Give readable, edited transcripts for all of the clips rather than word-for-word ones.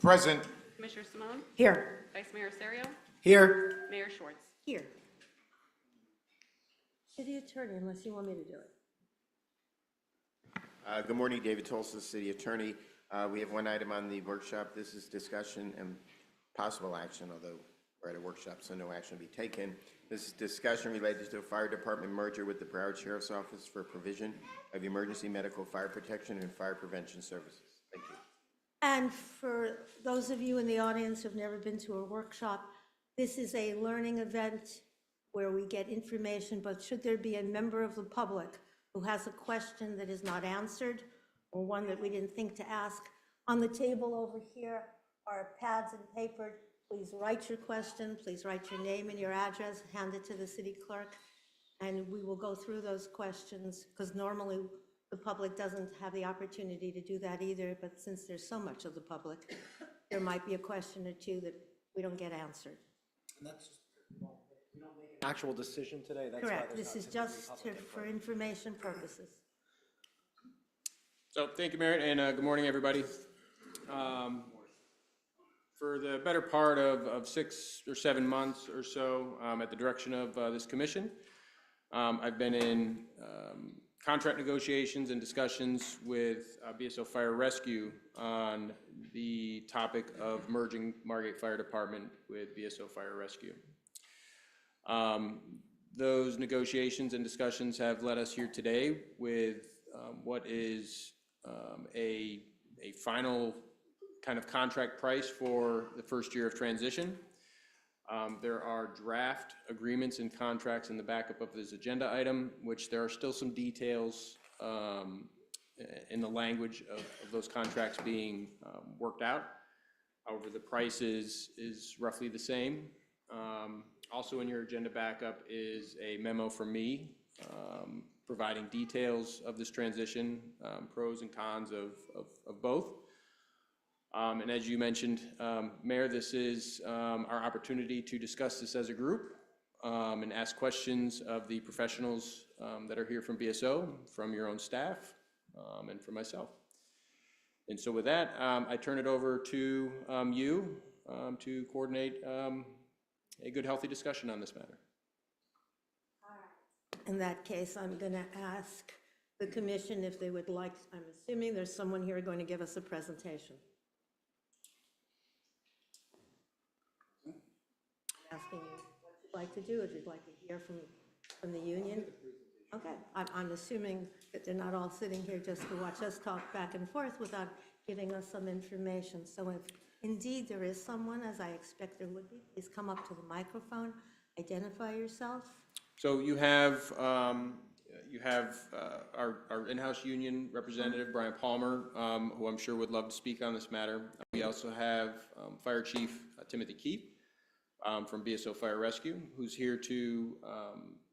Present. Commissioner Simone, Here. Vice Mayor Serio, Here. Mayor Schwartz. Here. City Attorney, unless you want me to do it. Good morning, David Tolson, City Attorney. We have one item on the workshop. This is discussion and possible action, although we're at a workshop, so no action will be taken. This is discussion related to a fire department merger with the Broward Sheriff's Office for provision of emergency medical fire protection and fire prevention services. Thank you. And for those of you in the audience who've never been to a workshop, this is a learning event where we get information, but should there be a member of the public who has a question that is not answered or one that we didn't think to ask, on the table over here are pads and paper. Please write your question, please write your name and your address, hand it to the city clerk, and we will go through those questions, because normally the public doesn't have the opportunity to do that either, but since there's so much of the public, there might be a question or two that we don't get answered. And that's, we don't make an actual decision today. That's why Correct, there's this not is typically just public input. for information purposes. So thank you, Mayor, and good morning, everybody. For the better part of 6 or 7 months or so, at the direction of this commission, I've been in contract negotiations and discussions with BSO Fire Rescue on the topic of merging Margate Fire Department with BSO Fire Rescue. Those negotiations and discussions have led us here today with what is a final kind of contract price for the first year of transition. There are draft agreements and contracts in the backup of this agenda item, which there are still some details in the language of those contracts being worked out. However, the price is roughly the same. Also in your agenda backup is a memo from me providing details of this transition, pros and cons of both. And as you mentioned, Mayor, this is our opportunity to discuss this as a group and ask questions of the professionals that are here from BSO, from your own staff, and from myself. And so with that, I turn it over to you to coordinate a good, healthy discussion on this matter. In that case, I'm going to ask the commission if they would like, I'm assuming there's someone here going to give us a presentation. Asking you what you'd like to do, if you'd like to hear from the union. Okay, I'm assuming that they're not all sitting here just to watch us talk back and forth without giving us some information. So if indeed there is someone, as I expect there would be, please come up to the microphone, identify yourself. So you have our in-house union representative, Brian Palmer, who I'm sure would love to speak on this matter. We also have Fire Chief Timothy Keefe from BSO Fire Rescue, who's here to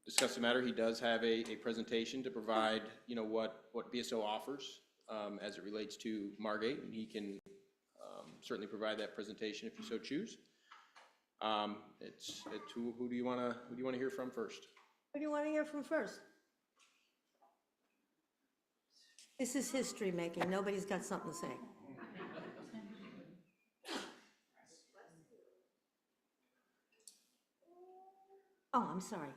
discuss the matter. He does have a presentation to provide, what BSO offers as it relates to Margate, and he can certainly provide that presentation if you so choose. Who do you want to hear from first? Who do you want to hear from first? This is history making. Nobody's got something to say. Oh, I'm sorry.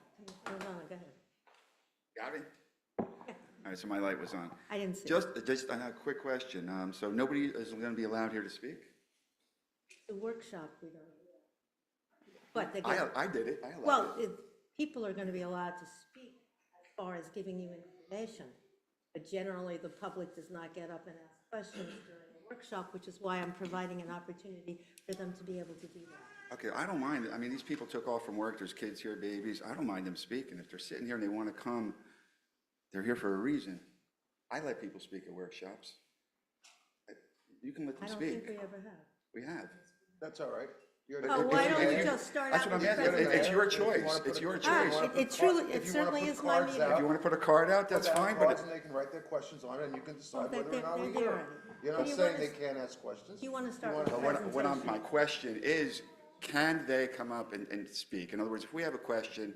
Hold on, go ahead. Got it? All right, so my light was on. I didn't see. Just a quick question. So nobody is going to be allowed here to speak? The workshop, we don't. But they I did it. I allowed well, it. people are going to be allowed to speak as far as giving you information. But generally, the public does not get up and ask questions during the workshop, which is why I'm providing an opportunity for them to be able to do that. Okay, I don't mind. I mean, these people took off from work. There's kids here, babies. I don't mind them speaking. If they're sitting here and they want to come, they're here for a reason. I let people speak at workshops. You can let them I don't speak. think we ever have. We have. That's all right. Oh, why don't you just start That's out what with I'm the asking. It's presentation? your choice. It's your All choice. right, it truly, it certainly is my meeting. If you want to put a card out, that's fine, but Cards and they can write their questions on it, and you can decide Well, whether or not we they're hear there them. already. You're Do not you saying wanna- they can't ask questions. Do you want to start with the But presentation? my question is, can they come up and speak? In other words, if we have a question,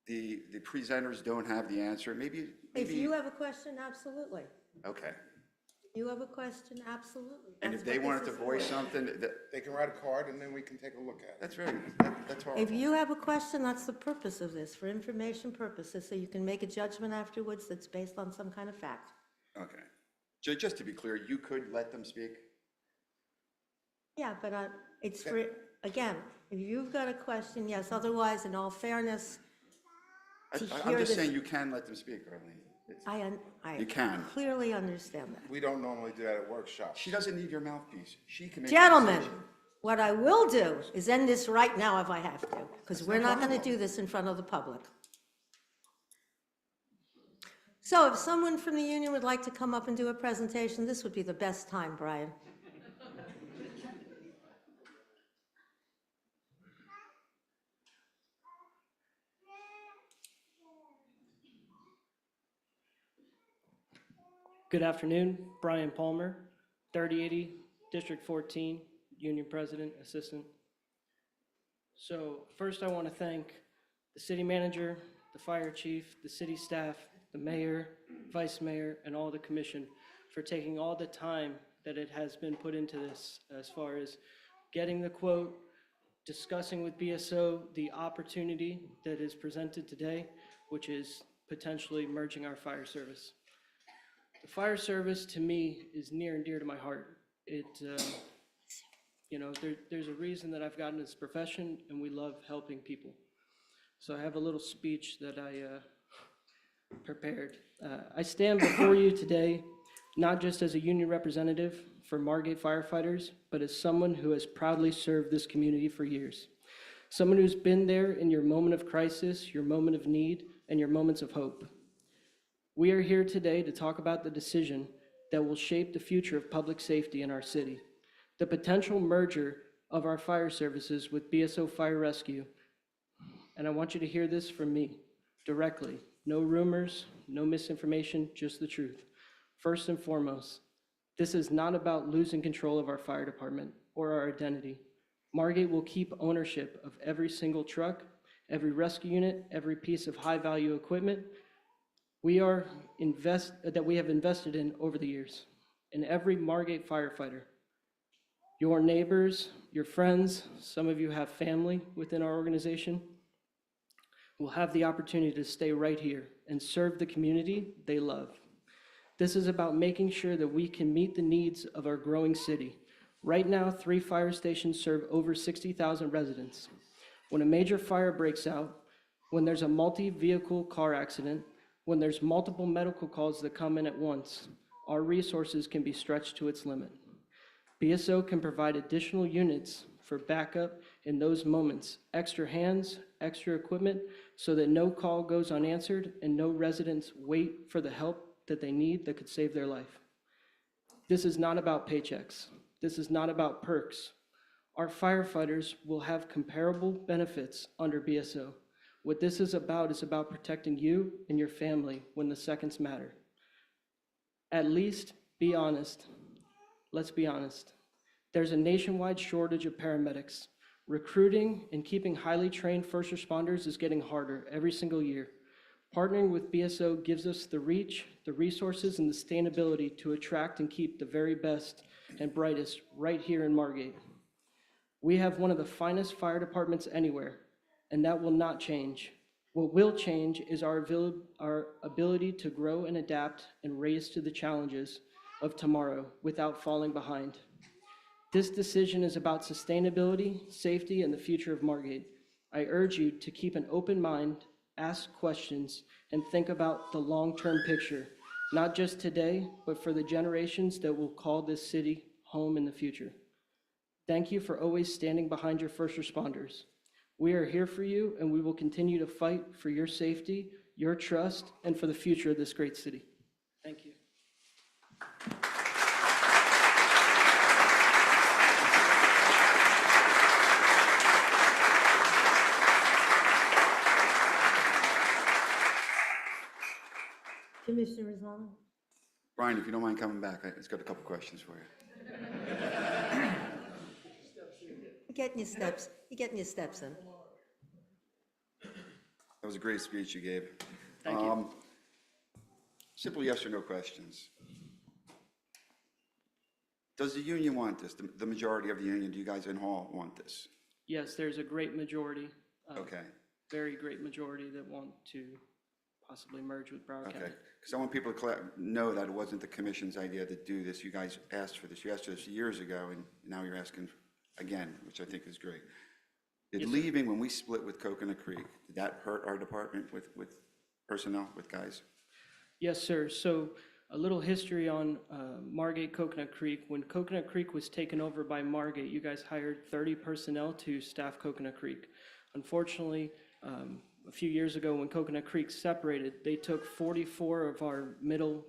the presenters don't have the answer, maybe. If you have a question, absolutely. Okay. You have a question? Absolutely. And That's if they what wanted this to is voice for. something, They can write a card and then we can take a look at it. that's very, that's If horrible. you have a question, that's the purpose of this, for information purposes, so you can make a judgment afterwards that's based on some kind of fact. Okay. Just to be clear, you could let them speak? Yeah, but it's for, again, if you've got a question, yes, otherwise, in all fairness, to I'm hear just this, saying you can let them speak, Arlene. I You can. clearly understand that. We don't normally do that at workshops. She doesn't need your mouthpiece. She can make. a Gentlemen, decision. what I will do is end this right now if I have to, because we're not going to do this in front of the public. So if someone from the union would like to come up and do a presentation, this would be the best time, Brian. Good afternoon, Brian Palmer, 3080, District 14, Union President, Assistant. So first I want to thank the city manager, the fire chief, the city staff, the mayor, vice mayor, and all the commission for taking all the time that it has been put into this as far as getting the quote, discussing with BSO the opportunity that is presented today, which is potentially merging our fire service. The fire service, to me, is near and dear to my heart. There's a reason that I've gotten this profession, and we love helping people. So I have a little speech that I prepared. I stand before you today, not just as a union representative for Margate firefighters, but as someone who has proudly served this community for years. Someone who's been there in your moment of crisis, your moment of need, and your moments of hope. We are here today to talk about the decision that will shape the future of public safety in our city. The potential merger of our fire services with BSO Fire Rescue. And I want you to hear this from me directly. No rumors, no misinformation, just the truth. First and foremost, this is not about losing control of our fire department or our identity. Margate will keep ownership of every single truck, every rescue unit, every piece of high-value equipment we have invested in over the years, in every Margate firefighter. Your neighbors, your friends, some of you have family within our organization, will have the opportunity to stay right here and serve the community they love. This is about making sure that we can meet the needs of our growing city. Right now, 3 fire stations serve over 60,000 residents. When a major fire breaks out, when there's a multi-vehicle car accident, when there's multiple medical calls that come in at once, our resources can be stretched to its limit. BSO can provide additional units for backup in those moments, extra hands, extra equipment, so that no call goes unanswered and no residents wait for the help that they need that could save their life. This is not about paychecks. This is not about perks. Our firefighters will have comparable benefits under BSO. What this is about protecting you and your family when the seconds matter. At least be honest. Let's be honest. There's a nationwide shortage of paramedics. Recruiting and keeping highly trained first responders is getting harder every single year. Partnering with BSO gives us the reach, the resources, and the sustainability to attract and keep the very best and brightest right here in Margate. We have one of the finest fire departments anywhere, and that will not change. What will change is our ability to grow and adapt and raise to the challenges of tomorrow without falling behind. This decision is about sustainability, safety, and the future of Margate. I urge you to keep an open mind, ask questions, and think about the long-term picture, not just today, but for the generations that will call this city home in the future. Thank you for always standing behind your first responders. We are here for you, and we will continue to fight for your safety, your trust, and for the future of this great city. Thank you. Commissioner Rosano? Brian, if you don't mind coming back, I've got a couple questions for you. You're getting your steps in. That was a great speech you gave. Thank you. Simple yes or no questions. Does the union want this? The majority of the union, do you guys in Hall want this? Yes, there's a great majority, Okay, very great majority that want to possibly merge with Broward County. okay. Because I want people to know that it wasn't the commission's idea to do this. You guys asked for this. You asked for this years ago, and now you're asking again, which I think is great. Did Yes, sir. leaving, when we split with Coconut Creek, did that hurt our department with personnel, with guys? Yes, sir. So a little history on Margate Coconut Creek. When Coconut Creek was taken over by Margate, you guys hired 30 personnel to staff Coconut Creek. Unfortunately, a few years ago when Coconut Creek separated, they took 44 of our middle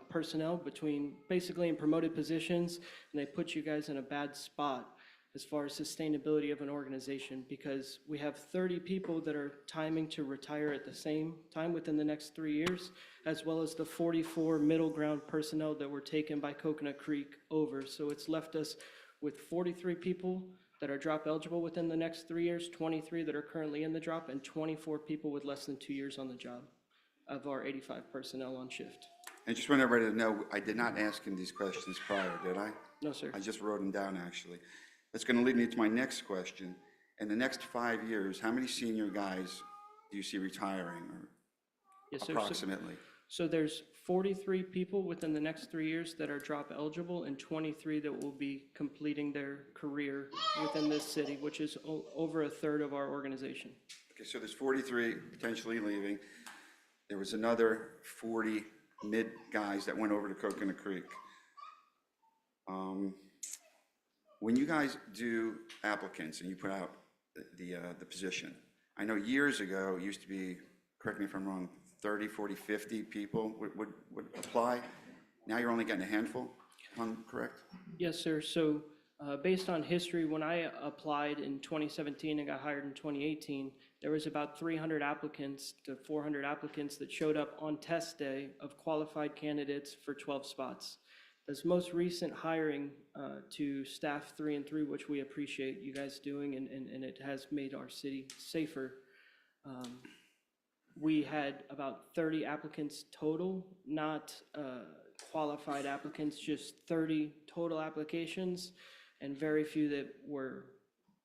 personnel between basically in promoted positions, and they put you guys in a bad spot as far as sustainability of an organization, because we have 30 people that are timing to retire at the same time within the next 3 years, as well as the 44 middle ground personnel that were taken by Coconut Creek over. So it's left us with 43 people that are drop eligible within the next 3 years, 23 that are currently in the drop, and 24 people with less than 2 years on the job of our 85 personnel on shift. And just want everybody to know, I did not ask him these questions prior, did I? No, sir. I just wrote them down, actually. That's going to lead me to my next question. In the next 5 years, how many senior guys do you see retiring, or Yes, sir. approximately? So there's 43 people within the next 3 years that are drop eligible, and 23 that will be completing their career within this city, which is over a third of our organization. Okay, so there's 43 potentially leaving. There was another 40 mid guys that went over to Coconut Creek. When you guys do applicants and you put out the position, I know years ago, it used to be, correct me if I'm wrong, 30, 40, 50 people would apply. Now you're only getting a handful, if I'm correct? Yes, sir. So based on history, when I applied in 2017 and got hired in 2018, there was about 300 applicants to 400 applicants that showed up on test day of qualified candidates for 12 spots. This most recent hiring to staff 3 and 3, which we appreciate you guys doing, and it has made our city safer. We had about 30 applicants total, not qualified applicants, just 30 total applications, and very few that were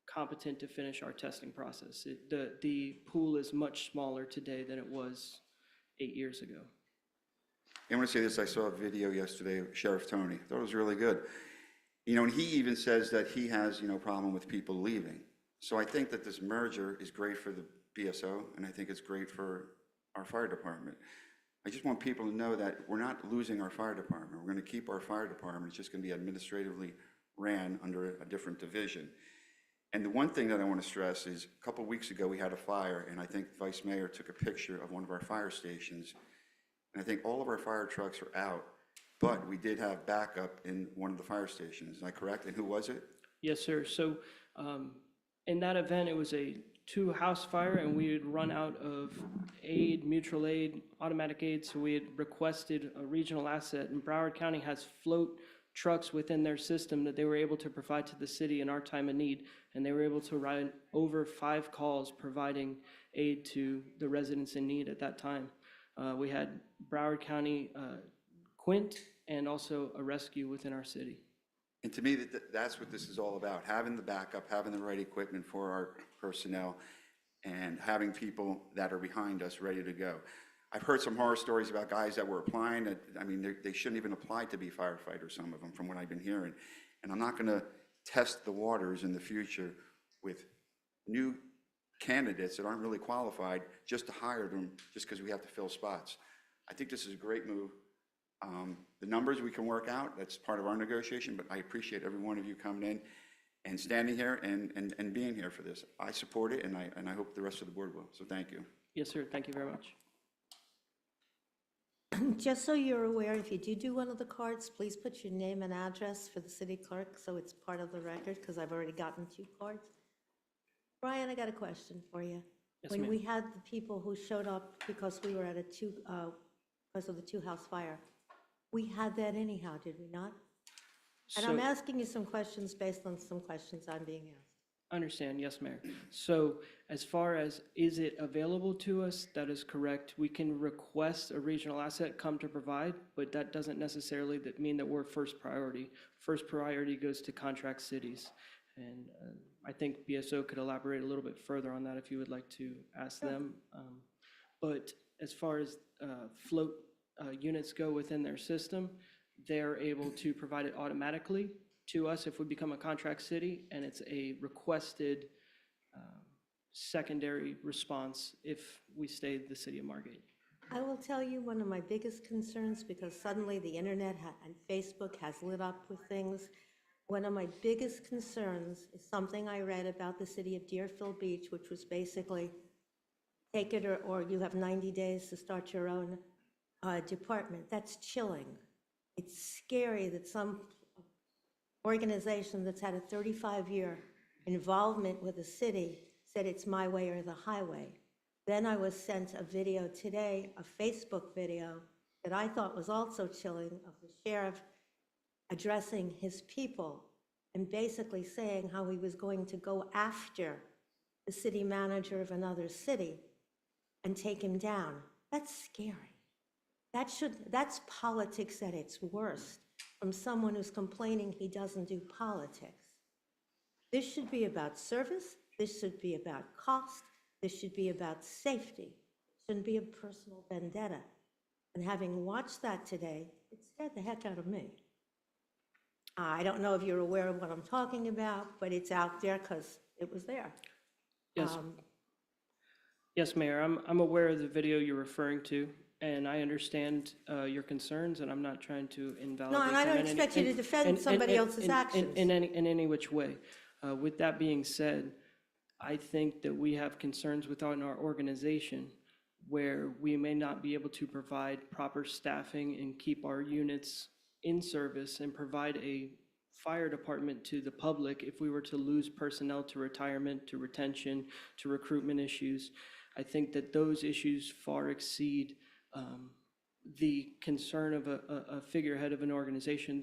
competent to finish our testing process. The pool is much smaller today than it was 8 years ago. I want to say this, I saw a video yesterday of Sheriff Tony. I thought it was really good. You know, and he even says that he has, problem with people leaving. So I think that this merger is great for the BSO, and I think it's great for our fire department. I just want people to know that we're not losing our fire department. We're going to keep our fire department. It's just going to be administratively ran under a different division. And the one thing that I want to stress is a couple of weeks ago we had a fire, and I think the Vice Mayor took a picture of one of our fire stations. And I think all of our fire trucks are out, but we did have backup in one of the fire stations. Am I correct? And who was it? Yes, sir. So in that event, it was a 2-house fire, and we had run out of aid, mutual aid, automatic aid, so we had requested a regional asset, and Broward County has float trucks within their system that they were able to provide to the city in our time of need, and they were able to run over 5 calls providing aid to the residents in need at that time. We had Broward County Quint and also a rescue within our city. And to me, that's what this is all about, having the backup, having the right equipment for our personnel, and having people that are behind us ready to go. I've heard some horror stories about guys that were applying. They shouldn't even apply to be firefighters, some of them, from what I've been hearing. And I'm not going to test the waters in the future with new candidates that aren't really qualified just to hire them just because we have to fill spots. I think this is a great move. The numbers we can work out, that's part of our negotiation, but I appreciate every one of you coming in and standing here and being here for this. I support it, and I hope the rest of the board will, so thank you. Yes, sir. Thank you very much. Just so you're aware, if you do one of the cards, please put your name and address for the city clerk so it's part of the record, because I've already gotten 2 cards. Brian, I got a question for you. Yes, When ma'am. we had the people who showed up because we were at because of the 2-house fire, we had that anyhow, did we not? And I'm So- asking you some questions based on some questions I'm being asked. Understand, yes, Mayor. So as far as is it available to us, that is correct. We can request a regional asset come to provide, but that doesn't necessarily mean that we're first priority. First priority goes to contract cities. And I think BSO could elaborate a little bit further on that if you would like to ask them. But as far as float units go within their system, they're able to provide it automatically to us if we become a contract city, and it's a requested secondary response if we stay the city of Margate. I will tell you one of my biggest concerns, because suddenly the internet and Facebook has lit up with things. One of my biggest concerns is something I read about the city of Deerfield Beach, which was basically take it or you have 90 days to start your own department. That's chilling. It's scary that some organization that's had a 35-year involvement with the city said it's my way or the highway. Then I was sent a video today, a Facebook video, that I thought was also chilling, of the sheriff addressing his people and basically saying how he was going to go after the city manager of another city and take him down. That's scary. That's politics at its worst, from someone who's complaining he doesn't do politics. This should be about service. This should be about cost. This should be about safety. It shouldn't be a personal vendetta. And having watched that today, it scared the heck out of me. I don't know if you're aware of what I'm talking about, but it's out there because it was there. Yes. Yes, Mayor, I'm aware of the video you're referring to, and I understand your concerns, and I'm not trying to invalidate No, and I them don't in any- expect you to defend somebody else's actions. In any which way. With that being said, I think that we have concerns within our organization where we may not be able to provide proper staffing and keep our units in service and provide a fire department to the public if we were to lose personnel to retirement, to retention, to recruitment issues. I think that those issues far exceed the concern of a figurehead of an organization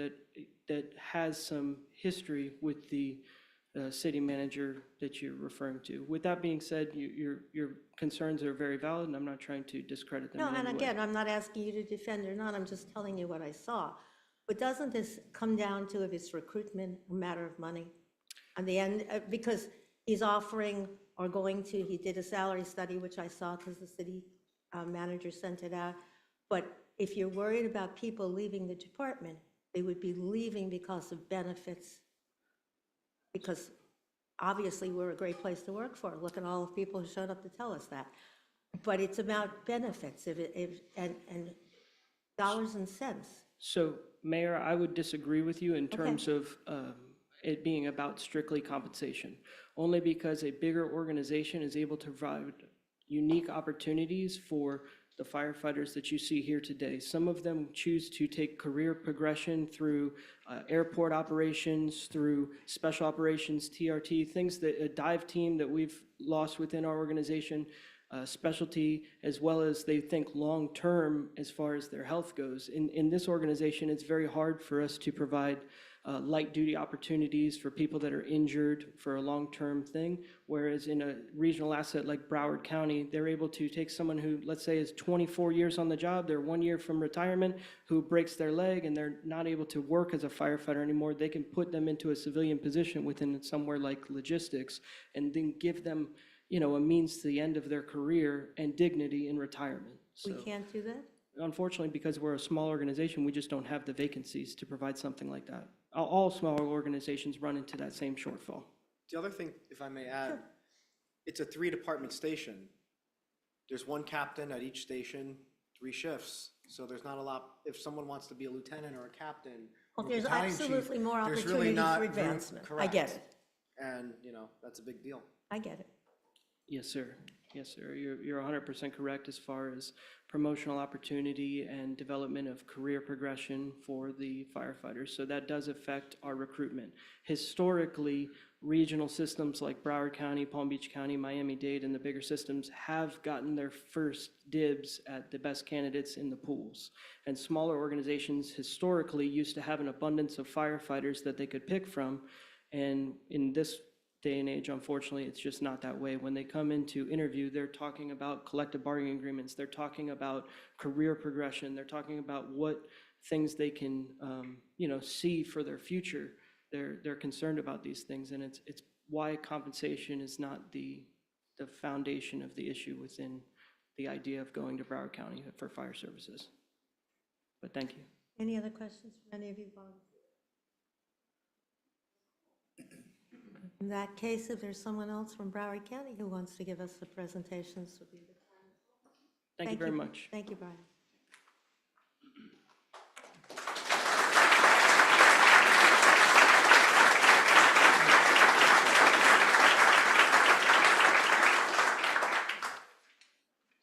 that has some history with the city manager that you're referring to. With that being said, your concerns are very valid, and I'm not trying to discredit them No, in and any way. again, I'm not asking you to defend or not, I'm just telling you what I saw. But doesn't this come down to, if it's recruitment, a matter of money? On the end, because he's offering or going to, he did a salary study, which I saw because the city manager sent it out. But if you're worried about people leaving the department, they would be leaving because of benefits. Because obviously we're a great place to work for. Look at all the people who showed up to tell us that. But it's about benefits and dollars and cents. So, Mayor, I would disagree with you in terms of it being about strictly compensation, only because a bigger organization is able to provide unique opportunities for the firefighters that you see here today. Some of them choose to take career progression through airport operations, through special operations, TRT, things that a dive team that we've lost within our organization, specialty, as well as they think long-term as far as their health goes. In this organization, it's very hard for us to provide light-duty opportunities for people that are injured for a long-term thing, whereas in a regional asset like Broward County, they're able to take someone who, let's say, is 24 years on the job, they're 1 year from retirement, who breaks their leg and they're not able to work as a firefighter anymore. They can put them into a civilian position within somewhere like logistics and then give them, a means to the end of their career and dignity in retirement. We So, can't do that? unfortunately, because we're a small organization, we just don't have the vacancies to provide something like that. All smaller organizations run into that same shortfall. The other thing, if I may add, it's a 3-department station. There's 1 captain at each station, 3 shifts. So there's not a lot, if someone wants to be a lieutenant or a captain. Well, or there's battalion chief, absolutely more there's really opportunities not for room- advancement. I get correct. it. And, that's a big deal. I get it. Yes, sir. Yes, sir. You're 100% correct as far as promotional opportunity and development of career progression for the firefighters. So that does affect our recruitment. Historically, regional systems like Broward County, Palm Beach County, Miami-Dade, and the bigger systems have gotten their first dibs at the best candidates in the pools. And smaller organizations historically used to have an abundance of firefighters that they could pick from. And in this day and age, unfortunately, it's just not that way. When they come in to interview, they're talking about collective bargaining agreements, they're talking about career progression, they're talking about what things they can, see for their future. They're concerned about these things, and it's why compensation is not the foundation of the issue within the idea of going to Broward County for fire services. But thank you. Any other questions from any of you volunteers? In that case, if there's someone else from Broward County who wants to give us the presentation, this would be the time. Thank you very much. Thank you, Brian.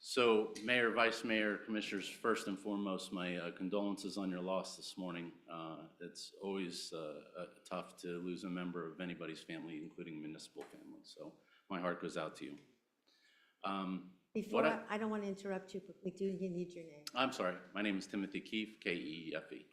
So Mayor, Vice Mayor, Commissioners, first and foremost, my condolences on your loss this morning. It's always tough to lose a member of anybody's family, including municipal family. So my heart goes out to you. Before, I don't want to interrupt you, but we do need your name. I'm sorry. My name is Timothy Keefe, K-E-E-F-E.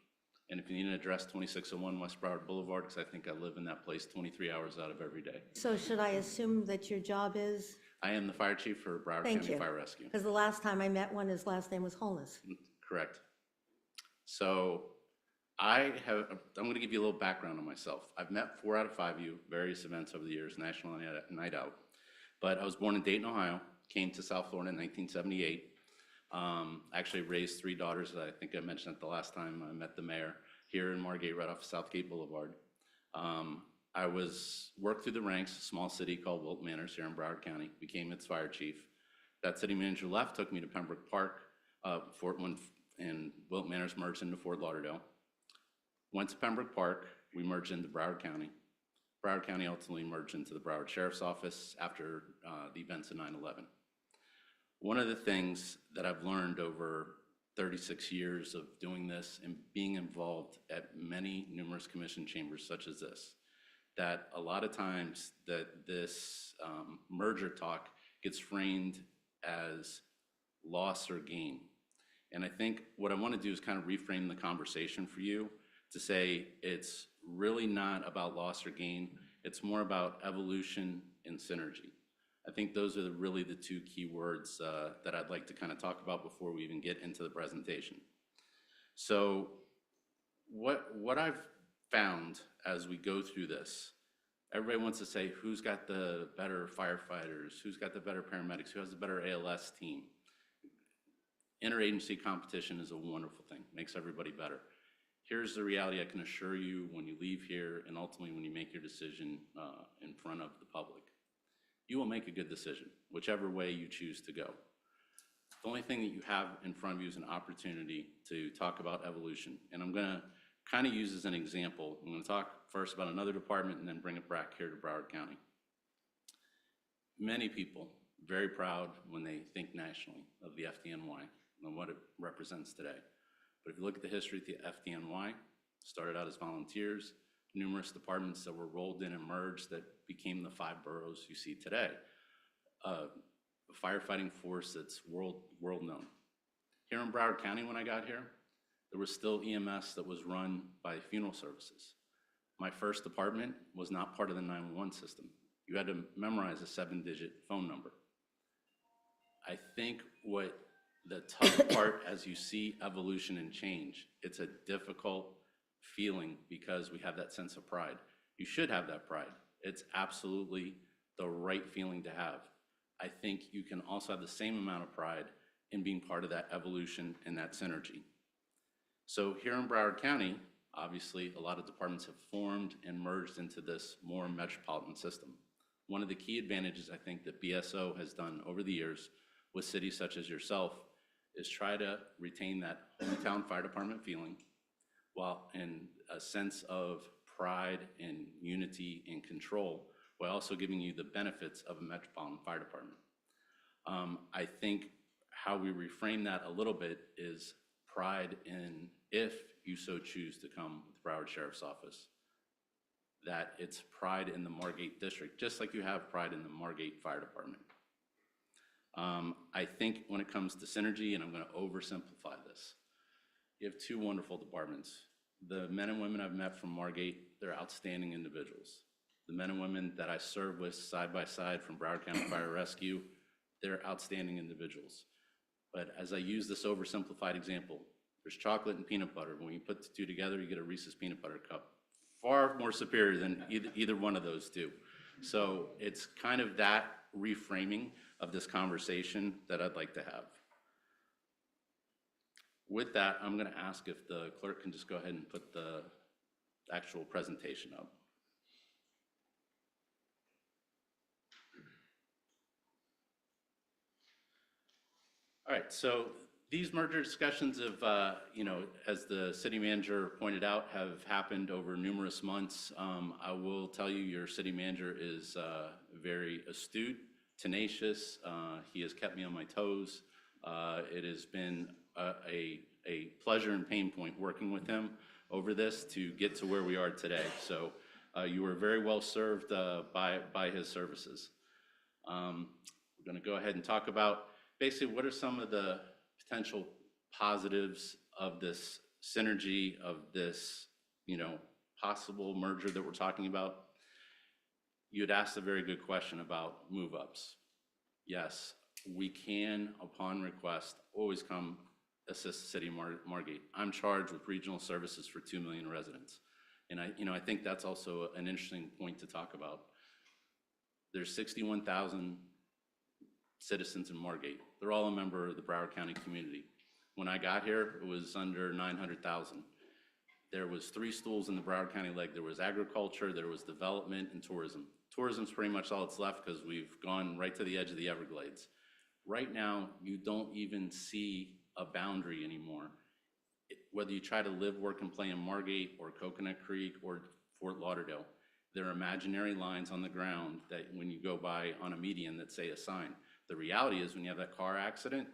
And if you need an address, 2601 West Broward Boulevard, because I think I live in that place 23 hours out of every day. So should I assume that your job is? I am the fire chief for Broward Thank County you. Fire Rescue. Because the last time I met one, his last name was Holness. Correct. So I'm going to give you a little background on myself. I've met 4 out of 5 of you, various events over the years, National Night Out. But I was born in Dayton, Ohio, came to South Florida in 1978. Actually raised 3 daughters that I think I mentioned at the last time I met the mayor here in Margate, right off Southgate Boulevard. I worked through the ranks, a small city called Wilton Manors here in Broward County, became its fire chief. That city manager left, took me to Pembroke Park, and Wilton Manors merged into Fort Lauderdale. Went to Pembroke Park, we merged into Broward County. Broward County ultimately merged into the Broward Sheriff's Office after the events of 9/11. One of the things that I've learned over 36 years of doing this and being involved at many numerous commission chambers such as this, that a lot of times that this merger talk gets framed as loss or gain. And I think what I want to do is kind of reframe the conversation for you to say it's really not about loss or gain. It's more about evolution and synergy. I think those are really the 2 key words that I'd like to kind of talk about before we even get into the presentation. So what I've found as we go through this, everybody wants to say who's got the better firefighters, who's got the better paramedics, who has the better ALS team. Interagency competition is a wonderful thing, makes everybody better. Here's the reality I can assure you when you leave here and ultimately when you make your decision in front of the public. You will make a good decision, whichever way you choose to go. The only thing that you have in front of you is an opportunity to talk about evolution. And I'm gonna kind of use as an example, I'm gonna talk first about another department and then bring it back here to Broward County. Many people very proud when they think nationally of the FDNY and what it represents today. But if you look at the history of the FDNY, started out as volunteers, numerous departments that were rolled in and merged that became the 5 boroughs you see today. A firefighting force that's world known. Here in Broward County when I got here, there was still EMS that was run by funeral services. My first department was not part of the 911 system. You had to memorize a 7-digit phone number. I think what the tough part as you see evolution and change, it's a difficult feeling because we have that sense of pride. You should have that pride. It's absolutely the right feeling to have. I think you can also have the same amount of pride in being part of that evolution and that synergy. So here in Broward County, obviously a lot of departments have formed and merged into this more metropolitan system. One of the key advantages I think that BSO has done over the years with cities such as yourself is try to retain that hometown fire department feeling while in a sense of pride and unity and control, while also giving you the benefits of a metropolitan fire department. I think how we reframe that a little bit is pride in, if you so choose to come with Broward Sheriff's Office, that it's pride in the Margate District, just like you have pride in the Margate Fire Department. I think when it comes to synergy, and I'm going to oversimplify this, you have 2 wonderful departments. The men and women I've met from Margate, they're outstanding individuals. The men and women that I serve with side by side from Broward County Fire Rescue, they're outstanding individuals. But as I use this oversimplified example, there's chocolate and peanut butter. When you put the two together, you get a Reese's peanut butter cup. Far more superior than either one of those two. So it's kind of that reframing of this conversation that I'd like to have. With that, I'm going to ask if the clerk can just go ahead and put the actual presentation up. All right, so these merger discussions have, as the city manager pointed out, have happened over numerous months. I will tell you, your city manager is very astute, tenacious. He has kept me on my toes. It has been a pleasure and pain point working with him over this to get to where we are today. So you were very well served by his services. We're going to go ahead and talk about basically what are some of the potential positives of this synergy, of this, possible merger that we're talking about. You had asked a very good question about move-ups. Yes, we can, upon request, always come assist the city of Margate. I'm charged with regional services for 2 million residents. And I think that's also an interesting point to talk about. There's 61,000 citizens in Margate. They're all a member of the Broward County community. When I got here, it was under 900,000. There was 3 stools in the Broward County leg. There was agriculture, there was development, and tourism. Tourism's pretty much all that's left because we've gone right to the edge of the Everglades. Right now, you don't even see a boundary anymore. Whether you try to live, work, and play in Margate or Coconut Creek or Fort Lauderdale, there are imaginary lines on the ground that when you go by on a median that say a sign. The reality is when you have that car accident,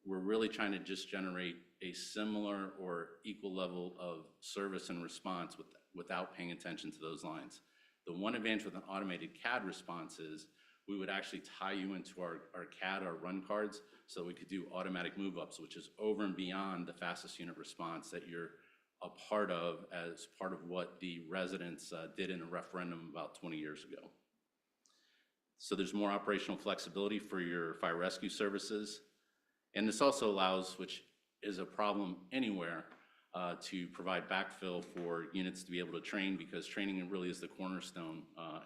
we're really trying to just generate a similar or equal level of service and response without paying attention to those lines. The one advantage with an automated CAD response is we would actually tie you into our CAD, our run cards, so we could do automatic move-ups, which is over and beyond the fastest unit response that you're a part of as part of what the residents did in a referendum about 20 years ago. So there's more operational flexibility for your fire rescue services. And this also allows, which is a problem anywhere, to provide backfill for units to be able to train, because training really is the cornerstone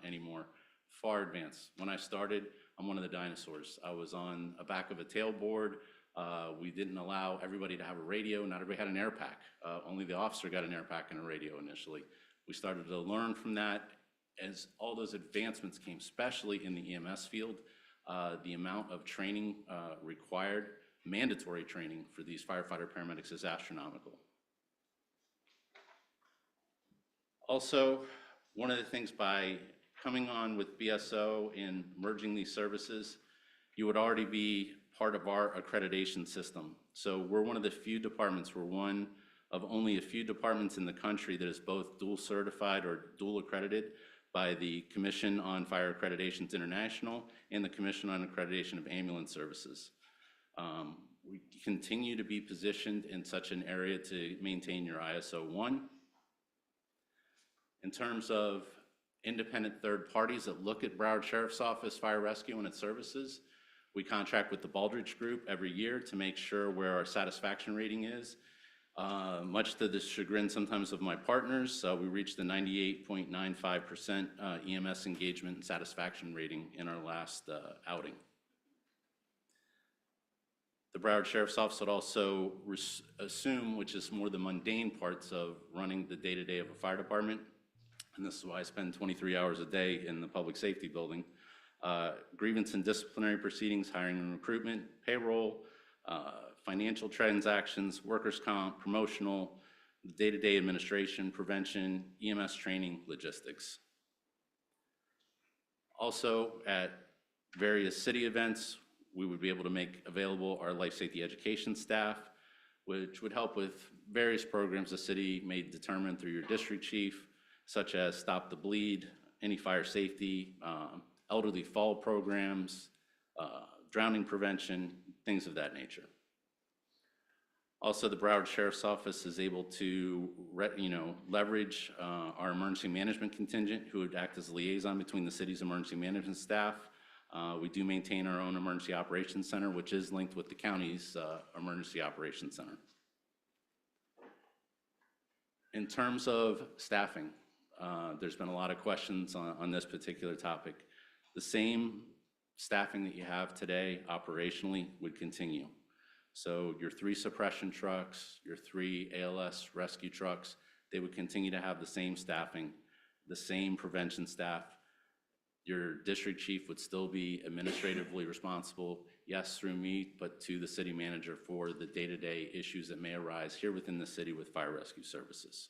anymore. Far advanced. When I started, I'm one of the dinosaurs. I was on the back of a tailboard. We didn't allow everybody to have a radio. Not everybody had an air pack. Only the officer got an air pack and a radio initially. We started to learn from that. As all those advancements came, especially in the EMS field, the amount of training required, mandatory training for these firefighter paramedics, is astronomical. Also, one of the things by coming on with BSO and merging these services, you would already be part of our accreditation system. So we're one of the few departments, we're one of only a few departments in the country that is both dual certified or dual accredited by the Commission on Fire Accreditations International and the Commission on Accreditation of Ambulance Services. We continue to be positioned in such an area to maintain your ISO 1. In terms of independent third parties that look at Broward Sheriff's Office Fire Rescue and its services, we contract with the Baldrige Group every year to make sure where our satisfaction rating is. Much to the chagrin sometimes of my partners, we reached the 98.95% EMS engagement and satisfaction rating in our last outing. The Broward Sheriff's Office would also assume, which is more the mundane parts of running the day-to-day of a fire department, and this is why I spend 23 hours a day in the public safety building, grievance and disciplinary proceedings, hiring and recruitment, payroll, financial transactions, workers' comp, promotional, day-to-day administration, prevention, EMS training, logistics. Also, at various city events, we would be able to make available our life safety education staff, which would help with various programs the city may determine through your district chief, such as Stop the Bleed, any fire safety, elderly fall programs, drowning prevention, things of that nature. Also, the Broward Sheriff's Office is able to, leverage our emergency management contingent, who would act as a liaison between the city's emergency management staff. We do maintain our own emergency operations center, which is linked with the county's emergency operations center. In terms of staffing, there's been a lot of questions on this particular topic. The same staffing that you have today operationally would continue. So your 3 suppression trucks, your 3 ALS rescue trucks, they would continue to have the same staffing, the same prevention staff. Your district chief would still be administratively responsible, yes, through me, but to the city manager for the day-to-day issues that may arise here within the city with fire rescue services.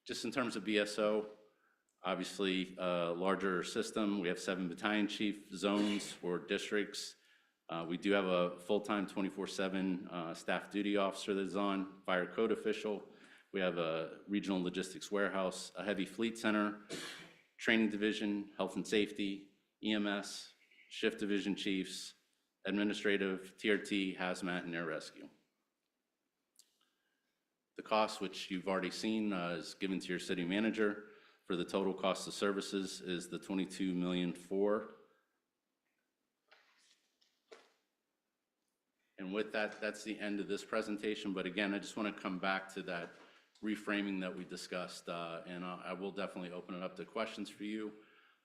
Just in terms of BSO, obviously a larger system. We have 7 battalion chief zones or districts. We do have a full-time 24/7 staff duty officer that's on, fire code official. We have a regional logistics warehouse, a heavy fleet center, training division, health and safety, EMS, shift division chiefs, administrative, TRT, hazmat, and air rescue. The cost, which you've already seen, is given to your city manager. For the total cost of services is the $22,000,004. And with that, that's the end of this presentation. But again, I just want to come back to that reframing that we discussed, and I will definitely open it up to questions for you.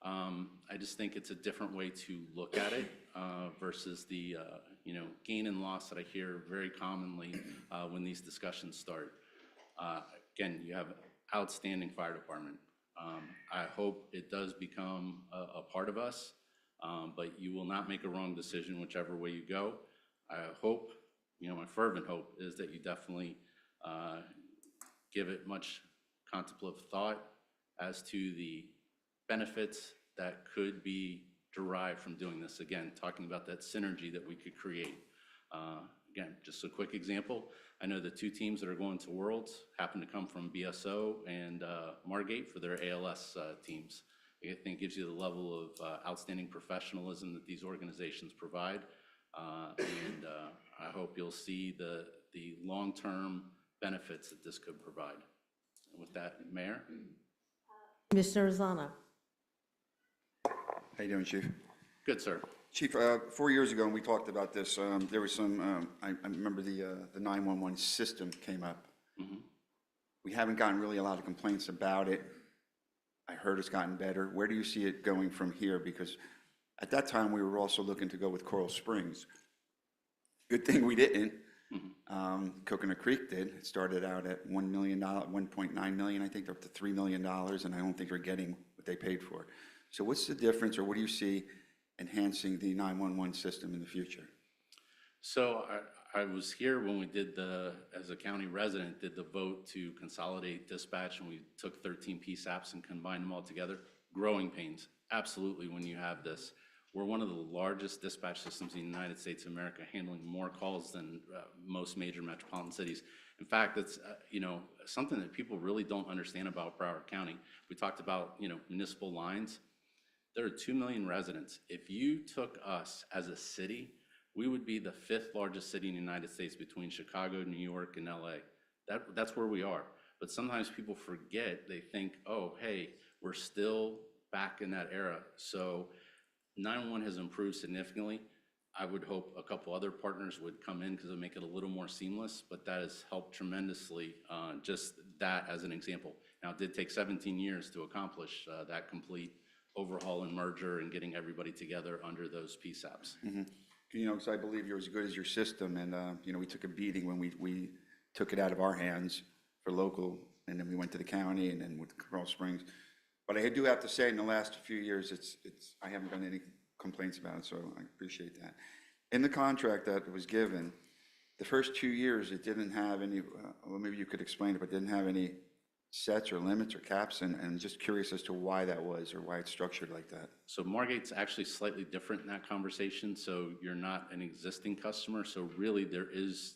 I just think it's a different way to look at it versus the gain and loss that I hear very commonly when these discussions start. Again, you have outstanding fire department. I hope it does become a part of us, but you will not make a wrong decision whichever way you go. I hope, my fervent hope is that you definitely give it much contemplative thought as to the benefits that could be derived from doing this. Again, talking about that synergy that we could create. Again, just a quick example. I know the 2 teams that are going to Worlds happen to come from BSO and Margate for their ALS teams. I think it gives you the level of outstanding professionalism that these organizations provide. And I hope you'll see the long-term benefits that this could provide. And with that, Mayor? Commissioner Rosano. How you doing, Chief? Good, sir. Chief, 4 years ago, when we talked about this, there was some, I remember the 911 system came up. Mm-hmm. We haven't gotten really a lot of complaints about it. I heard it's gotten better. Where do you see it going from here? Because at that time, we were also looking to go with Coral Springs. Good thing we didn't. Mm-hmm. Coconut Creek did. It started out at $1 million, $1.9 million, I think, up to $3 million, and I don't think they're getting what they paid for. So what's the difference, or what do you see enhancing the 911 system in the future? So I was here when we did as a county resident, did the vote to consolidate dispatch, and we took 13 PSAPs and combined them all together. Growing pains, absolutely, when you have this. We're one of the largest dispatch systems in the United States of America, handling more calls than most major metropolitan cities. In fact, it's something that people really don't understand about Broward County. We talked about municipal lines. There are 2 million residents. If you took us as a city, we would be the 5th largest city in the United States between Chicago, New York, and LA. That's where we are. But sometimes people forget. They think, oh, hey, we're still back in that era. So 911 has improved significantly. I would hope a couple other partners would come in because it would make it a little more seamless, but that has helped tremendously, just that as an example. Now, it did take 17 years to accomplish that complete overhaul and merger and getting everybody together under those PSAPs. Mm-hmm. Because I believe you're as good as your system, and we took a beating when we took it out of our hands for local, and then we went to the county, and then with Coral Springs. But I do have to say, in the last few years, I haven't gotten any complaints about it, so I appreciate that. In the contract that was given, the first 2 years, it didn't have any, well, maybe you could explain it, but didn't have any sets or limits or caps, and just curious as to why that was, or why it's structured like that. So Margate's actually slightly different in that conversation. So you're not an existing customer. So really there is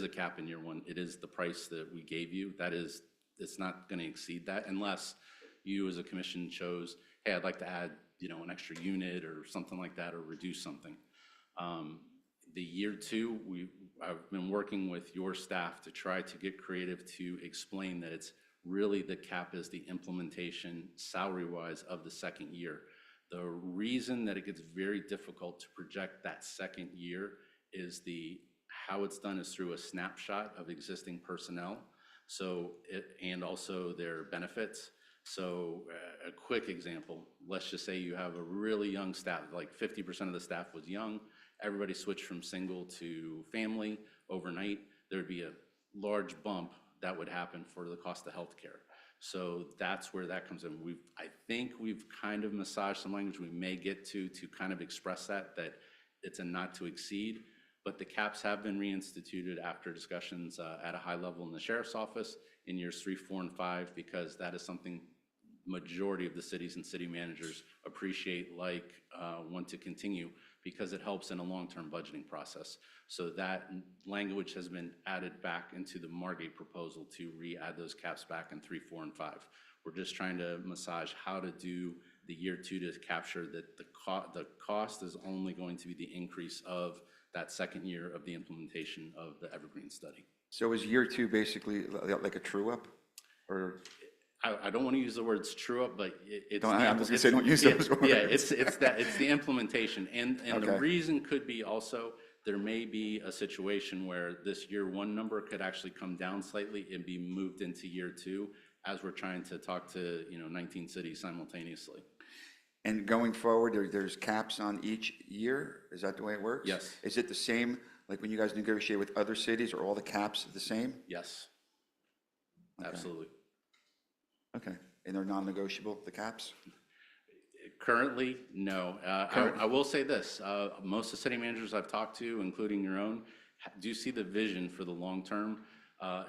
a cap in year 1. It is the price that we gave you. It's not going to exceed that unless you as a commission chose, hey, I'd like to add, an extra unit or something like that, or reduce something. the year two, I've been working with your staff to try to get creative to explain that it's really the cap is the implementation salary-wise of the second year. The reason that it gets very difficult to project that second year is how it's done is through a snapshot of existing personnel. So, and also their benefits. So a quick example, let's just say you have a really young staff, like 50% of the staff was young, everybody switched from single to family overnight, there would be a large bump that would happen for the cost of healthcare. So that's where that comes in. I think we've kind of massaged some language we may get to kind of express that it's a not to exceed, but the caps have been reinstituted after discussions at a high level in the sheriff's office in years 3, 4, and 5, because that is something majority of the cities and city managers appreciate, want to continue, because it helps in a long-term budgeting process. So that language has been added back into the Margate proposal to re-add those caps back in 3, 4, and 5. We're just trying to massage how to do the year 2 to capture that the cost is only going to be the increase of that second year of the implementation of the Evergreen study. So is year 2 basically like a true-up? Or I don't want to use the words true up, but it's. I'm just gonna say, don't use those words. Yeah, it's the implementation. And the Okay. reason could be also, there may be a situation where this year 1 number could actually come down slightly and be moved into year 2 as we're trying to talk to, 19 cities simultaneously. And going forward, there's caps on each year? Is that the way it works? Yes. Is it the same, like when you guys negotiate with other cities, are all the caps the same? Yes. Okay. Absolutely. Okay, and they're non-negotiable, the caps? Currently, no. I will say this, most of the city managers I've talked to, including your own, do see the vision for the long term.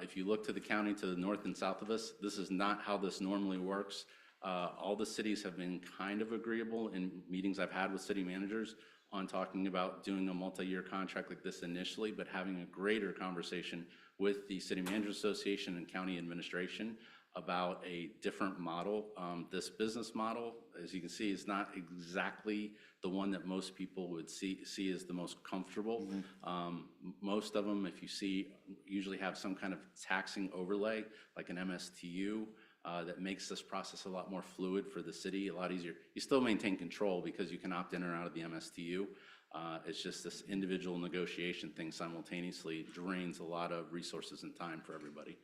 If you look to the county to the north and south of us, this is not how this normally works. All the cities have been kind of agreeable in meetings I've had with city managers on talking about doing a multi-year contract like this initially, but having a greater conversation with the City Managers Association and county administration about a different model. This business model, as you can see, is not exactly the one that most people would see as the most comfortable. Most of them, if you see, usually have some kind of taxing overlay, like an MSTU, that makes this process a lot more fluid for the city, a lot easier. You still maintain control because you can opt in or out of the MSTU. It's just this individual negotiation thing simultaneously drains a lot of resources and time for everybody.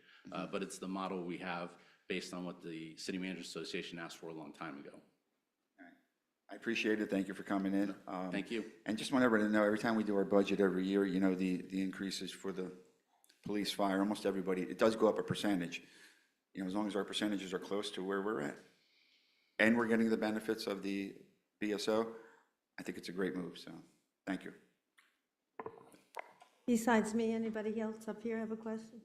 But it's the model we have based on what the City Managers Association asked for a long time ago. I appreciate it, thank you for coming in. Thank you. And just want everybody to know, every time we do our budget every year, the increases for the police, fire, almost everybody, it does go up a percentage. As long as our percentages are close to where we're at, and we're getting the benefits of the BSO, I think it's a great move, so, thank you. Besides me, anybody else up here have a question?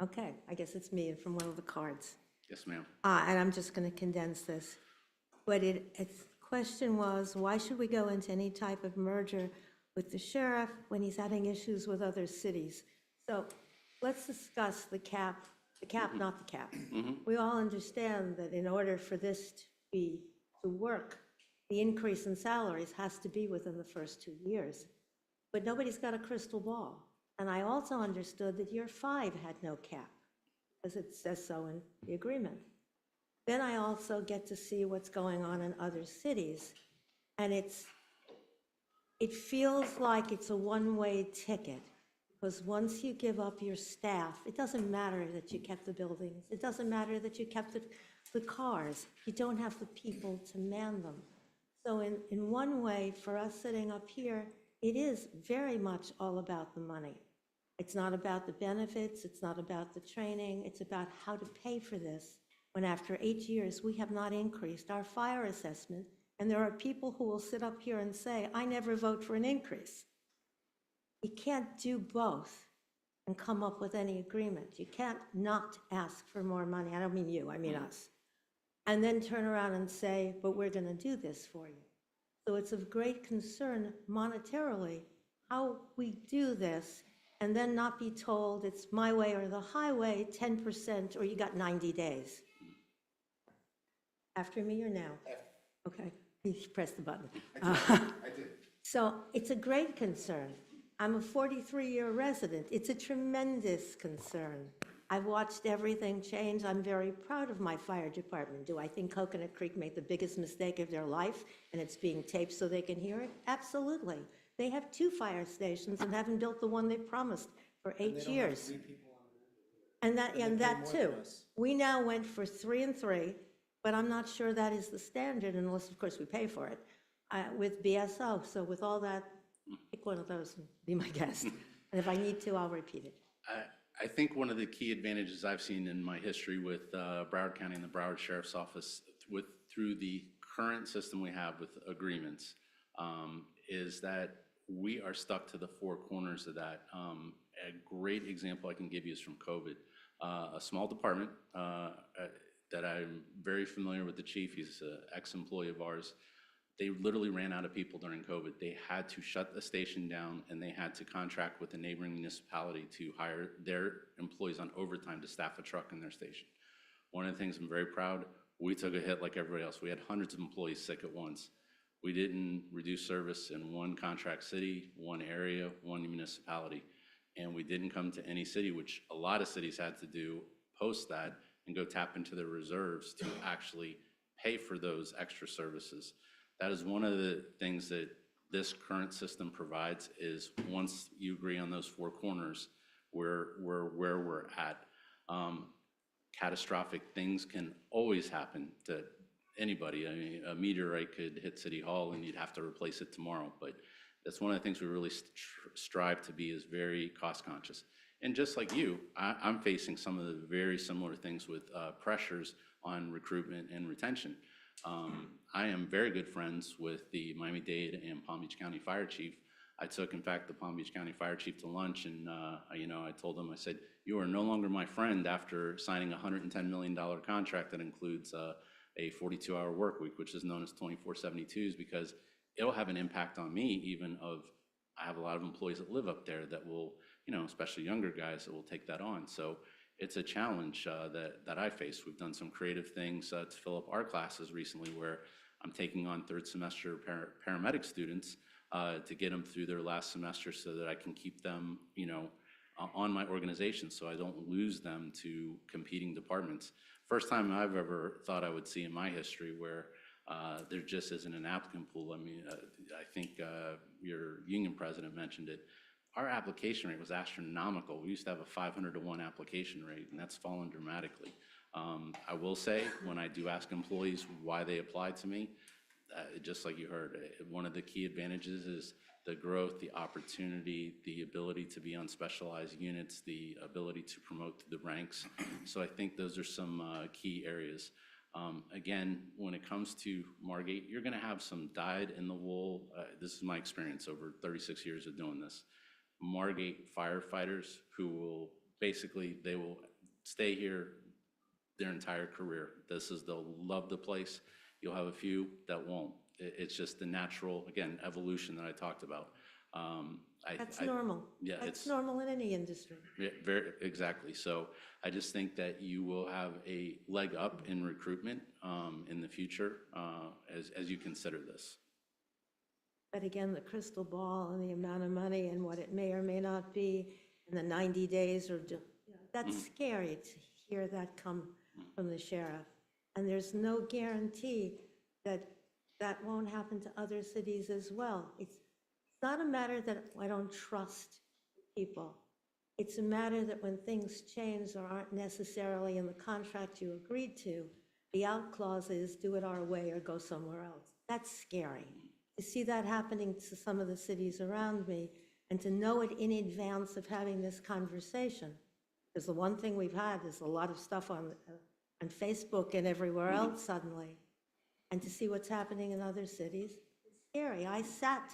Okay, I guess it's me from one of the cards. Yes, ma'am. And I'm just going to condense this. But its question was, why should we go into any type of merger with the sheriff when he's having issues with other cities? So let's discuss the cap, not the cap. We all understand that in order for this to work, the increase in salaries has to be within the first 2 years. But nobody's got a crystal ball. And I also understood that year 5 had no cap, as it says so in the agreement. Then I also get to see what's going on in other cities, and it feels like it's a one-way ticket, because once you give up your staff, it doesn't matter that you kept the buildings, it doesn't matter that you kept the cars, you don't have the people to man them. So in one way, for us sitting up here, it is very much all about the money. It's not about the benefits, it's not about the training, it's about how to pay for this, when after 8 years, we have not increased our fire assessment, and there are people who will sit up here and say, I never vote for an increase. You can't do both and come up with any agreement. You can't not ask for more money. I don't mean you, I mean us. And then turn around and say, but we're going to do this for you. So it's of great concern monetarily how we do this, and then not be told it's my way or the highway, 10%, or you got 90 days. After me or now? Okay, you press the button. I did. So it's a great concern. I'm a 43-year resident. It's a tremendous concern. I've watched everything change. I'm very proud of my fire department. Do I think Coconut Creek made the biggest mistake of their life and it's being taped so they can hear it? Absolutely. They have 2 fire stations and haven't built the one they promised for 8 years. And that pay more than too. us. We now went for 3 and 3, but I'm not sure that is the standard unless, of course, we pay for it with BSO. So with all that, pick one of those and be my guest. And if I need to, I'll repeat it. I think one of the key advantages I've seen in my history with Broward County and the Broward Sheriff's Office through the current system we have with agreements is that we are stuck to the 4 corners of that. A great example I can give you is from COVID. A small department that I'm very familiar with the chief, he's an ex-employee of ours. They literally ran out of people during COVID. They had to shut the station down and they had to contract with a neighboring municipality to hire their employees on overtime to staff a truck in their station. One of the things I'm very proud, we took a hit like everybody else. We had hundreds of employees sick at once. We didn't reduce service in one contract city, one area, one municipality. And we didn't come to any city, which a lot of cities had to do post that and go tap into their reserves to actually pay for those extra services. That is one of the things that this current system provides is once you agree on those 4 corners, where we're at. Catastrophic things can always happen to anybody. I mean, a meteorite could hit City Hall and you'd have to replace it tomorrow. But that's one of the things we really strive to be is very cost conscious. And just like you, I'm facing some of the very similar things with pressures on recruitment and retention. I am very good friends with the Miami-Dade and Palm Beach County Fire Chief. I took, in fact, the Palm Beach County Fire Chief to lunch and, I told him, I said, you are no longer my friend after signing a $110 million contract that includes a 42-hour work week, which is known as 24/72s, because it'll have an impact on me even of, I have a lot of employees that live up there that will, especially younger guys that will take that on. So it's a challenge that I face. We've done some creative things to fill up our classes recently where I'm taking on 3rd semester paramedic students to get them through their last semester so that I can keep them, on my organization so I don't lose them to competing departments. First time I've ever thought I would see in my history where there just isn't an applicant pool. I mean, I think your union president mentioned it. Our application rate was astronomical. We used to have a 500 to 1 application rate, and that's fallen dramatically. I will say, when I do ask employees why they applied to me, just like you heard, one of the key advantages is the growth, the opportunity, the ability to be on specialized units, the ability to promote through the ranks. So I think those are some key areas. Again, when it comes to Margate, you're gonna have some dyed-in-the-wool, this is my experience over 36 years of doing this, Margate firefighters who will basically, they will stay here their entire career. They'll love the place. You'll have a few that won't. It's just the natural, again, evolution that I talked about. That's normal. Yeah, That's normal in any industry. Yeah, exactly. So I just think that you will have a leg up in recruitment in the future as you consider this. But again, the crystal ball and the amount of money and what it may or may not be in the 90 days that's scary to hear that come from the sheriff. And there's no guarantee that that won't happen to other cities as well. It's not a matter that I don't trust people. It's a matter that when things change or aren't necessarily in the contract you agreed to, the out clause is do it our way or go somewhere else. That's scary. To see that happening to some of the cities around me and to know it in advance of having this conversation. Because the one thing we've had is a lot of stuff on Facebook and everywhere else suddenly. And to see what's happening in other cities, it's scary. I sat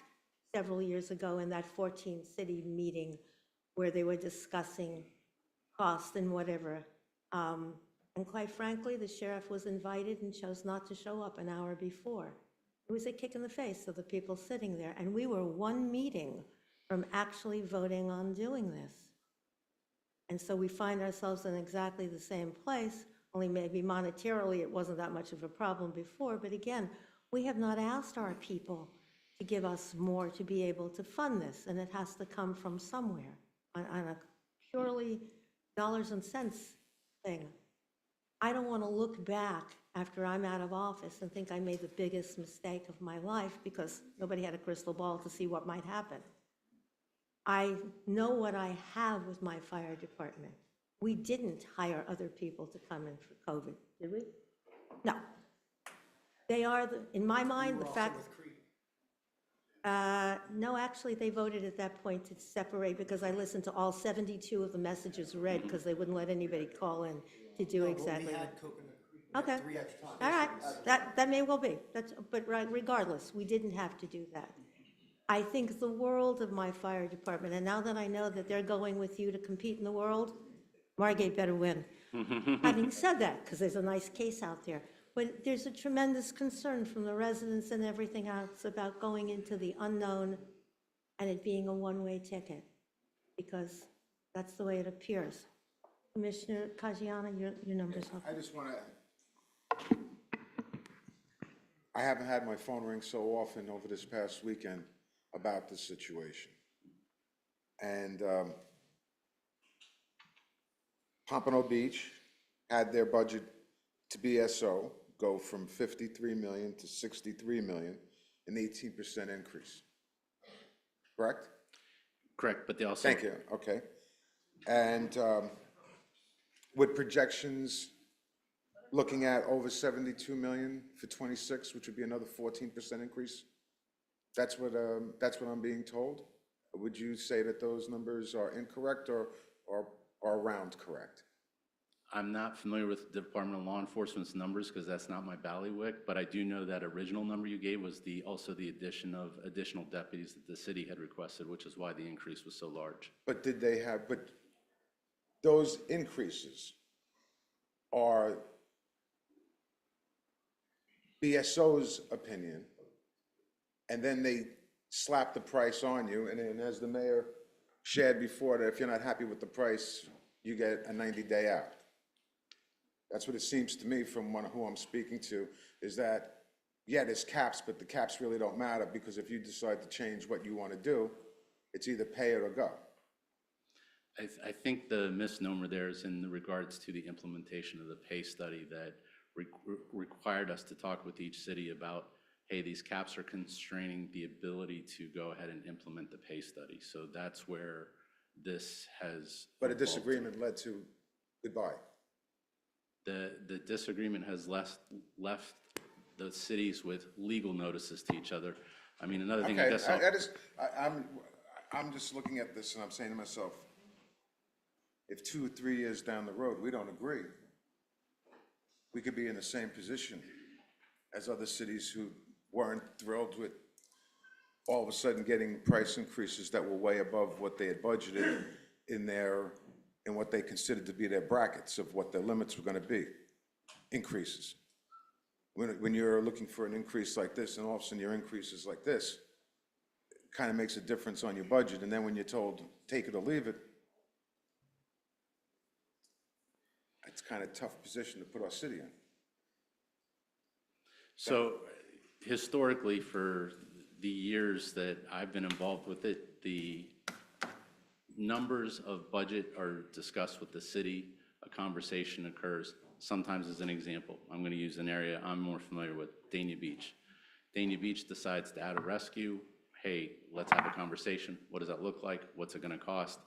several years ago in that 14-city meeting where they were discussing cost and whatever. And quite frankly, the sheriff was invited and chose not to show up an hour before. It was a kick in the face of the people sitting there. And we were one meeting from actually voting on doing this. And so we find ourselves in exactly the same place, only maybe monetarily it wasn't that much of a problem before. But again, we have not asked our people to give us more to be able to fund this, and it has to come from somewhere on a purely dollars and cents thing. I don't want to look back after I'm out of office and think I made the biggest mistake of my life because nobody had a crystal ball to see what might happen. I know what I have with my fire department. We didn't hire other people to come in for COVID, did we? No. They are, in my mind, the fact. No, actually, they voted at that point to separate because I listened to all 72 of the messages read because they wouldn't let anybody call in to do exactly. Okay, all right, that may well be, but regardless, we didn't have to do that. I think the world of my fire department, and now that I know that they're going with you to compete in the world, Margate better win. Having said that, because there's a nice case out there, but there's a tremendous concern from the residents and everything else about going into the unknown and it being a one-way ticket, because that's the way it appears. Commissioner Caggiano, your number's up. I just want to, I haven't had my phone ring so often over this past weekend about this situation. And Pompano Beach had their budget to BSO go from 53 million to 63 million, an 18% increase. Correct? Correct, but they also. Thank you, okay. And with projections looking at over 72 million for 26, which would be another 14% increase. That's what I'm being told. Would you say that those numbers are incorrect or around correct? I'm not familiar with the Department of Law Enforcement's numbers because that's not my bailiwick, but I do know that original number you gave was also the addition of additional deputies that the city had requested, which is why the increase was so large. But but those increases are BSO's opinion, and then they slap the price on you, and then as the mayor shared before, that if you're not happy with the price, you get a 90-day out. That's what it seems to me from who I'm speaking to, is that, yeah, there's caps, but the caps really don't matter, because if you decide to change what you want to do, it's either pay it or go. I think the misnomer there is in regards to the implementation of the pay study that required us to talk with each city about, hey, these caps are constraining the ability to go ahead and implement the pay study. So that's where this has. But a disagreement led to goodbye. The disagreement has left the cities with legal notices to each other. I mean, another thing I Okay, guess. I'm just looking at this and I'm saying to myself, if 2 or 3 years down the road, we don't agree, we could be in the same position as other cities who weren't thrilled with all of a sudden getting price increases that were way above what they had budgeted in what they considered to be their brackets of what their limits were going to be, increases. When you're looking for an increase like this and all of a sudden your increase is like this, it kind of makes a difference on your budget. And then when you're told, take it or leave it, it's kind of a tough position to put our city in. So historically, for the years that I've been involved with it, the numbers of budget are discussed with the city. A conversation occurs. Sometimes, as an example, I'm going to use an area I'm more familiar with, Dania Beach. Dania Beach decides to add a rescue. Hey, let's have a conversation. What does that look like? What's it going to cost?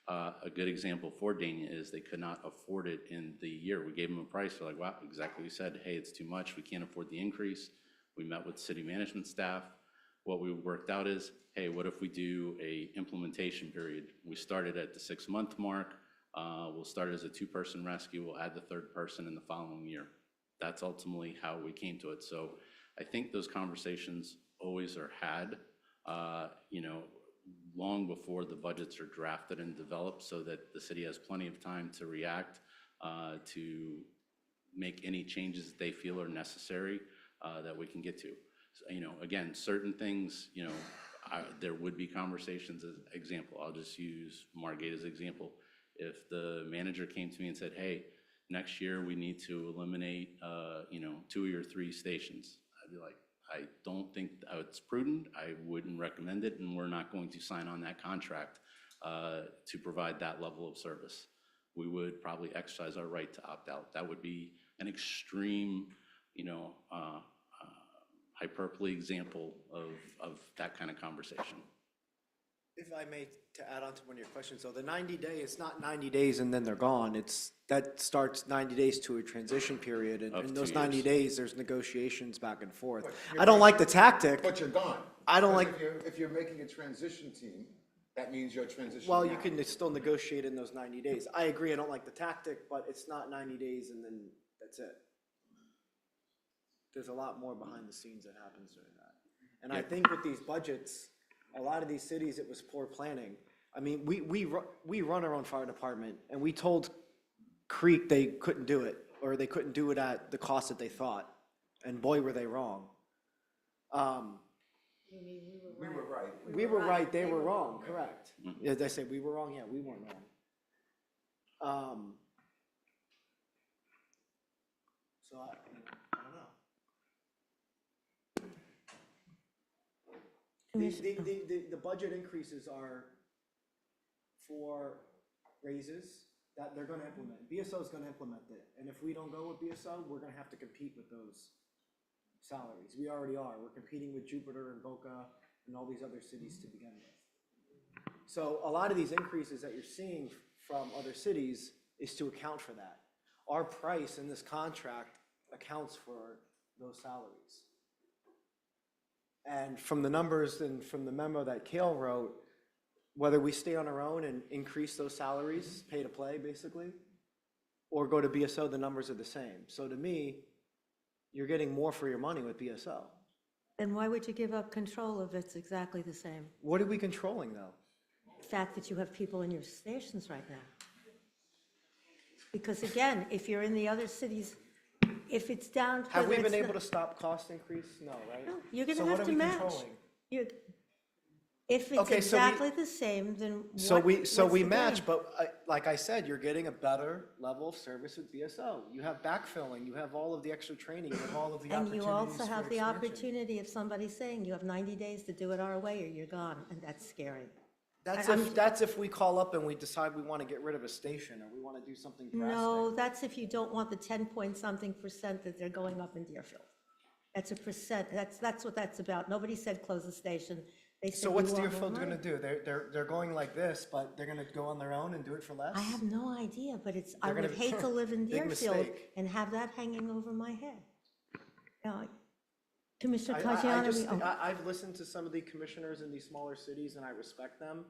A good example for Dania is they could not afford it in the year. We gave them a price. They're like, wow, exactly. We said, hey, it's too much. We can't afford the increase. We met with city management staff. What we worked out is, hey, what if we do a implementation period? We started at the 6-month mark. We'll start as a 2-person rescue. We'll add the 3rd person in the following year. That's ultimately how we came to it. So I think those conversations always are had, long before the budgets are drafted and developed, so that the city has plenty of time to react, to make any changes that they feel are necessary, that we can get to. So, again, certain things, there would be conversations. As example, I'll just use Margate as example. If the manager came to me and said, hey, next year we need to eliminate, 2 or 3 stations, I'd be like, I don't think it's prudent. I wouldn't recommend it, and we're not going to sign on that contract to provide that level of service. We would probably exercise our right to opt out. That would be an extreme, hyperbole example of that kind of conversation. If I may, to add on to one of your questions, so the 90-day, it's not 90 days and then they're gone. That starts 90 days to a transition period, and Of in 2 those 90 years. days, there's negotiations back and forth. you're I don't right. like the tactic. But you're gone. I don't Because like- If you're making a transition team, that means you're transitioning Well, you out. can still negotiate in those 90 days. I agree, I don't like the tactic, but it's not 90 days and then that's it. There's a lot more behind the scenes that happens during that. And I think with these budgets, a lot of these cities, it was poor planning. I mean, we run our own fire department, and we told Creek they couldn't do it, or they couldn't do it at the cost that they thought. And boy, were they wrong. We were right. We were right, they were wrong, correct. Yeah, they say we were wrong, yeah, we weren't wrong. So I don't know. The budget increases are for raises that they're gonna implement. BSO is gonna implement it, and if we don't go with BSO, we're gonna have to compete with those salaries. We already are. We're competing with Jupiter and Boca and all these other cities to begin with. So a lot of these increases that you're seeing from other cities is to account for that. Our price in this contract accounts for those salaries. And from the numbers and from the memo that Kale wrote, whether we stay on our own and increase those salaries, pay to play basically, or go to BSO, the numbers are the same. So to me, you're getting more for your money with BSO. Then why would you give up control if it's exactly the same? What are we controlling though? The fact that you have people in your stations right now. Because again, if you're in the other cities, if it's down. Have we whether been it's able not- to stop cost increase? No, right? No, you're So gonna what have are to we match. controlling? You- If it's Okay, so we- exactly the same, then So what- we what's we the match, gain? but like I said, you're getting a better level of service with BSO. You have backfilling, you have all of the extra training, you have all of the And opportunities you also have for the expansion. opportunity of somebody saying, you have 90 days to do it our way or you're gone, and that's scary. That's if we call up and we decide we want to get rid of a station or we want to do something drastic. No, that's if you don't want the 10-point-something% that they're going up in Deerfield. That's a percent, that's what that's about. Nobody said close the station. They said So we what's want more Deerfield money. gonna do? They're going like this, but they're gonna go on their own and do it for less? I have no idea, but it's, I They're would gonna- hate to live in Big Deerfield mistake. and have that hanging over my head. Now, Commissioner I Caggiano, just, oh, I've listened to some of the commissioners in these smaller cities and I respect them,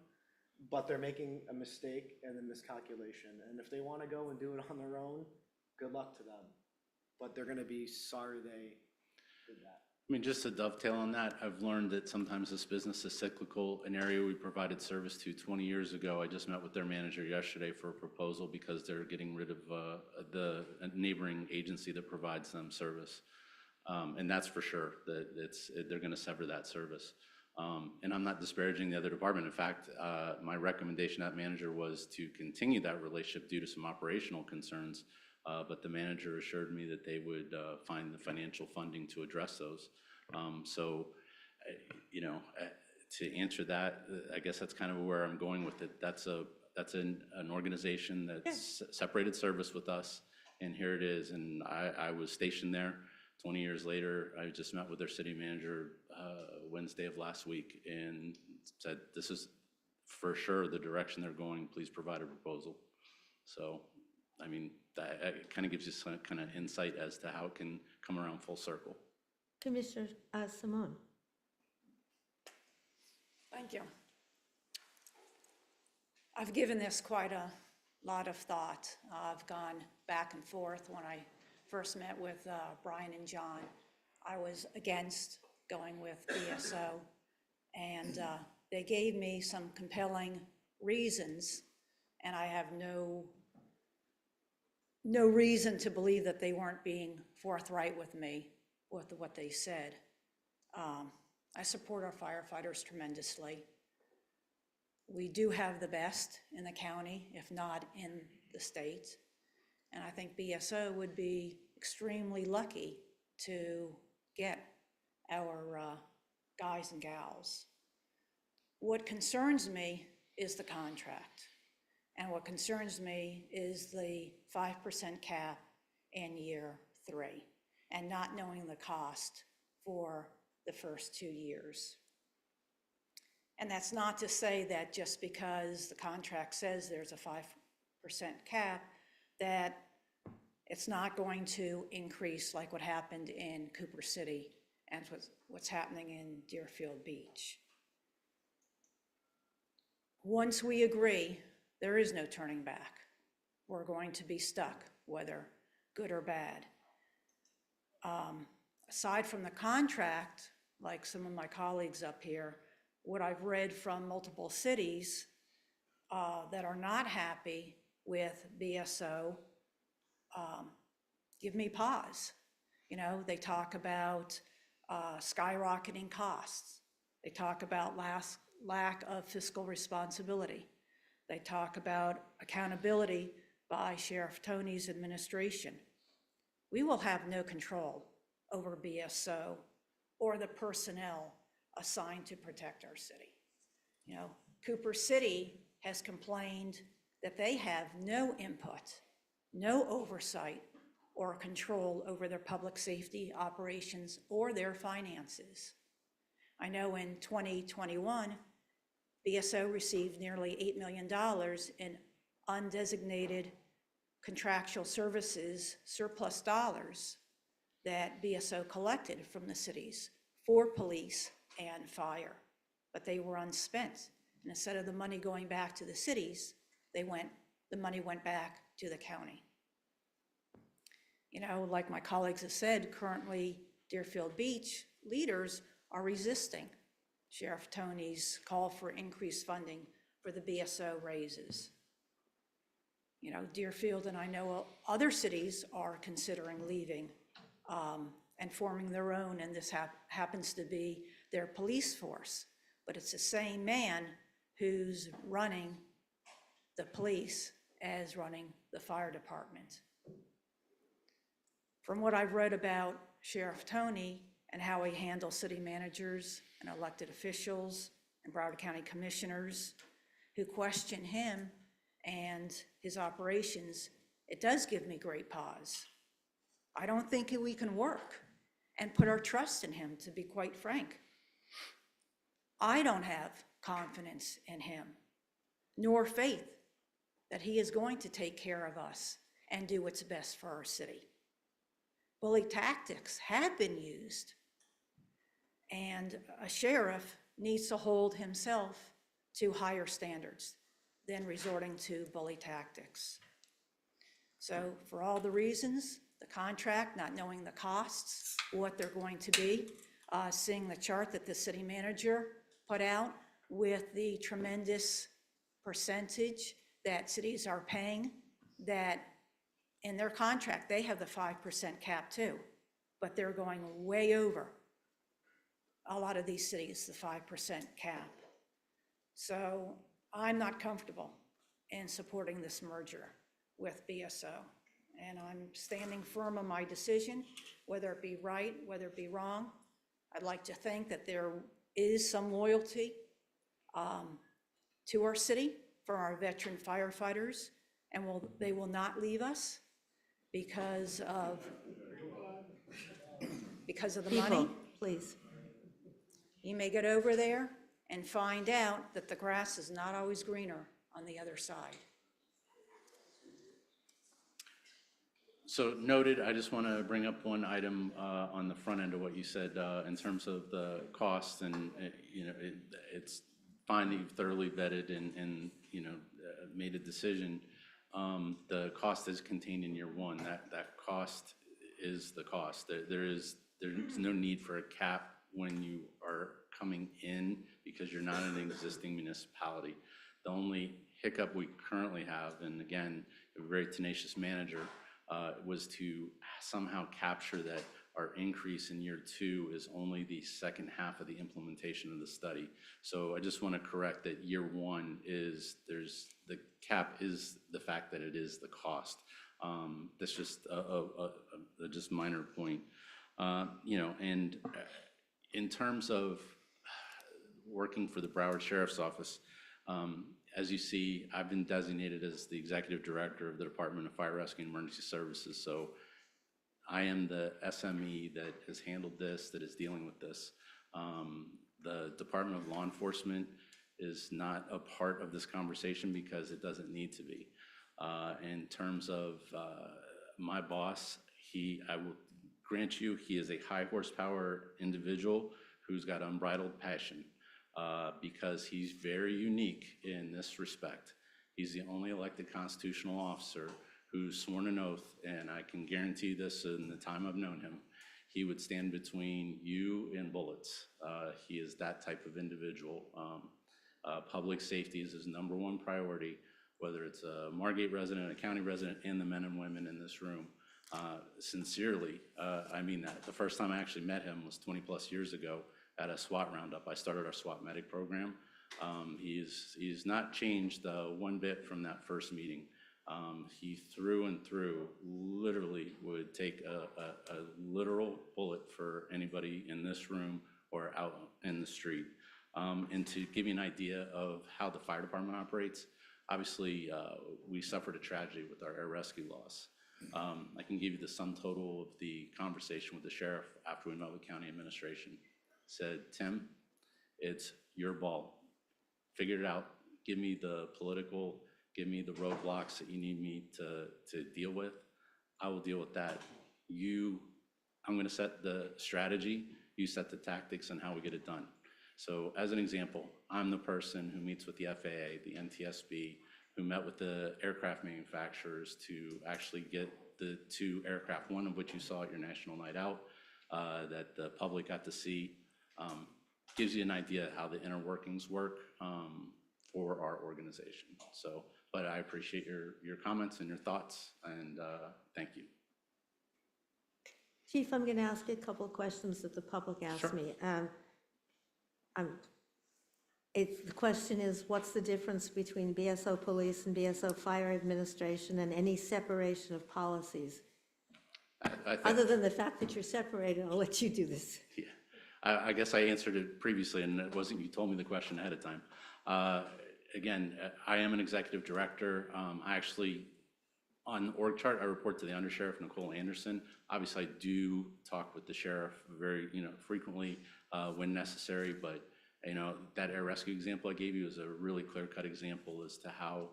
but they're making a mistake and a miscalculation. And if they want to go and do it on their own, good luck to them. But they're gonna be sorry they did that. I mean, just to dovetail on that, I've learned that sometimes this business is cyclical. An area we provided service to 20 years ago, I just met with their manager yesterday for a proposal because they're getting rid of the neighboring agency that provides them service. And that's for sure, that they're gonna sever that service. And I'm not disparaging the other department. In fact, my recommendation to that manager was to continue that relationship due to some operational concerns. But the manager assured me that they would find the financial funding to address those. To answer that, I guess that's kind of where I'm going with it. That's an organization that's separated service with us, and here it is. And I was stationed there. 20 years later, I just met with their city manager Wednesday of last week and said, this is for sure the direction they're going. Please provide a proposal. So, I mean, that kind of gives you some kind of insight as to how it can come around full circle. Commissioner Simone. Thank you. I've given this quite a lot of thought. I've gone back and forth. When I first met with Brian and John, I was against going with BSO, and they gave me some compelling reasons, and I have no reason to believe that they weren't being forthright with me with what they said. I support our firefighters tremendously. We do have the best in the county, if not in the state. And I think BSO would be extremely lucky to get our guys and gals. What concerns me is the contract. And what concerns me is the 5% cap in year 3 and not knowing the cost for the first 2 years. And that's not to say that just because the contract says there's a 5% cap, that it's not going to increase like what happened in Cooper City and what's happening in Deerfield Beach. Once we agree, there is no turning back. We're going to be stuck, whether good or bad. Aside from the contract, like some of my colleagues up here, what I've read from multiple cities that are not happy with BSO give me pause. You know, they talk about skyrocketing costs. They talk about lack of fiscal responsibility. They talk about accountability by Sheriff Toney's administration. We will have no control over BSO or the personnel assigned to protect our city. You know, Cooper City has complained that they have no input, no oversight or control over their public safety operations or their finances. I know in 2021, BSO received nearly $8 million in undesignated contractual services surplus dollars that BSO collected from the cities for police and fire, but they were unspent. And instead of the money going back to the cities, the money went back to the county. You know, like my colleagues have said, currently Deerfield Beach leaders are resisting Sheriff Toney's call for increased funding for the BSO raises. You know, Deerfield and I know other cities are considering leaving and forming their own, and this happens to be their police force. But it's the same man who's running the police as running the fire department. From what I've read about Sheriff Toney and how he handles city managers and elected officials and Broward County commissioners who question him and his operations, it does give me great pause. I don't think we can work and put our trust in him, to be quite frank. I don't have confidence in him, nor faith that he is going to take care of us and do what's best for our city. Bully tactics have been used, and a sheriff needs to hold himself to higher standards than resorting to bully tactics. So for all the reasons, the contract, not knowing the costs, what they're going to be, seeing the chart that the city manager put out with the tremendous percentage that cities are paying, that in their contract, they have the 5% cap too, but they're going way over a lot of these cities, the 5% cap. So I'm not comfortable in supporting this merger with BSO. And I'm standing firm on my decision, whether it be right, whether it be wrong. I'd like to think that there is some loyalty to our city for our veteran firefighters, and they will not leave us because of the money. People, please. You may get over there and find out that the grass is not always greener on the other side. So noted, I just want to bring up one item on the front end of what you said in terms of the cost, and you know, it's fine that you've thoroughly vetted and you know, made a decision. The cost is contained in year one. That cost is the cost. There's no need for a cap when you are coming in because you're not an existing municipality. The only hiccup we currently have, and again, a very tenacious manager, was to somehow capture that our increase in year two is only the second half of the implementation of the study. So I just want to correct that year one is, the cap is the fact that it is the cost. That's just a just minor point. You know, and in terms of working for the Broward Sheriff's Office, as you see, I've been designated as the Executive Director of the Department of Fire Rescue and Emergency Services. So I am the SME that has handled this, that is dealing with this. The Department of Law Enforcement is not a part of this conversation because it doesn't need to be. In terms of my boss, I will grant you, he is a high horsepower individual who's got unbridled passion because he's very unique in this respect. He's the only elected constitutional officer who's sworn an oath, and I can guarantee this in the time I've known him, he would stand between you and bullets. He is that type of individual. Public safety is his #1 priority, whether it's a Margate resident, a county resident, and the men and women in this room. Sincerely, I mean that. The first time I actually met him was 20+ years ago at a SWAT roundup. I started our SWAT medic program. He's not changed one bit from that first meeting. He through and through literally would take a literal bullet for anybody in this room or out in the street. And to give you an idea of how the fire department operates, obviously we suffered a tragedy with our air rescue loss. I can give you the sum total of the conversation with the sheriff after we met with county administration. Said, Tim, it's your ball. Figure it out. Give me the political, give me the roadblocks that you need me to deal with. I will deal with that. I'm gonna set the strategy, you set the tactics on how we get it done. So as an example, I'm the person who meets with the FAA, the NTSB, who met with the aircraft manufacturers to actually get the 2 aircraft, one of which you saw at your National Night Out, that the public got to see. Gives you an idea how the inner workings work for our organization. So, but I appreciate your comments and your thoughts, and thank you. Chief, I'm going to ask you a couple of questions that the public asked me. The question is, what's the difference between BSO Police and BSO Fire Administration and any separation of policies? I think, Other than the fact that you're separated, I'll let you do this. yeah, I guess I answered it previously, and it wasn't you told me the question ahead of time. Again, I am an executive director. I actually, on the org chart, I report to the undersheriff, Nicole Anderson. Obviously, I do talk with the sheriff very, frequently when necessary, but that air rescue example I gave you is a really clear-cut example as to how,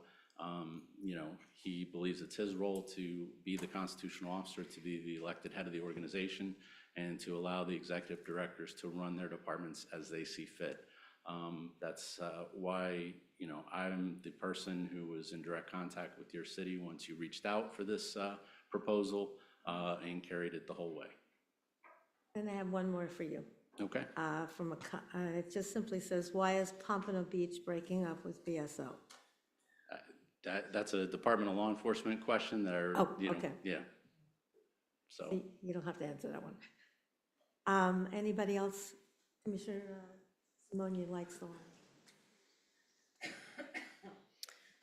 he believes it's his role to be the constitutional officer, to be the elected head of the organization, and to allow the executive directors to run their departments as they see fit. That's why, I'm the person who was in direct contact with your city once you reached out for this proposal and carried it the whole way. And I have one more for you. Okay. It just simply says, why is Pompano Beach breaking up with BSO? That's a Department of Law Enforcement question that are, Oh, okay. Yeah. So, You don't have to answer that one. Anybody else? Commissioner Simone, you'd like the line?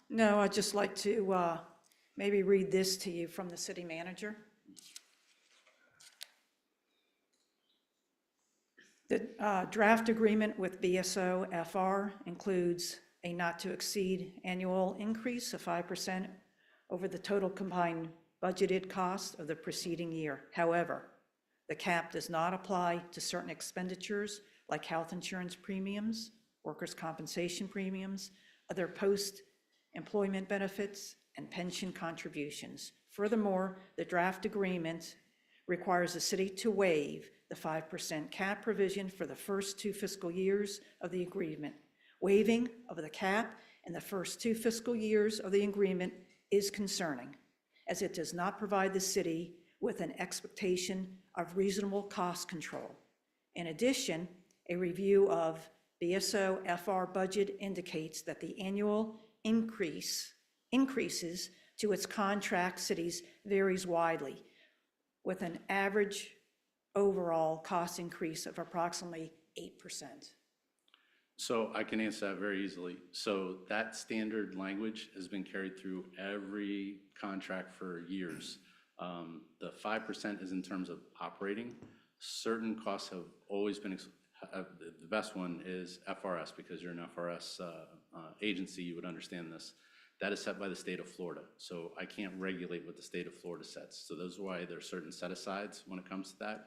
No, I'd just like to maybe read this to you from the city manager. The draft agreement with BSO FR includes a not-to-exceed annual increase of 5% over the total combined budgeted cost of the preceding year. However, the cap does not apply to certain expenditures like health insurance premiums, workers' compensation premiums, other post-employment benefits, and pension contributions. Furthermore, the draft agreement requires the city to waive the 5% cap provision for the first 2 fiscal years of the agreement. Waiving of the cap in the first 2 fiscal years of the agreement is concerning, as it does not provide the city with an expectation of reasonable cost control. In addition, a review of BSO FR budget indicates that the annual increases to its contract cities varies widely, with an average overall cost increase of approximately 8%. So I can answer that very easily. So that standard language has been carried through every contract for years. The 5% is in terms of operating. Certain costs have always been the best one is FRS, because you're an FRS agency, you would understand this. That is set by the state of Florida, so I can't regulate what the state of Florida sets. So those are why there are certain set-asides when it comes to that.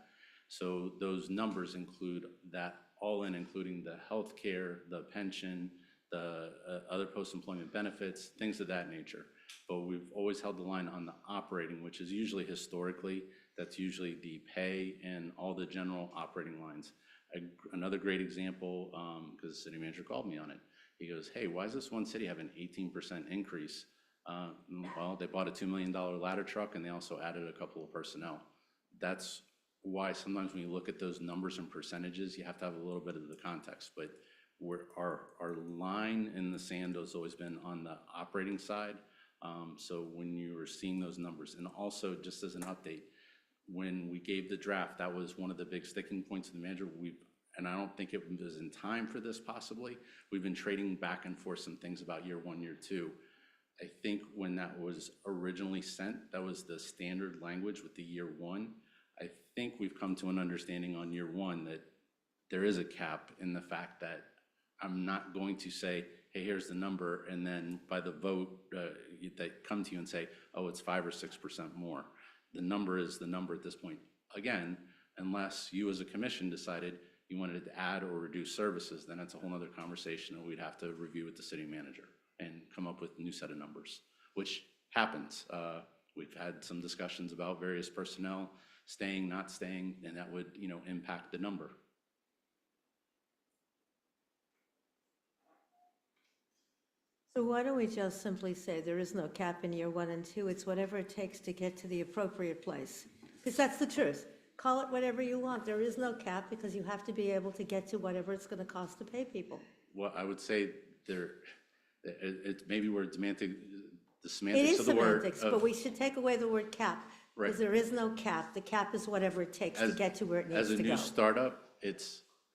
So those numbers include that all in, including the health care, the pension, the other post-employment benefits, things of that nature. But we've always held the line on the operating, which is usually historically, that's usually the pay and all the general operating lines. Another great example, because the city manager called me on it. He goes, hey, why does this one city have an 18% increase? Well, they bought a $2 million ladder truck and they also added a couple of personnel. That's why sometimes when you look at those numbers and percentages, you have to have a little bit of the context. But our line in the sand has always been on the operating side. So when you were seeing those numbers, and also just as an update, when we gave the draft, that was one of the big sticking points of the manager. And I don't think it was in time for this possibly. We've been trading back and forth some things about year one, year two. I think when that was originally sent, that was the standard language with the year one. I think we've come to an understanding on year one that there is a cap in the fact that I'm not going to say, hey, here's the number, and then by the vote, they come to you and say, oh, it's 5 or 6% more. The number is the number at this point. Again, unless you as a commission decided you wanted to add or reduce services, then it's a whole nother conversation that we'd have to review with the city manager and come up with a new set of numbers, which happens. We've had some discussions about various personnel staying, not staying, and that would, impact the number. So why don't we just simply say there is no cap in year 1 and 2, it's whatever it takes to get to the appropriate place? Because that's the truth. Call it whatever you want. There is no cap because you have to be able to get to whatever it's going to cost to pay people. Well, I would say it's maybe we're semantic, the It semantics is of the word. semantics, but we should take away the word cap. Right. Because there is no cap. The cap is whatever it takes to get to where it needs As a to new go. startup,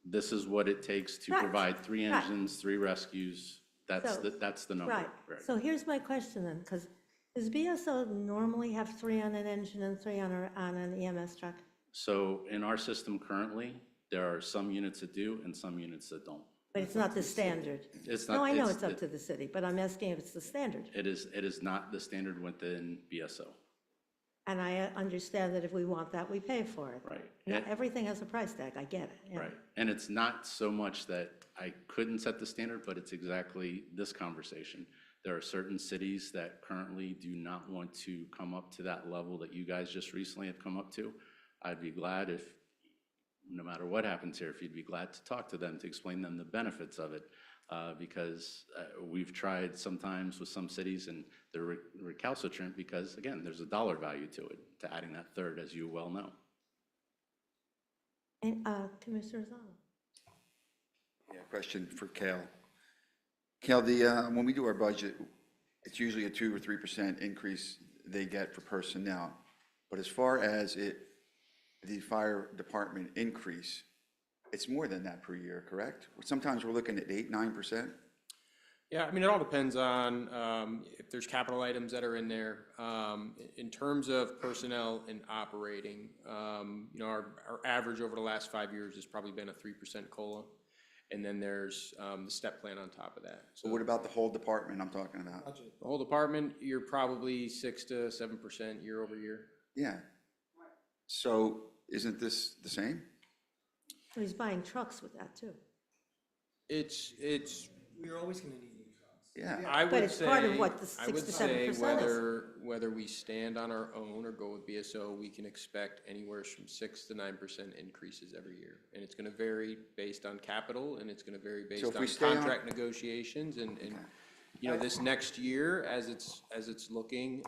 this is what it takes to Right, provide 3 right. engines, 3 rescues. That's So- the number. Right. So here's my question then, because does BSO normally have 3 on an engine and 3 on an EMS truck? So in our system currently, there are some units that do and some units that don't. But it's not the standard. It's No, not. I know it's up to the city, but I'm asking if it's the standard. It is not the standard within BSO. And I understand that if we want that, we pay for it. Right. Not everything has a price tag, I get it. yeah. Right. And it's not so much that I couldn't set the standard, but it's exactly this conversation. There are certain cities that currently do not want to come up to that level that you guys just recently have come up to. I'd be glad if, no matter what happens here, if you'd be glad to talk to them, to explain them the benefits of it. Because we've tried sometimes with some cities and they're recalcitrant because, again, there's a dollar value to it, to adding that third, as you well know. And Commissioner Zana? Yeah, question for Cal. Cal, when we do our budget, it's usually a 2 or 3% increase they get for personnel. But as far as the fire department increase, it's more than that per year, correct? Sometimes we're looking at 8, 9%. Yeah, I mean, it all depends on if there's capital items that are in there. In terms of personnel and operating, our average over the last 5 years has probably been a 3% COLA. And then there's the step plan on top of that. So what about the whole department I'm talking about? The whole department, you're probably 6 to 7% year over year. Yeah. So isn't this the same? So he's buying trucks with that, too. It's, We're always going to need new trucks. Yeah. I But would it's part of say, what the I 6 would to say 7% is. whether we stand on our own or go with BSO, we can expect anywhere from 6 to 9% increases every year. And it's gonna vary based on capital, and it's gonna vary based if we on stay on- contract negotiations, and this next year, as it's looking,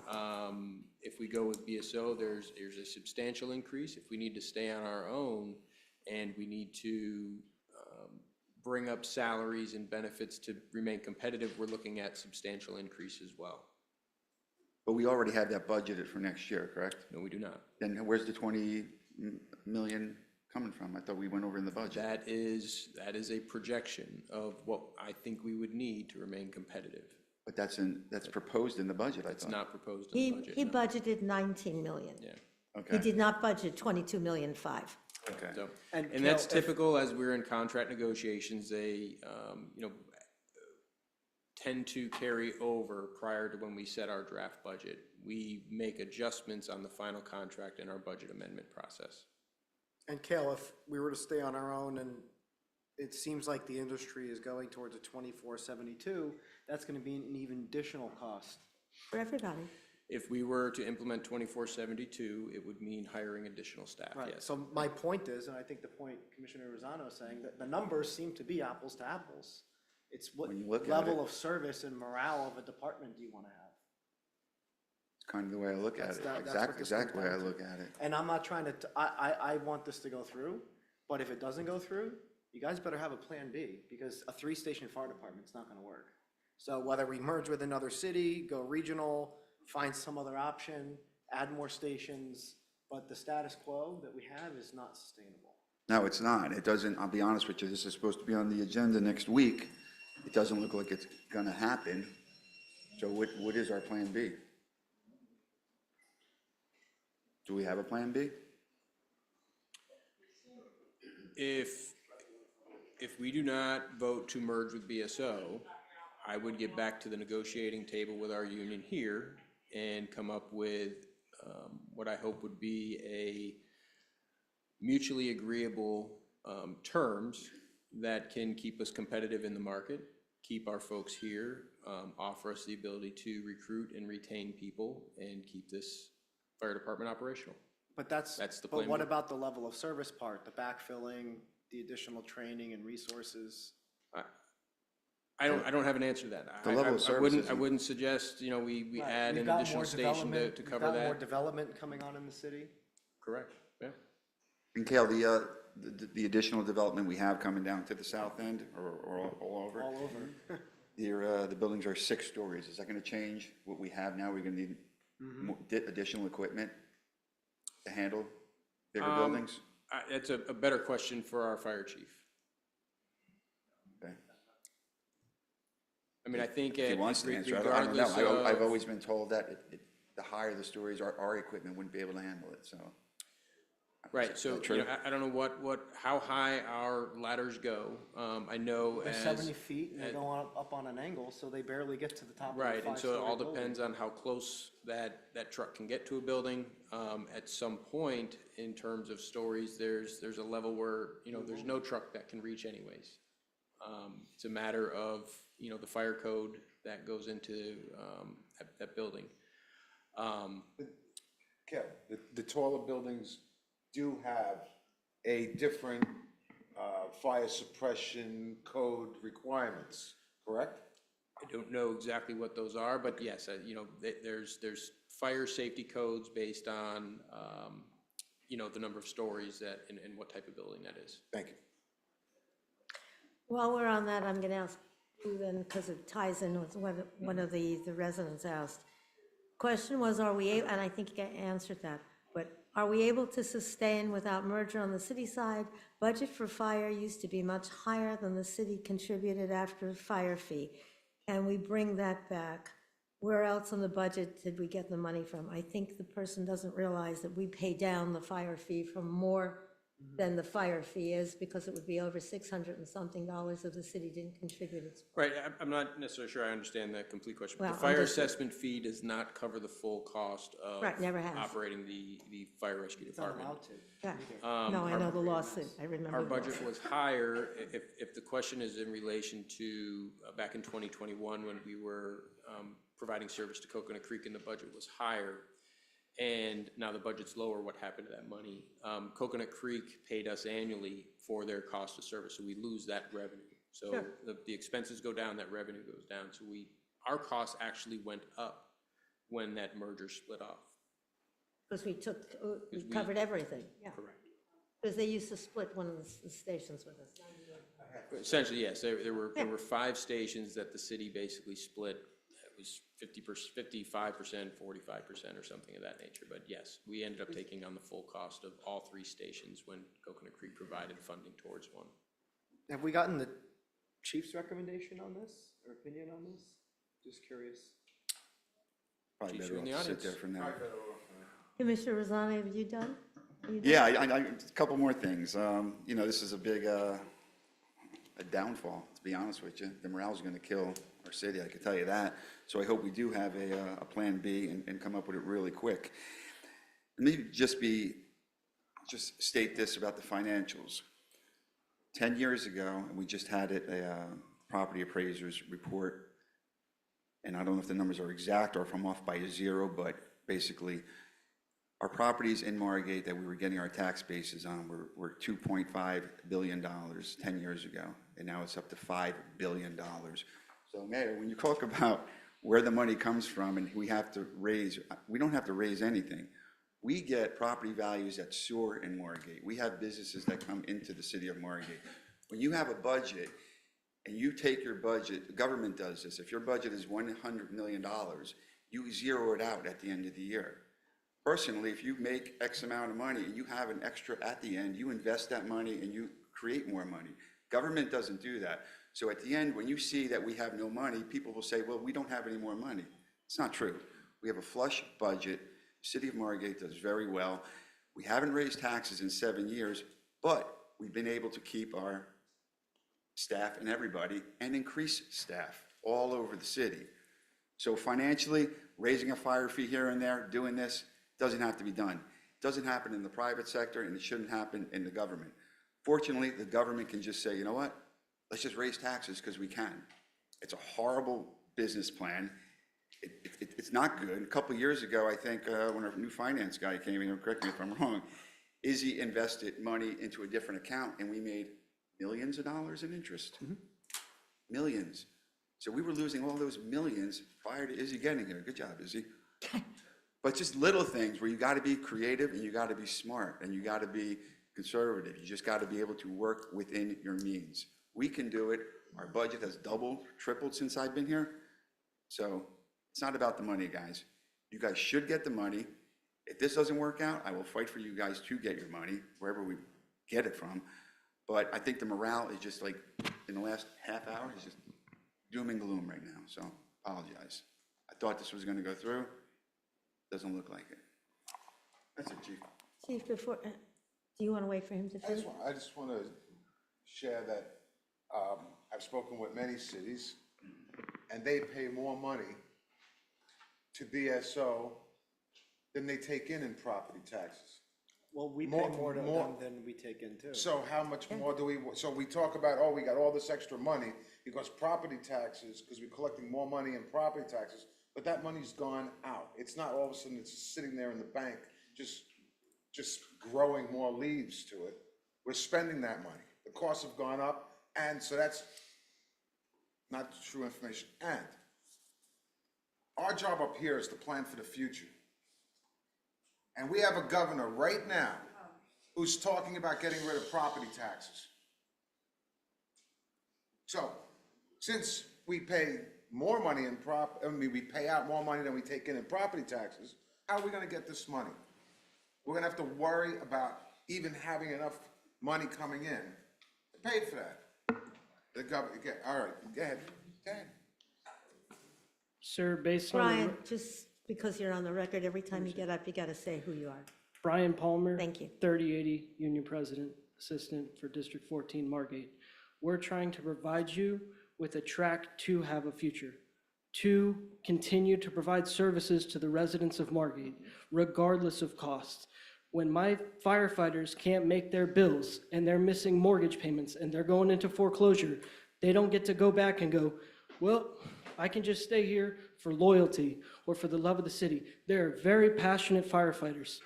if we go with BSO, there's a substantial increase. If we need to stay on our own, and we need to bring up salaries and benefits to remain competitive, we're looking at substantial increase as well. But we already have that budgeted for next year, correct? No, we do not. Then where's the 20 million coming from? I thought we went over in the budget. That is a projection of what I think we would need to remain competitive. But that's proposed in the budget, I It's thought. not proposed in the budget. He no. budgeted 19 million. Yeah. He Okay. did not budget 22 million 5. Okay. So, And and that's Cal, if- typical as we're in contract negotiations, they, you know, tend to carry over prior to when we set our draft budget. We make adjustments on the final contract in our budget amendment process. And Cale, if we were to stay on our own and it seems like the industry is going towards a 24/72, that's gonna be an even additional cost. For everybody. If we were to implement 2472, it would mean hiring additional staff, Right, yes. so my point is, and I think the point Commissioner Rosano is saying, that the numbers seem to be apples to apples. It's what When you look at level it. of service and morale of a department do you wanna have? It's kind of the way I look at That's it. what Exactly, this comes exactly the way I down to. look at it. And I'm not trying to, I want this to go through, but if it doesn't go through, you guys better have a plan B, because a 3-station fire department's not gonna work. So whether we merge with another city, go regional, find some other option, add more stations, but the status quo that we have is not sustainable. No, it's not. It doesn't, I'll be honest with you, this is supposed to be on the agenda next week. It doesn't look like it's gonna happen. So what is our plan B? Do we have a plan B? If we do not vote to merge with BSO, I would get back to the negotiating table with our union here and come up with what I hope would be a mutually agreeable terms that can keep us competitive in the market, keep our folks here, offer us the ability to recruit and retain people, and keep this fire department operational. But that's the but plan what B. about the level of service part, the backfilling, the additional training and resources? I don't have an answer to that. The level of service I isn't- wouldn't suggest, you know, we add We've an got additional more station development- to we've cover got more that. development coming on in the city. Correct, yeah. And Cale, the additional development we have coming down to the south end or all over? All over. The buildings are 6 stories. Is that gonna change what we have now? We're gonna need additional equipment to handle bigger buildings? That's a better question for our fire chief. Okay. I mean, I think If he wants to answer, I don't know. regardless I've of, always been told that the higher the stories, our equipment wouldn't be able to handle it, so. right, Is so, that true? you know, I don't know how high our ladders go. I know They're as. 70 feet and they go up on an angle, so they barely get to the top of the Right, and so it all five-story building. depends on how close that truck can get to a building. At some point, in terms of stories, there's a level where, you know, there's no truck that can reach anyways. It's a matter of, you know, the fire code that goes into that building. Kev, the taller buildings do have a different fire suppression code requirements, correct? I don't know exactly what those are, but yes, you know, there's fire safety codes based on, you know, the number of stories that, and what type of building that is. Thank you. While we're on that, I'm going to ask you then, because it ties in with what one of the residents asked. Question was, are we, and I think you answered that, but are we able to sustain without merger on the city side? Budget for fire used to be much higher than the city contributed after fire fee. And we bring that back. Where else in the budget did we get the money from? I think the person doesn't realize that we pay down the fire fee from more than the fire fee is, because it would be over $600 and something if the city didn't contribute its. Right, I'm not necessarily sure I understand the complete question. Well, The I'm fire just- assessment fee does not cover the full cost of Right, never has. operating the fire rescue It's not department. allowed to. Yeah. No, I know the lawsuit, I remember. Our the budget lawsuit. was higher, if the question is in relation to back in 2021, when we were providing service to Coconut Creek and the budget was higher, and now the budget's lower, what happened to that money? Coconut Creek paid us annually for their cost of service, so we lose that revenue. So Sure. the expenses go down, that revenue goes down, so our costs actually went up when that merger split off. Because we took, we Because we- covered everything, yeah. Correct. Because they used to split one of the stations with us. Essentially, yes, there were 5 stations that the city basically split. It was 55%, 45% or something of that nature. But yes, we ended up taking on the full cost of all 3 stations when Coconut Creek provided funding towards one. Have we gotten the chief's recommendation on this, or opinion on this? Just curious. Probably Chief, better you're in off the to sit there audience. for now. Commissioner Rosani, have you done? Yeah, a couple more things. You know, this is a big, a downfall, to be honest with you. The morale's gonna kill our city, I can tell you that. So I hope we do have a Plan B and come up with it really quick. Let me just state this about the financials. 10 years ago, and we just had it, a property appraiser's report, and I don't know if the numbers are exact or if I'm off by a zero, but basically, our properties in Margate that we were getting our tax bases on were $2.5 billion 10 years ago, and now it's up to $5 billion. So Mayor, when you talk about where the money comes from and we have to raise, we don't have to raise anything. We get property values that soar in Margate. We have businesses that come into the city of Margate. When you have a budget and you take your budget, the government does this, if your budget is $100 million, you zero it out at the end of the year. Personally, if you make X amount of money and you have an extra at the end, you invest that money and you create more money. Government doesn't do that. So at the end, when you see that we have no money, people will say, well, we don't have any more money. It's not true. We have a flush budget. The city of Margate does very well. We haven't raised taxes in 7 years, but we've been able to keep our staff and everybody and increase staff all over the city. So financially, raising a fire fee here and there, doing this, doesn't have to be done. It doesn't happen in the private sector, and it shouldn't happen in the government. Fortunately, the government can just say, you know what? Let's just raise taxes because we can. It's a horrible business plan. It's not good. A couple of years ago, I think, when our new finance guy came in, correct me if I'm wrong, Izzy invested money into a different account, and we made millions of dollars in interest. Millions. So we were losing all those millions prior to Izzy getting here. Good job, Izzy. But just little things where you got to be creative and you got to be smart and you got to be conservative. You just got to be able to work within your means. We can do it. Our budget has doubled, tripled since I've been here. So it's not about the money, guys. You guys should get the money. If this doesn't work out, I will fight for you guys to get your money, wherever we get it from. But I think the morale is just like, in the last half hour, is just doom and gloom right now. So apologize. I thought this was going to go through. Doesn't look like it. That's it, Chief. Chief, before, do you want to wait for him to finish? I just want to share that I've spoken with many cities, and they pay more money to BSO than they take in property taxes. Well, we pay More- more to more- them than we take in too. So how much more do we, so we talk about, oh, we got all this extra money because property taxes, because we're collecting more money in property taxes, but that money's gone out. It's not all of a sudden it's sitting there in the bank, just growing more leaves to it. We're spending that money. The costs have gone up, and so that's not true information. And our job up here is to plan for the future. And we have a governor right now who's talking about getting rid of property taxes. So, since we pay more money in we pay out more money than we take in property taxes, how are we gonna get this money? We're gonna have to worry about even having enough money coming in to pay for that. The government, okay, all right, go ahead. Sir, based on, Brian, just because you're on the record, every time you get up, you got to say who you are. Brian Palmer. Thank you. 3080 Union President, Assistant for District 14 Margate. We're trying to provide you with a track to have a future, to continue to provide services to the residents of Margate, regardless of cost. When my firefighters can't make their bills and they're missing mortgage payments and they're going into foreclosure, they don't get to go back and go, well, I can just stay here for loyalty or for the love of the city. They're very passionate firefighters.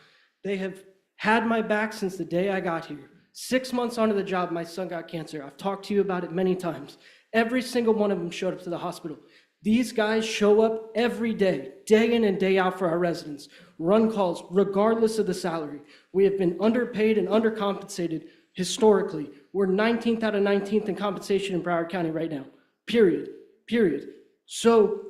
They have had my back since the day I got here. 6 months onto the job, my son got cancer. I've talked to you about it many times. Every single one of them showed up to the hospital. These guys show up every day in and day out for our residents, run calls regardless of the salary. We have been underpaid and undercompensated historically. We're 19th out of 19th in compensation in Broward County right now, period. So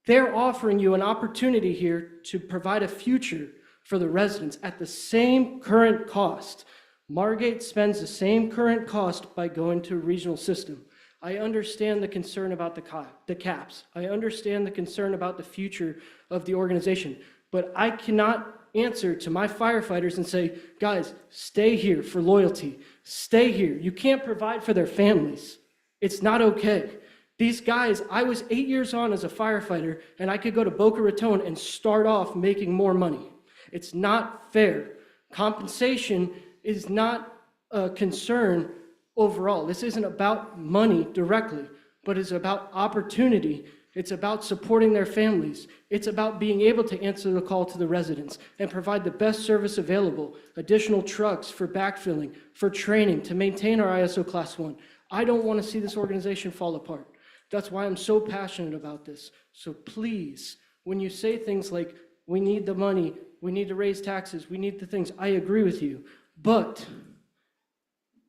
they're offering you an opportunity here to provide a future for the residents at the same current cost. Margate spends the same current cost by going to a regional system. I understand the concern about the caps. I understand the concern about the future of the organization, but I cannot answer to my firefighters and say, guys, stay here for loyalty. Stay here. You can't provide for their families. It's not okay. These guys, I was 8 years on as a firefighter, and I could go to Boca Raton and start off making more money. It's not fair. Compensation is not a concern overall. This isn't about money directly, but it's about opportunity. It's about supporting their families. It's about being able to answer the call to the residents and provide the best service available, additional trucks for backfilling, for training, to maintain our ISO Class 1. I don't want to see this organization fall apart. That's why I'm so passionate about this. So please, when you say things like, we need the money, we need to raise taxes, we need the things, I agree with you. But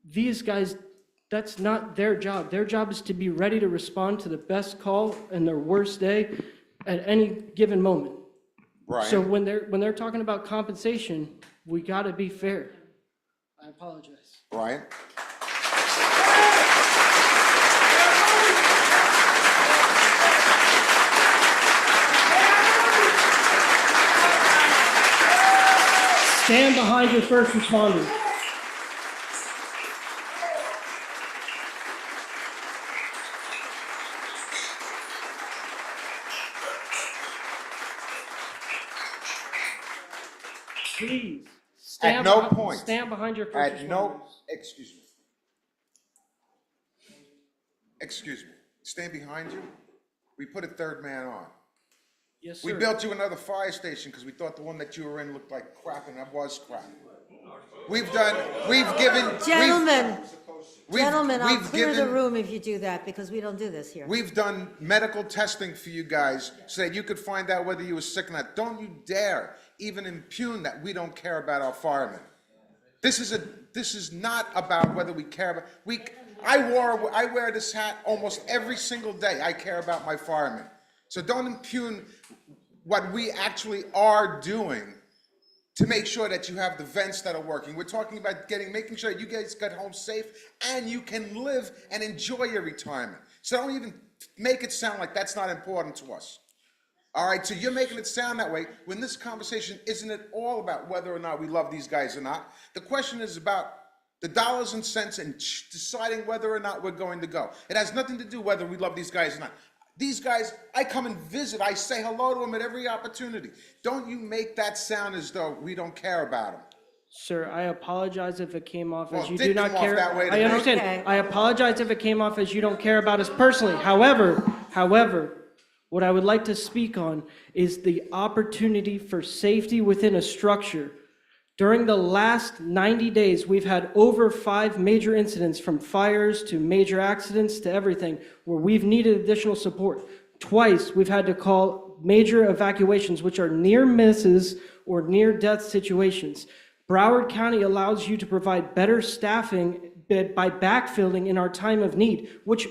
these guys, that's not their job. Their job is to be ready to respond to the best call and their worst day at any given moment. Brian? So when they're talking about compensation, we got to be fair. I apologize. Brian? Stand behind your first responders. Please, At no point. stand behind your first At no, responders. excuse me, stand behind you. We put a third man on. Yes, We sir. built you another fire station because we thought the one that you were in looked like crap, and that was crap. We've given. Gentlemen, we've- gentlemen, I'll we've clear the given- room if you do that, because we don't do this here. We've done medical testing for you guys so that you could find out whether you were sick or not. Don't you dare even impugn that we don't care about our firemen. This is not about whether we care about, I wear this hat almost every single day. I care about my firemen. So don't impugn what we actually are doing to make sure that you have the vents that are working. We're talking about making sure that you guys get home safe and you can live and enjoy your retirement. So don't even make it sound like that's not important to us. All right, so you're making it sound that way when this conversation isn't at all about whether or not we love these guys or not. The question is about the dollars and cents and deciding whether or not we're going to go. It has nothing to do whether we love these guys or not. These guys, I come and visit, I say hello to them at every opportunity. Don't you make that sound as though we don't care about them. Sir, I apologize if it came off Well, as it you did do not come off care. that way to I me. understand. Okay. I apologize if it came off as you don't care about us personally. However, what I would like to speak on is the opportunity for safety within a structure. During the last 90 days, we've had over 5 major incidents, from fires to major accidents to everything, where we've needed additional support. Twice, we've had to call major evacuations, which are near misses or near death situations. Broward County allows you to provide better staffing by backfilling in our time of need, which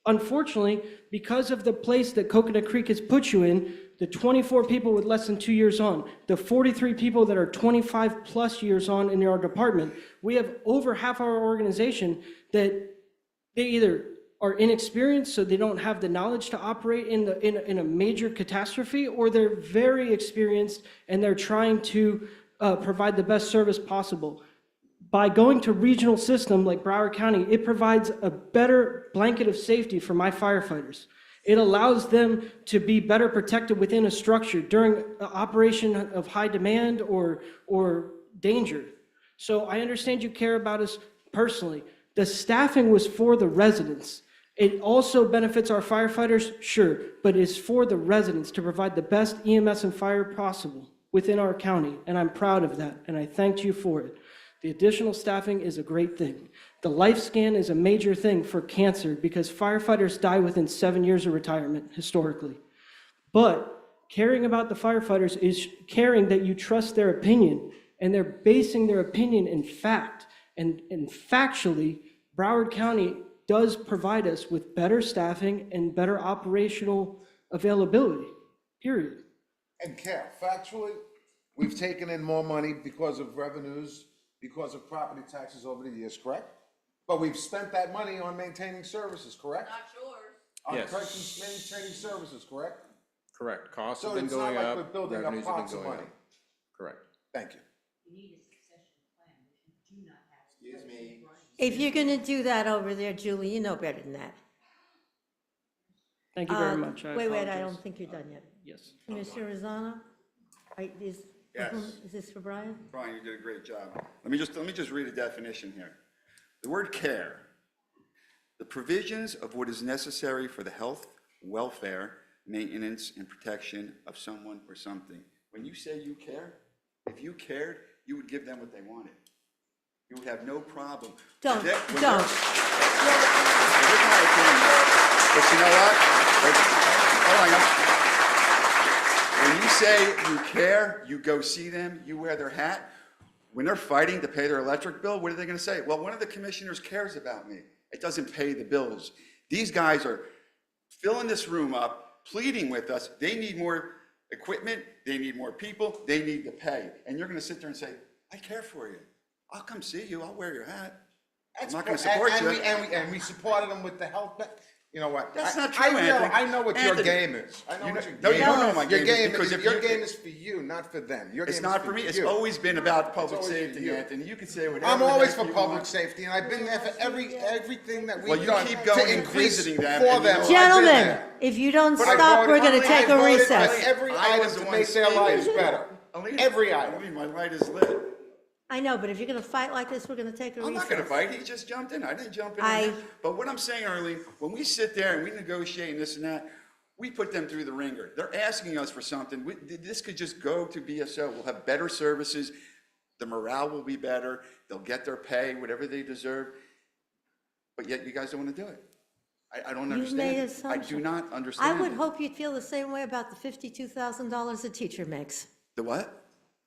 unfortunately, because of the place that Coconut Creek has put you in, the 24 people with less than 2 years on, the 43 people that are 25 plus years on in our department, we have over half our organization that they either are inexperienced, so they don't have the knowledge to operate in a major catastrophe, or they're very experienced and they're trying to provide the best service possible. By going to regional system like Broward County, it provides a better blanket of safety for my firefighters. It allows them to be better protected within a structure during an operation of high demand or danger. So I understand you care about us personally. The staffing was for the residents. It also benefits our firefighters, sure, but it's for the residents to provide the best EMS and fire possible within our county, and I'm proud of that, and I thanked you for it. The additional staffing is a great thing. The life scan is a major thing for cancer because firefighters die within 7 years of retirement, historically. But caring about the firefighters is caring that you trust their opinion, and they're basing their opinion in fact. And factually, Broward County does provide us with better staffing and better operational availability, period. And Cal, factually, we've taken in more money because of revenues, because of property taxes over the years, correct? But we've spent that money on maintaining services, correct? Not yours. On Yes. maintaining services, correct? Correct. Costs So have been it's not going like up, we're building up revenues have pots been of going money. up. Correct. Thank you. Excuse me. If you're going to do that over there, Julie, you know better than that. Thank you very much. I Wait, I apologize. don't think you're done yet. Yes. Commissioner Rosano? Is Yes. is this for Brian? Brian, you did a great job. Let me just read a definition here. The word care, the provisions of what is necessary for the health, welfare, maintenance, and protection of someone or something. When you say you care, if you cared, you would give them what they wanted. You would have no problem. Don't, When they're- don't. Here's my opinion. But you know what? Hold on. When you say you care, you go see them, you wear their hat. When they're fighting to pay their electric bill, what are they going to say? Well, one of the commissioners cares about me. It doesn't pay the bills. These guys are filling this room up, pleading with us. They need more equipment. They need more people. They need to pay. And you're going to sit there and say, I care for you. I'll come see you. I'll wear your hat. I'm not going to support you. And we supported them with the health, you know what? That's not I true, know- Anthony. I know what your Anthony, game is. I know you what know- your no, you game don't know is. my Your game is because if your you- game is for you, not for them. Your game It's is not for me. It's you. always been about public always for safety, you. Anthony. You can say whatever. I'm the always heck for you public want. safety, and I've been there for everything that Well, we've you done keep to going and increase visiting them, for and you them. know- I've been Gentlemen, there. if you don't But I stop, voted- we're going to I take a voted for recess. every I was item the to one make their lives speaking. better. Alina, Every item. Alina, my light is lit. I know, but if you're going to fight like this, we're going to take a recess. I'm not going to fight. He just jumped in. I didn't jump in. I- But what I'm saying, Arlene, when we sit there and we negotiate and this and that, we put them through the ringer. They're asking us for something. This could just go to BSO. We'll have better services. The morale will be better. They'll get their pay, whatever they deserve. But yet you guys don't want to do it. I don't You've made understand. I assumptions. do not I understand would it. hope you'd feel the same way about the $52,000 a teacher makes. The what?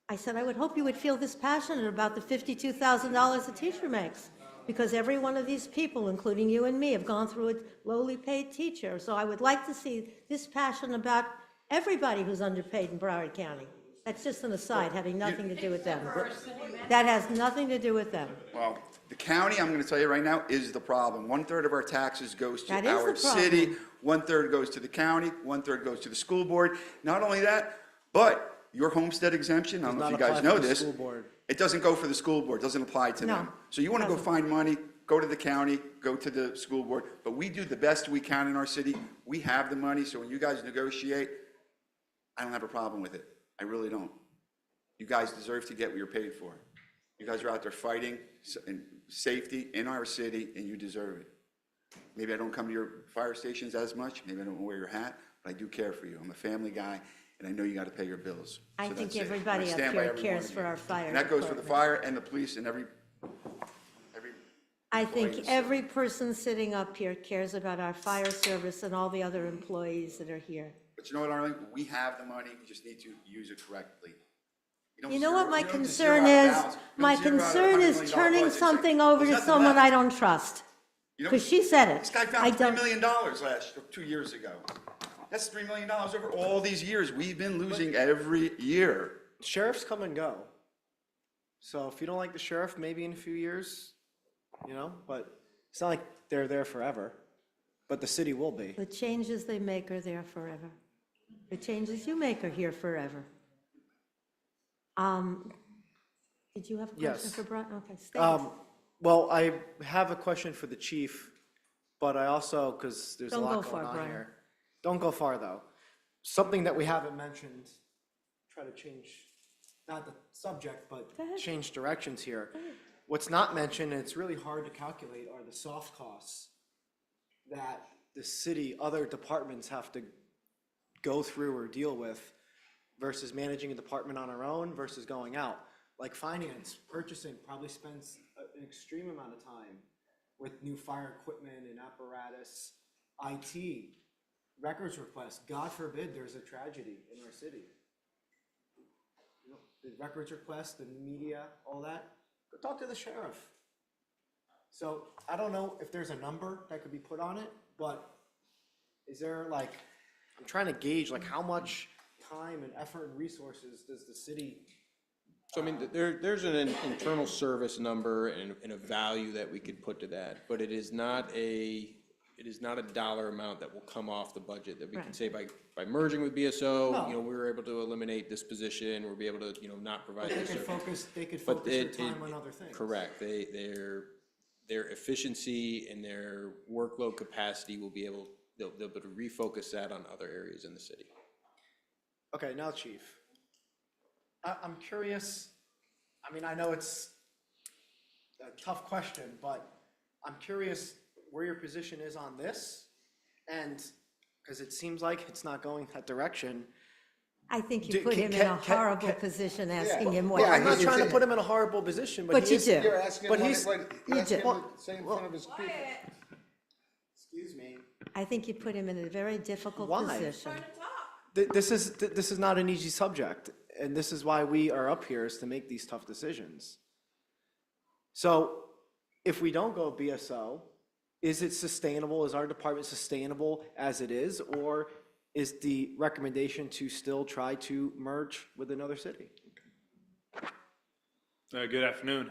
I said, I would hope you would feel this passionate about the $52,000 a teacher makes, because every one of these people, including you and me, have gone through a lowly paid teacher. So I would like to see this passion about everybody who's underpaid in Broward County. That's just an aside, having nothing to do with them. That has nothing to do with them. Well, the county, I'm gonna tell you right now, is the problem. 1/3 of our taxes goes to That is our the problem. city, 1/3 goes to the county, 1/3 goes to the school board. Not only that, but your homestead exemption, I don't know if you Does not guys apply know for the this. school board. It doesn't go for the school board, doesn't apply to No, them. So you wanna go doesn't. find money, go to the county, go to the school board, but we do the best we can in our city. We have the money, so when you guys negotiate, I don't have a problem with it. I really don't. You guys deserve to get what you're paid for. You guys are out there fighting in safety in our city, and you deserve it. Maybe I don't come to your fire stations as much, maybe I don't wear your hat, but I do care for you. I'm a family guy, and I know you gotta pay your bills. I So think that's it. everybody I up stand by here every cares one of for you. our fire And that goes for the department. fire and the police and every. I think employees. every person sitting up here cares about our fire service and all the other employees that are here. But you know what, Arlene? We have the money, we just need to use it correctly. don't You know zero- what my you don't just concern zero out is? balance. You don't My zero out a concern $100 is million turning budget. It's something like, over there's to nothing someone left. I don't trust. You know, Because she said it. This guy I found $3 don't- million 2 years ago. That's $3 million over all these years. We've been losing every year. Sheriffs come and go. So if you don't like the sheriff, maybe in a few years, but it's not like they're there forever. But the city will be. The changes they make are there forever. The changes you make are here forever. Did you have a question Yes. for Brian? Okay, state it. Well, I have a question for the chief, but I also, because there's a Don't go lot far, going on Brian. here. Don't go far, though. Something that we haven't mentioned, try to change, not the subject, but Go ahead. change directions here. What's not mentioned, and it's really hard to calculate, are the soft costs that the city, other departments have to go through or deal with versus managing a department on our own versus going out. Like finance, purchasing probably spends an extreme amount of time with new fire equipment and apparatus, IT, records requests. God forbid there's a tragedy in our city. The records request, the media, all that, go talk to the sheriff. So I don't know if there's a number that could be put on it, but is there I'm trying to gauge how much time and effort and resources does the city? So I mean, there's an internal service number and a value that we could put to that, but it is not a it is not a dollar amount that will come off the budget that we can Right. say by merging with BSO, you know, we were able to eliminate this position, we'll be able to, you know, not provide They this could service. focus their time on other things. Correct. Their efficiency and their workload capacity will be able, they'll be able to refocus that on other areas in the city. Okay, now, Chief, I'm curious, I mean, I know it's a tough question, but I'm curious where your position is on this, and, because it seems like it's not going that direction. I think you Do- put can- him in can- a can- horrible can- position asking him what. I'm not he trying to did. put him in a horrible position, but But he you is. do. You're asking But him he's- what, You asking do. him to say in front of his people. Excuse me. I think you put him in a very difficult Why? position. This is not an easy subject, and this is why we are up here, is to make these tough decisions. So if we don't go BSO, is it sustainable? Is our department sustainable as it is? Or is the recommendation to still try to merge with another city? Good afternoon,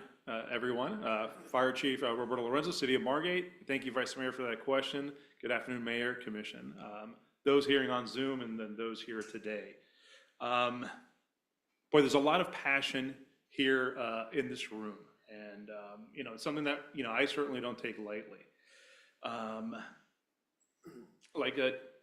everyone. Fire Chief Roberto Lorenzo, City of Margate. Thank you, Vice Mayor, for that question. Good afternoon, Mayor, Commission. Those hearing on Zoom and then those here today. Boy, there's a lot of passion here in this room. And, you know, it's something that, you know, I certainly don't take lightly. Like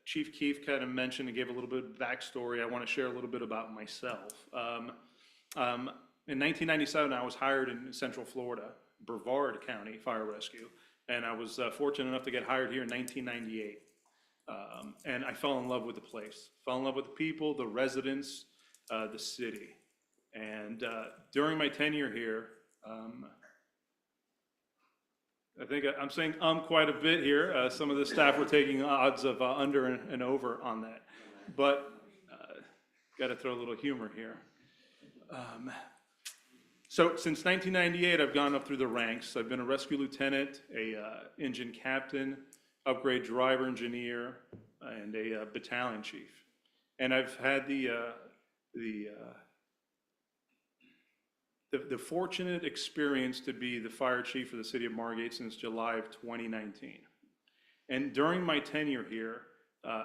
Chief Keefe kind of mentioned and gave a little bit of backstory, I want to share a little bit about myself. In 1997, I was hired in Central Florida, Brevard County Fire Rescue, and I was fortunate enough to get hired here in 1998. And I fell in love with the place, fell in love with the people, the residents, the city. And during my tenure here, I think I'm saying quite a bit here. Some of the staff were taking odds of under and over on that. But got to throw a little humor here. So since 1998, I've gone up through the ranks. I've been a rescue lieutenant, a engine captain, upgrade driver engineer, and a battalion chief. And I've had the fortunate experience to be the fire chief for the city of Margate since July of 2019. And during my tenure here,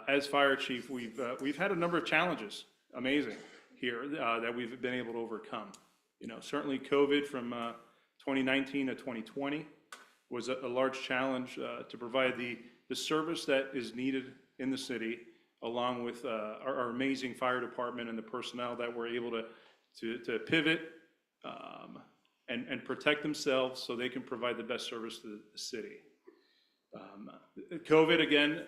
as fire chief, we've had a number of challenges, amazing, here, that we've been able to overcome. You know, certainly COVID from 2019 to 2020 was a large challenge to provide the service that is needed in the city, along with our amazing fire department and the personnel that were able to pivot and protect themselves so they can provide the best service to the city. COVID, again,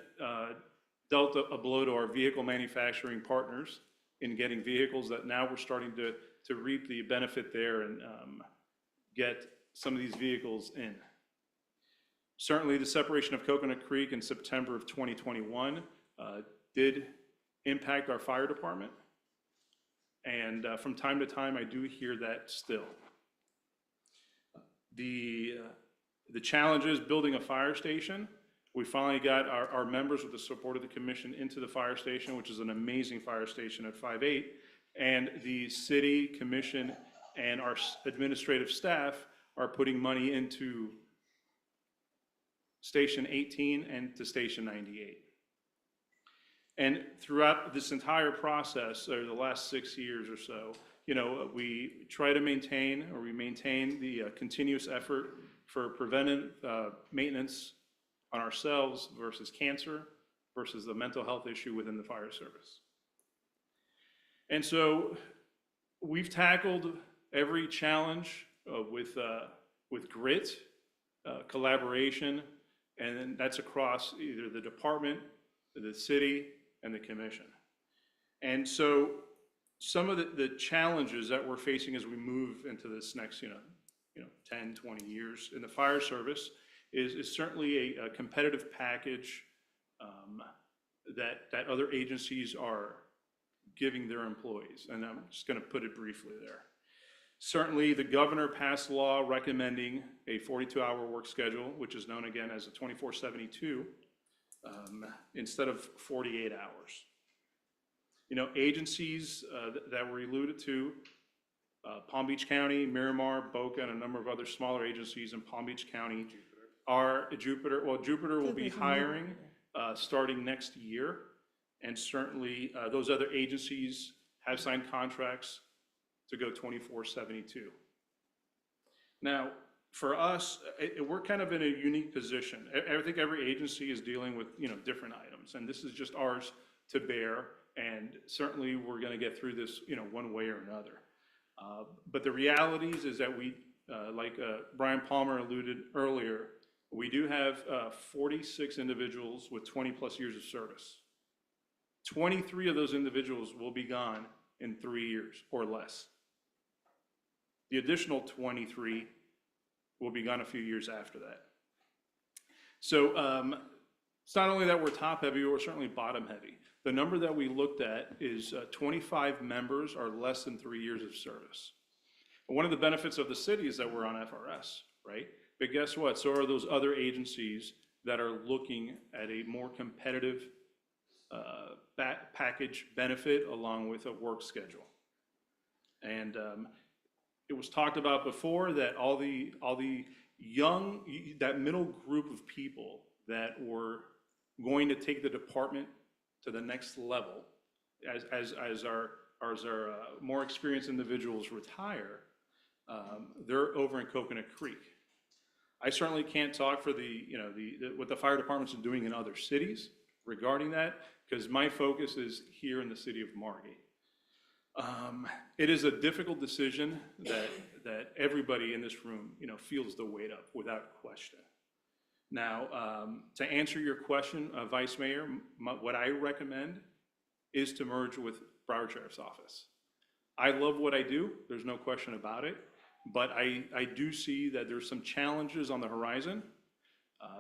dealt a blow to our vehicle manufacturing partners in getting vehicles that now we're starting to reap the benefit there and get some of these vehicles in. Certainly, the separation of Coconut Creek in September of 2021 did impact our fire department. And from time to time, I do hear that still. The challenges building a fire station, we finally got our members with the support of the commission into the fire station, which is an amazing fire station at 5-8. And the city, commission, and our administrative staff are putting money into Station 18 and to Station 98. And throughout this entire process, or the last 6 years or so, you know, we try to maintain, or we maintain the continuous effort for preventive maintenance on ourselves versus cancer versus the mental health issue within the fire service. And so we've tackled every challenge with grit, collaboration, and then that's across either the department, the city, and the commission. And so some of the challenges that we're facing as we move into this next, 10, 20 years in the fire service is certainly a competitive package that other agencies are giving their employees. And I'm just going to put it briefly there. Certainly, the governor passed a law recommending a 42-hour work schedule, which is known again as a 24/72, instead of 48 hours. You know, agencies that were alluded to, Palm Beach County, Miramar, Boca, and a number of other smaller agencies in Palm Beach County Jupiter will be Jupiter's in hiring starting next year. And certainly, those other agencies have signed contracts to go 24/72. Now, for us, we're kind of in a unique position. I think every agency is dealing with, different items, and this is just ours to bear. And certainly, we're going to get through this, one way or another. But the realities is that we, like Brian Palmer alluded earlier, we do have 46 individuals with 20-plus years of service. 23 of those individuals will be gone in 3 years or less. The additional 23 will be gone a few years after that. So it's not only that we're top-heavy, we're certainly bottom-heavy. The number that we looked at is 25 members are less than 3 years of service. And one of the benefits of the city is that we're on FRS, right? But guess what? So are those other agencies that are looking at a more competitive package benefit along with a work schedule. And it was talked about before that all the young, that middle group of people that were going to take the department to the next level as our more experienced individuals retire, they're over in Coconut Creek. I certainly can't talk for what the fire departments are doing in other cities regarding that, because my focus is here in the city of Margate. It is a difficult decision that everybody in this room, feels the weight of, without question. Now, to answer your question, Vice Mayor, what I recommend is to merge with Broward Sheriff's Office. I love what I do, there's no question about it, but I do see that there's some challenges on the horizon.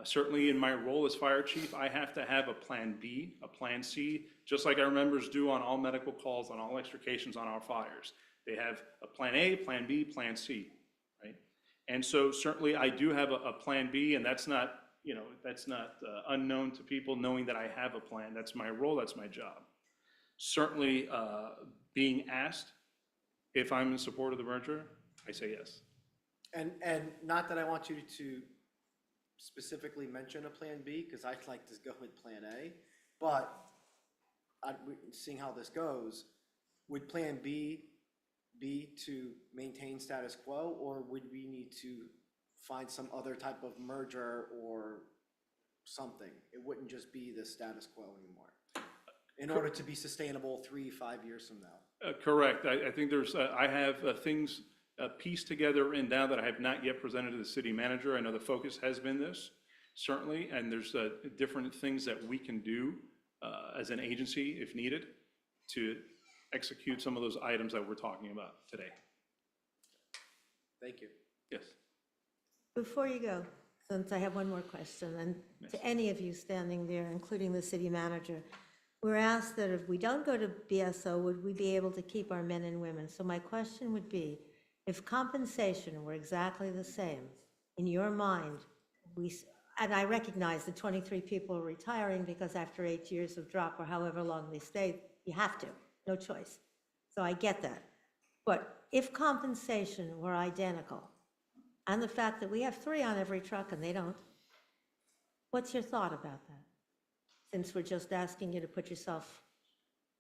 Certainly in my role as fire chief, I have to have a plan B, a plan C, just like our members do on all medical calls, on all extrications on our fires. They have a plan A, plan B, plan C, right? And so certainly I do have a plan B, and that's not unknown to people knowing that I have a plan. That's my role, that's my job. Certainly being asked if I'm in support of the merger, I say yes. And not that I want you to specifically mention a plan B, because I'd like to go with plan A, but seeing how this goes, would plan B be to maintain status quo, or would we need to find some other type of merger or something? It wouldn't just be the status quo anymore, in order to be sustainable 3-5 years from now. Correct. I think I have things pieced together and down that I have not yet presented to the city manager. I know the focus has been this, certainly, and there's different things that we can do as an agency, if needed, to execute some of those items that we're talking about today. Thank you. Yes. Before you go, since I have one more question, and to any of you standing there, including the city manager, we're asked that if we don't go to BSO, would we be able to keep our men and women? So my question would be, if compensation were exactly the same, in your mind, and I recognize the 23 people are retiring because after 8 years of drop or however long they stay, you have to, no choice. So I get that. But if compensation were identical, and the fact that we have 3 on every truck and they don't, what's your thought about that? Since we're just asking you to put yourself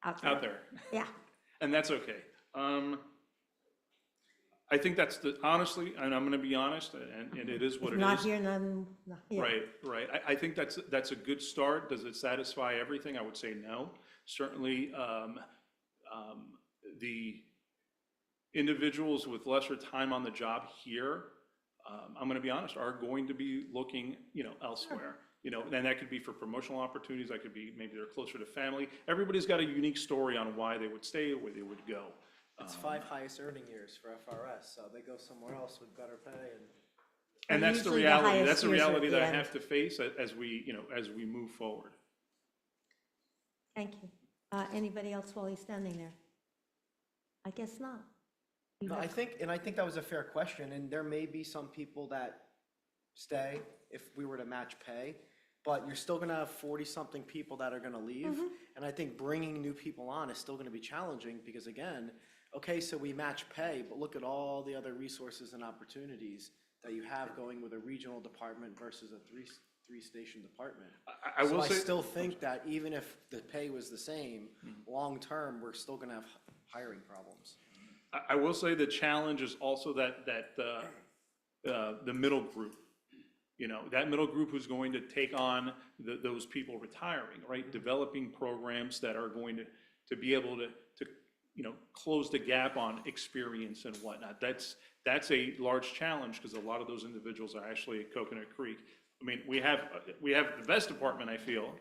out there. Out there. Yeah. And that's okay. I think that's honestly, and I'm gonna be honest, and it is what it is. Not here, none here. Right. I think that's a good start. Does it satisfy everything? I would say no. Certainly, the individuals with lesser time on the job here, I'm gonna be honest, are going to be looking, elsewhere. And that could be for promotional opportunities, that could be maybe they're closer to family. Everybody's got a unique story on why they would stay, where they would go. It's 5 highest earning years for FRS, so they go somewhere else with better pay And that's the usually the reality. highest That's the years are at reality the that I end. have to face as we move forward. Thank you. Anybody else while he's standing there? I guess not. You No, have- I think that was a fair question, and there may be some people that stay if we were to match pay, but you're still gonna have 40-something people that are gonna leave, and I think bringing new people on is still gonna be challenging, because again, okay, so we match pay, but look at all the other resources and opportunities that you have going with a regional department versus a three-station department. I will So say. I still think that even if the pay was the same, long-term, we're still gonna have hiring problems. I will say the challenge is also that the middle group. You know, that middle group who's going to take on those people retiring, right? Developing programs that are going to be able to, you know, close the gap on experience and whatnot. That's a large challenge because a lot of those individuals are actually at Coconut Creek. I mean, we have the best department, I feel,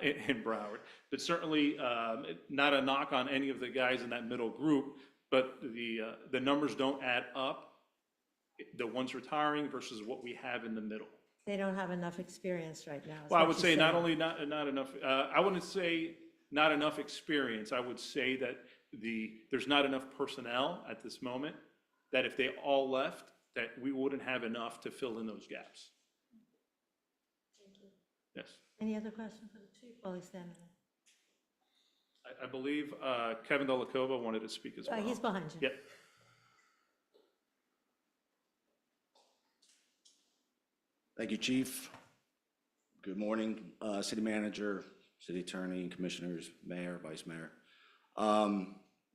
in Broward, but certainly not a knock on any of the guys in that middle group, but the numbers don't add up. The ones retiring versus what we have in the middle. They don't have enough experience right now. is Well, I what would you're say not saying. only not enough, I wouldn't say not enough experience. I would say that there's not enough personnel at this moment, that if they all left, that we wouldn't have enough to fill in those gaps. Yes. Any other question for the chief while he's standing there? I believe Kevin Delacova wanted to speak as well. He's behind you. Yep. Thank you, Chief. Good morning, City Manager, City Attorney, Commissioners, Mayor, Vice Mayor.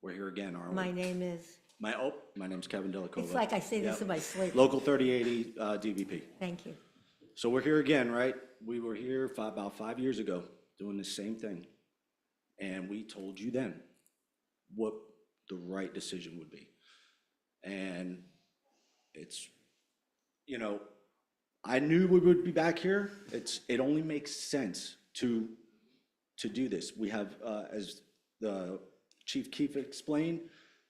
We're here again, aren't we? My name is, My name's Kevin Delacova. it's like I say this Yep. in my sleep. Local 3080 DVP. Thank you. So we're here again, right? We were here about 5 years ago doing the same thing. And we told you then what the right decision would be. And it's, you know, I knew we would be back here. It only makes sense to do this. We have, as the Chief Keefe explained,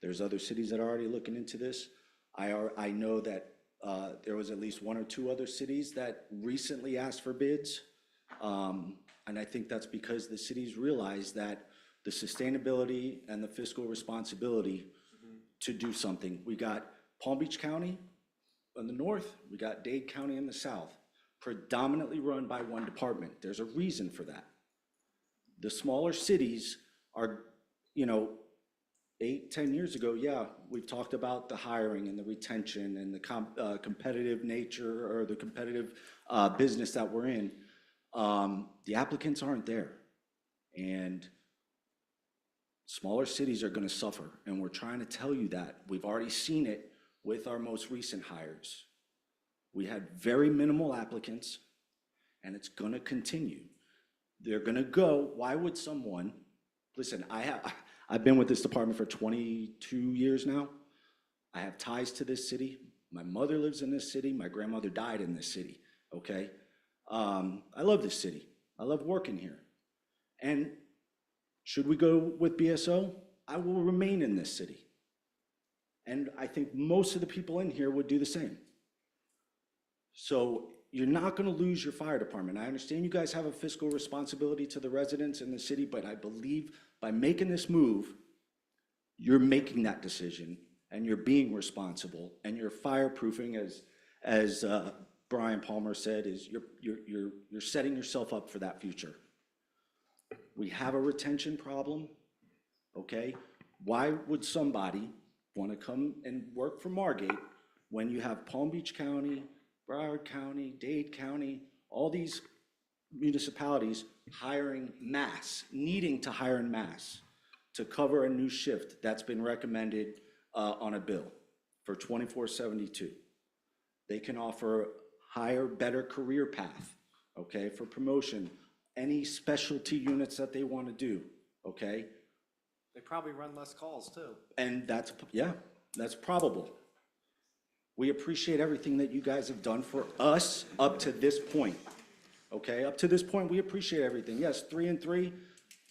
there's other cities that are already looking into this. I know that there was at least 1 or 2 other cities that recently asked for bids. And I think that's because the cities realize that the sustainability and the fiscal responsibility to do something. We got Palm Beach County in the north, we got Dade County in the south, predominantly run by one department. There's a reason for that. The smaller cities are, you know, 8, 10 years ago, yeah, we've talked about the hiring and the retention and the competitive nature or the competitive business that we're in. The applicants aren't there. And smaller cities are gonna suffer. And we're trying to tell you that. We've already seen it with our most recent hires. We had very minimal applicants, and it's gonna continue. They're gonna go, why would someone, listen, I've been with this department for 22 years now. I have ties to this city. My mother lives in this city. My grandmother died in this city, okay? I love this city. I love working here. And should we go with BSO? I will remain in this city. And I think most of the people in here would do the same. So you're not gonna lose your fire department. I understand you guys have a fiscal responsibility to the residents in the city, but I believe by making this move, you're making that decision and you're being responsible and you're fireproofing, as Brian Palmer said, is you're setting yourself up for that future. We have a retention problem, okay? Why would somebody want to come and work for Margate when you have Palm Beach County, Broward County, Dade County, all these municipalities hiring mass, needing to hire in mass to cover a new shift that's been recommended on a bill for 2472. They can offer higher, better career path, okay, for promotion, any specialty units that they want to do, okay? They probably run less calls too. And that's, yeah, that's probable. We appreciate everything that you guys have done for us up to this point, okay? Up to this point, we appreciate everything. Yes, 3 and 3,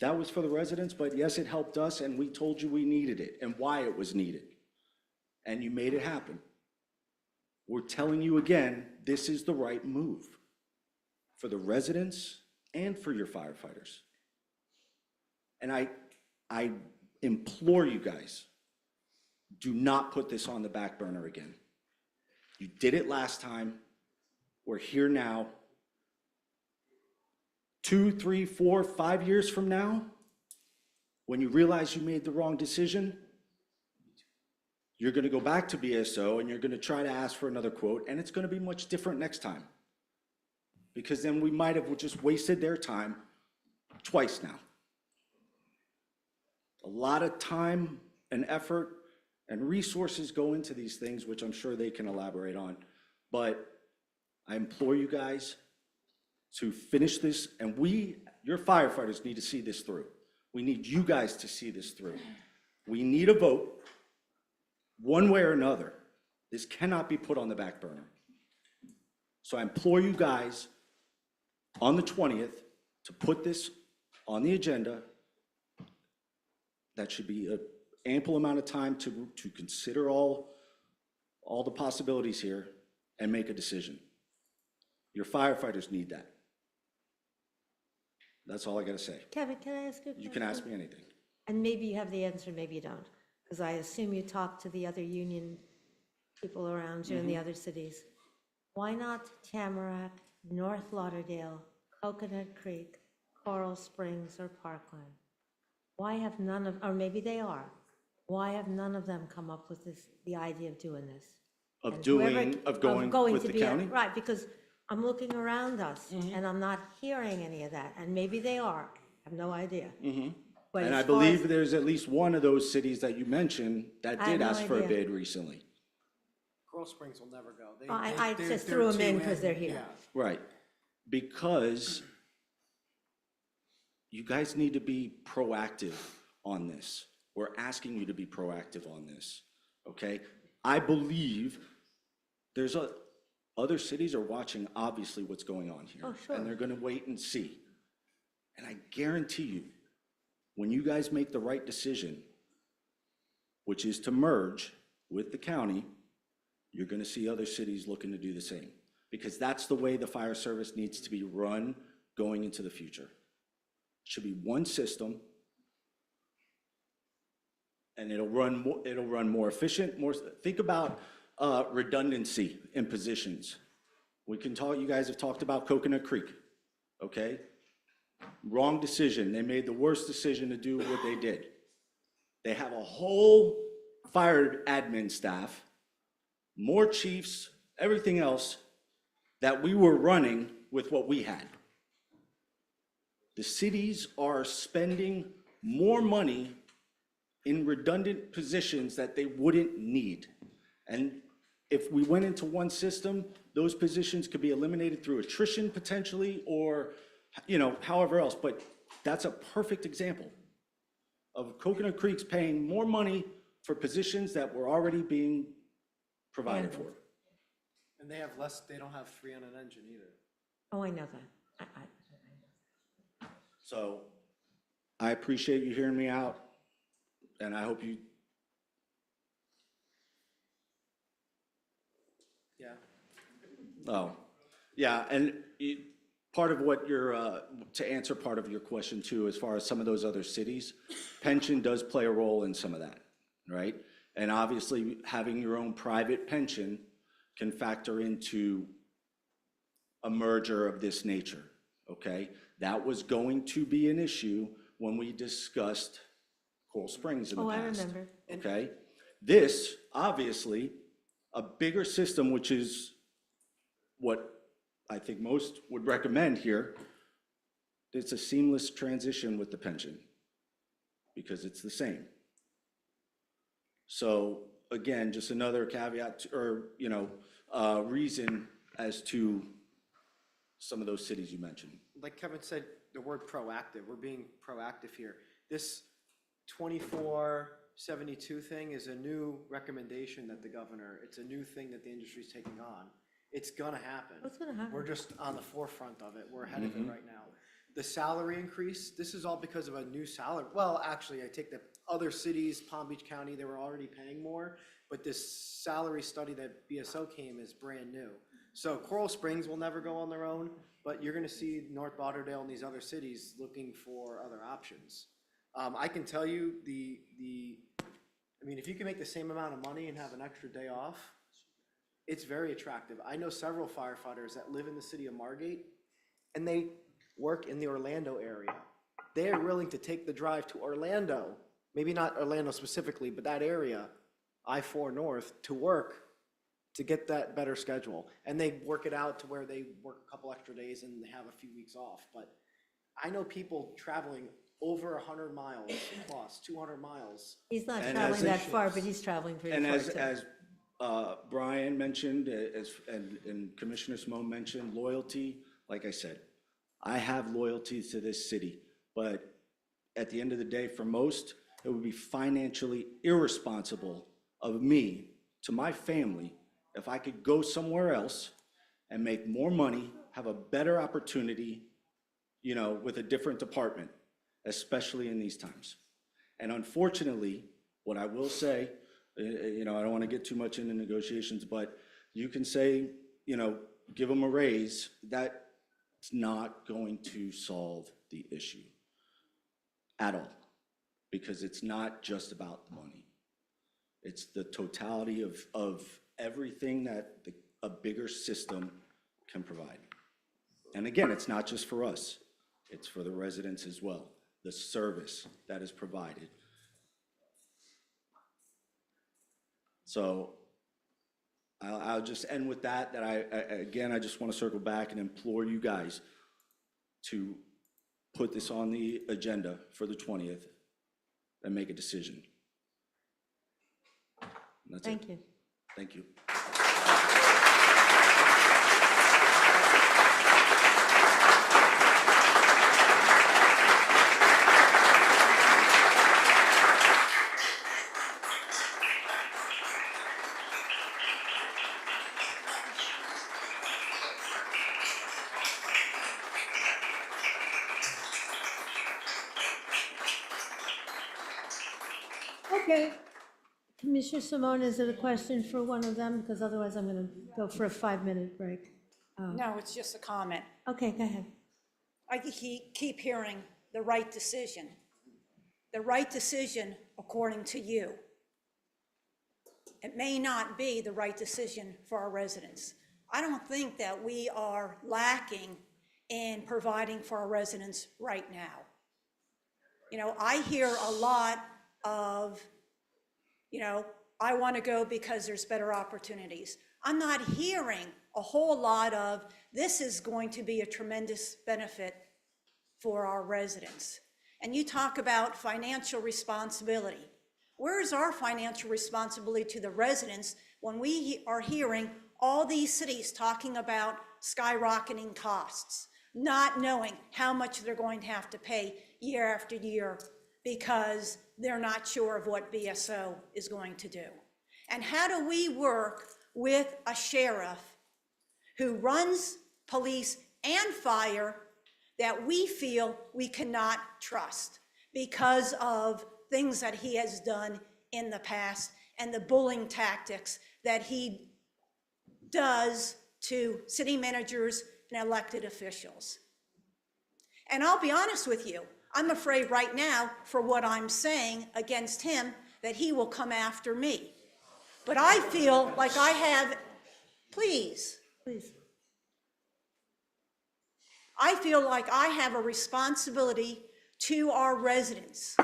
that was for the residents, but yes, it helped us, and we told you we needed it and why it was needed. And you made it happen. We're telling you again, this is the right move for the residents and for your firefighters. And I implore you guys, do not put this on the back burner again. You did it last time. We're here now. 2, 3, 4, 5 years from now, when you realize you made the wrong decision, You're gonna go back to BSO and you're gonna try to ask for another quote, and it's gonna be much different next time. Because then we might have just wasted their time twice now. A lot of time and effort and resources go into these things, which I'm sure they can elaborate on. But I implore you guys to finish this, and your firefighters need to see this through. We need you guys to see this through. We need a vote, one way or another. This cannot be put on the back burner. So I implore you guys on the 20th to put this on the agenda. That should be an ample amount of time to consider all the possibilities here and make a decision. Your firefighters need that. That's all I gotta say. Kevin, can I ask you a question? You can ask me anything. And maybe you have the answer, maybe you don't, because I assume you talk to the other union people around you in the other cities. Why not Tamarack, North Lauderdale, Coconut Creek, Coral Springs, or Parkland? Why have none of, or maybe they are, why have none of them come up with this, the idea of doing this? Of And going with to the be county? Right, because I'm looking around us, and I'm not hearing any of that, and maybe they are, I have no idea. But And as I far as- believe there's at least one of those cities that you mentioned that I have did no ask for a idea. bid recently. Coral Springs will never go. I They're- just they're threw them in too because they're here. yeah. Right, because you guys need to be proactive on this. We're asking you to be proactive on this, okay? I believe other cities are watching obviously what's going on here. Oh, sure. And they're gonna wait and see. And I guarantee you, when you guys make the right decision, which is to merge with the county, you're gonna see other cities looking to do the same. Because that's the way the fire service needs to be run going into the future. It should be one system, and it'll run more efficient, think about redundancy in positions. We can talk, you guys have talked about Coconut Creek, okay? Wrong decision. They made the worst decision to do what they did. They have a whole fire admin staff, more chiefs, everything else that we were running with what we had. The cities are spending more money in redundant positions that they wouldn't need. And if we went into one system, those positions could be eliminated through attrition potentially, or, however else. But that's a perfect example of Coconut Creek's paying more money for positions that were already being provided for. And they don't have 3 on an engine either. Oh, I know that. So I appreciate you hearing me out, and I hope you. Yeah. Oh, yeah, and part of what to answer part of your question too, as far as some of those other cities, pension does play a role in some of that, right? And obviously, having your own private pension can factor into a merger of this nature, okay? That was going to be an issue when we discussed Coral Springs in the Oh, I past. remember. Okay? This, obviously, a bigger system, which is what I think most would recommend here, it's a seamless transition with the pension because it's the same. So again, just another caveat reason as to some of those cities you mentioned. Like Kevin said, the word proactive, we're being proactive here. This 2472 thing is a new recommendation that the governor, it's a new thing that the industry's taking on. It's gonna happen. What's gonna happen? We're just on the forefront of it. We're ahead of it right now. The salary increase, this is all because of a new salary. Well, actually, I take the other cities, Palm Beach County, they were already paying more, but this salary study that BSO came is brand new. So Coral Springs will never go on their own, but you're gonna see North Lauderdale and these other cities looking for other options. I can tell you if you can make the same amount of money and have an extra day off, it's very attractive. I know several firefighters that live in the city of Margate, and they work in the Orlando area. They are willing to take the drive to Orlando, maybe not Orlando specifically, but that area, I-4 North to work to get that better schedule. And they work it out to where they work a couple extra days and they have a few weeks off. But I know people traveling over 100 miles plus, 200 miles. He's not And traveling as that it far, but he's traveling very And far as, too. as Brian mentioned, and Commissioner Simone mentioned, loyalty, like I said, I have loyalty to this city, but at the end of the day, for most, it would be financially irresponsible of me to my family if I could go somewhere else and make more money, have a better opportunity, you know, with a different department, especially in these times. And unfortunately, what I will say, you know, I don't want to get too much into negotiations, but you can say, you know, give them a raise. That's not going to solve the issue at all, because it's not just about the money. It's the totality of everything that a bigger system can provide. And again, it's not just for us. It's for the residents as well, the service that is provided. So I'll just end with that, I just want to circle back and implore you guys to put this on the agenda for the 20th and make a decision. And that's it. Thank you. Thank you. Okay. Commissioner Simone, is it a question for one of them? Because otherwise I'm going to go for a 5-minute break. No, it's just a comment. Okay, go ahead. I keep hearing the right decision. The right decision according to you. It may not be the right decision for our residents. I don't think that we are lacking in providing for our residents right now. You know, I hear a lot of, you know, I want to go because there's better opportunities. I'm not hearing a whole lot of, this is going to be a tremendous benefit for our residents. And you talk about financial responsibility. Where is our financial responsibility to the residents when we are hearing all these cities talking about skyrocketing costs, not knowing how much they're going to have to pay year after year because they're not sure of what BSO is going to do? And how do we work with a sheriff who runs police and fire that we feel we cannot trust because of things that he has done in the past and the bullying tactics that he does to city managers and elected officials? And I'll be honest with you, I'm afraid right now for what I'm saying against him, that he will come after me. But I feel like I have, please. I feel like I have a responsibility to our residents.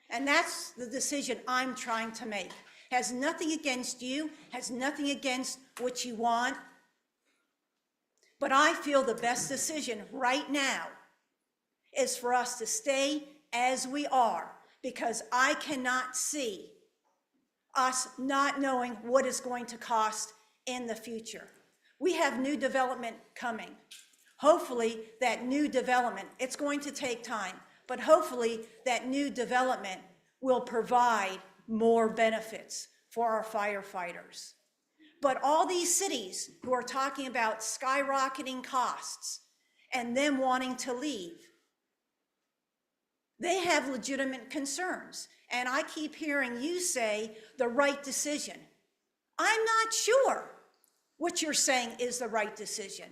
And that's the decision I'm trying to make. Has nothing against you, has nothing against what you want. But I feel the best decision right now is for us to stay as we are, because I cannot see us not knowing what it's going to cost in the future. We have new development coming. Hopefully that new development, it's going to take time, but hopefully that new development will provide more benefits for our firefighters. But all these cities who are talking about skyrocketing costs and them wanting to leave, they have legitimate concerns. And I keep hearing you say the right decision. I'm not sure what you're saying is the right decision.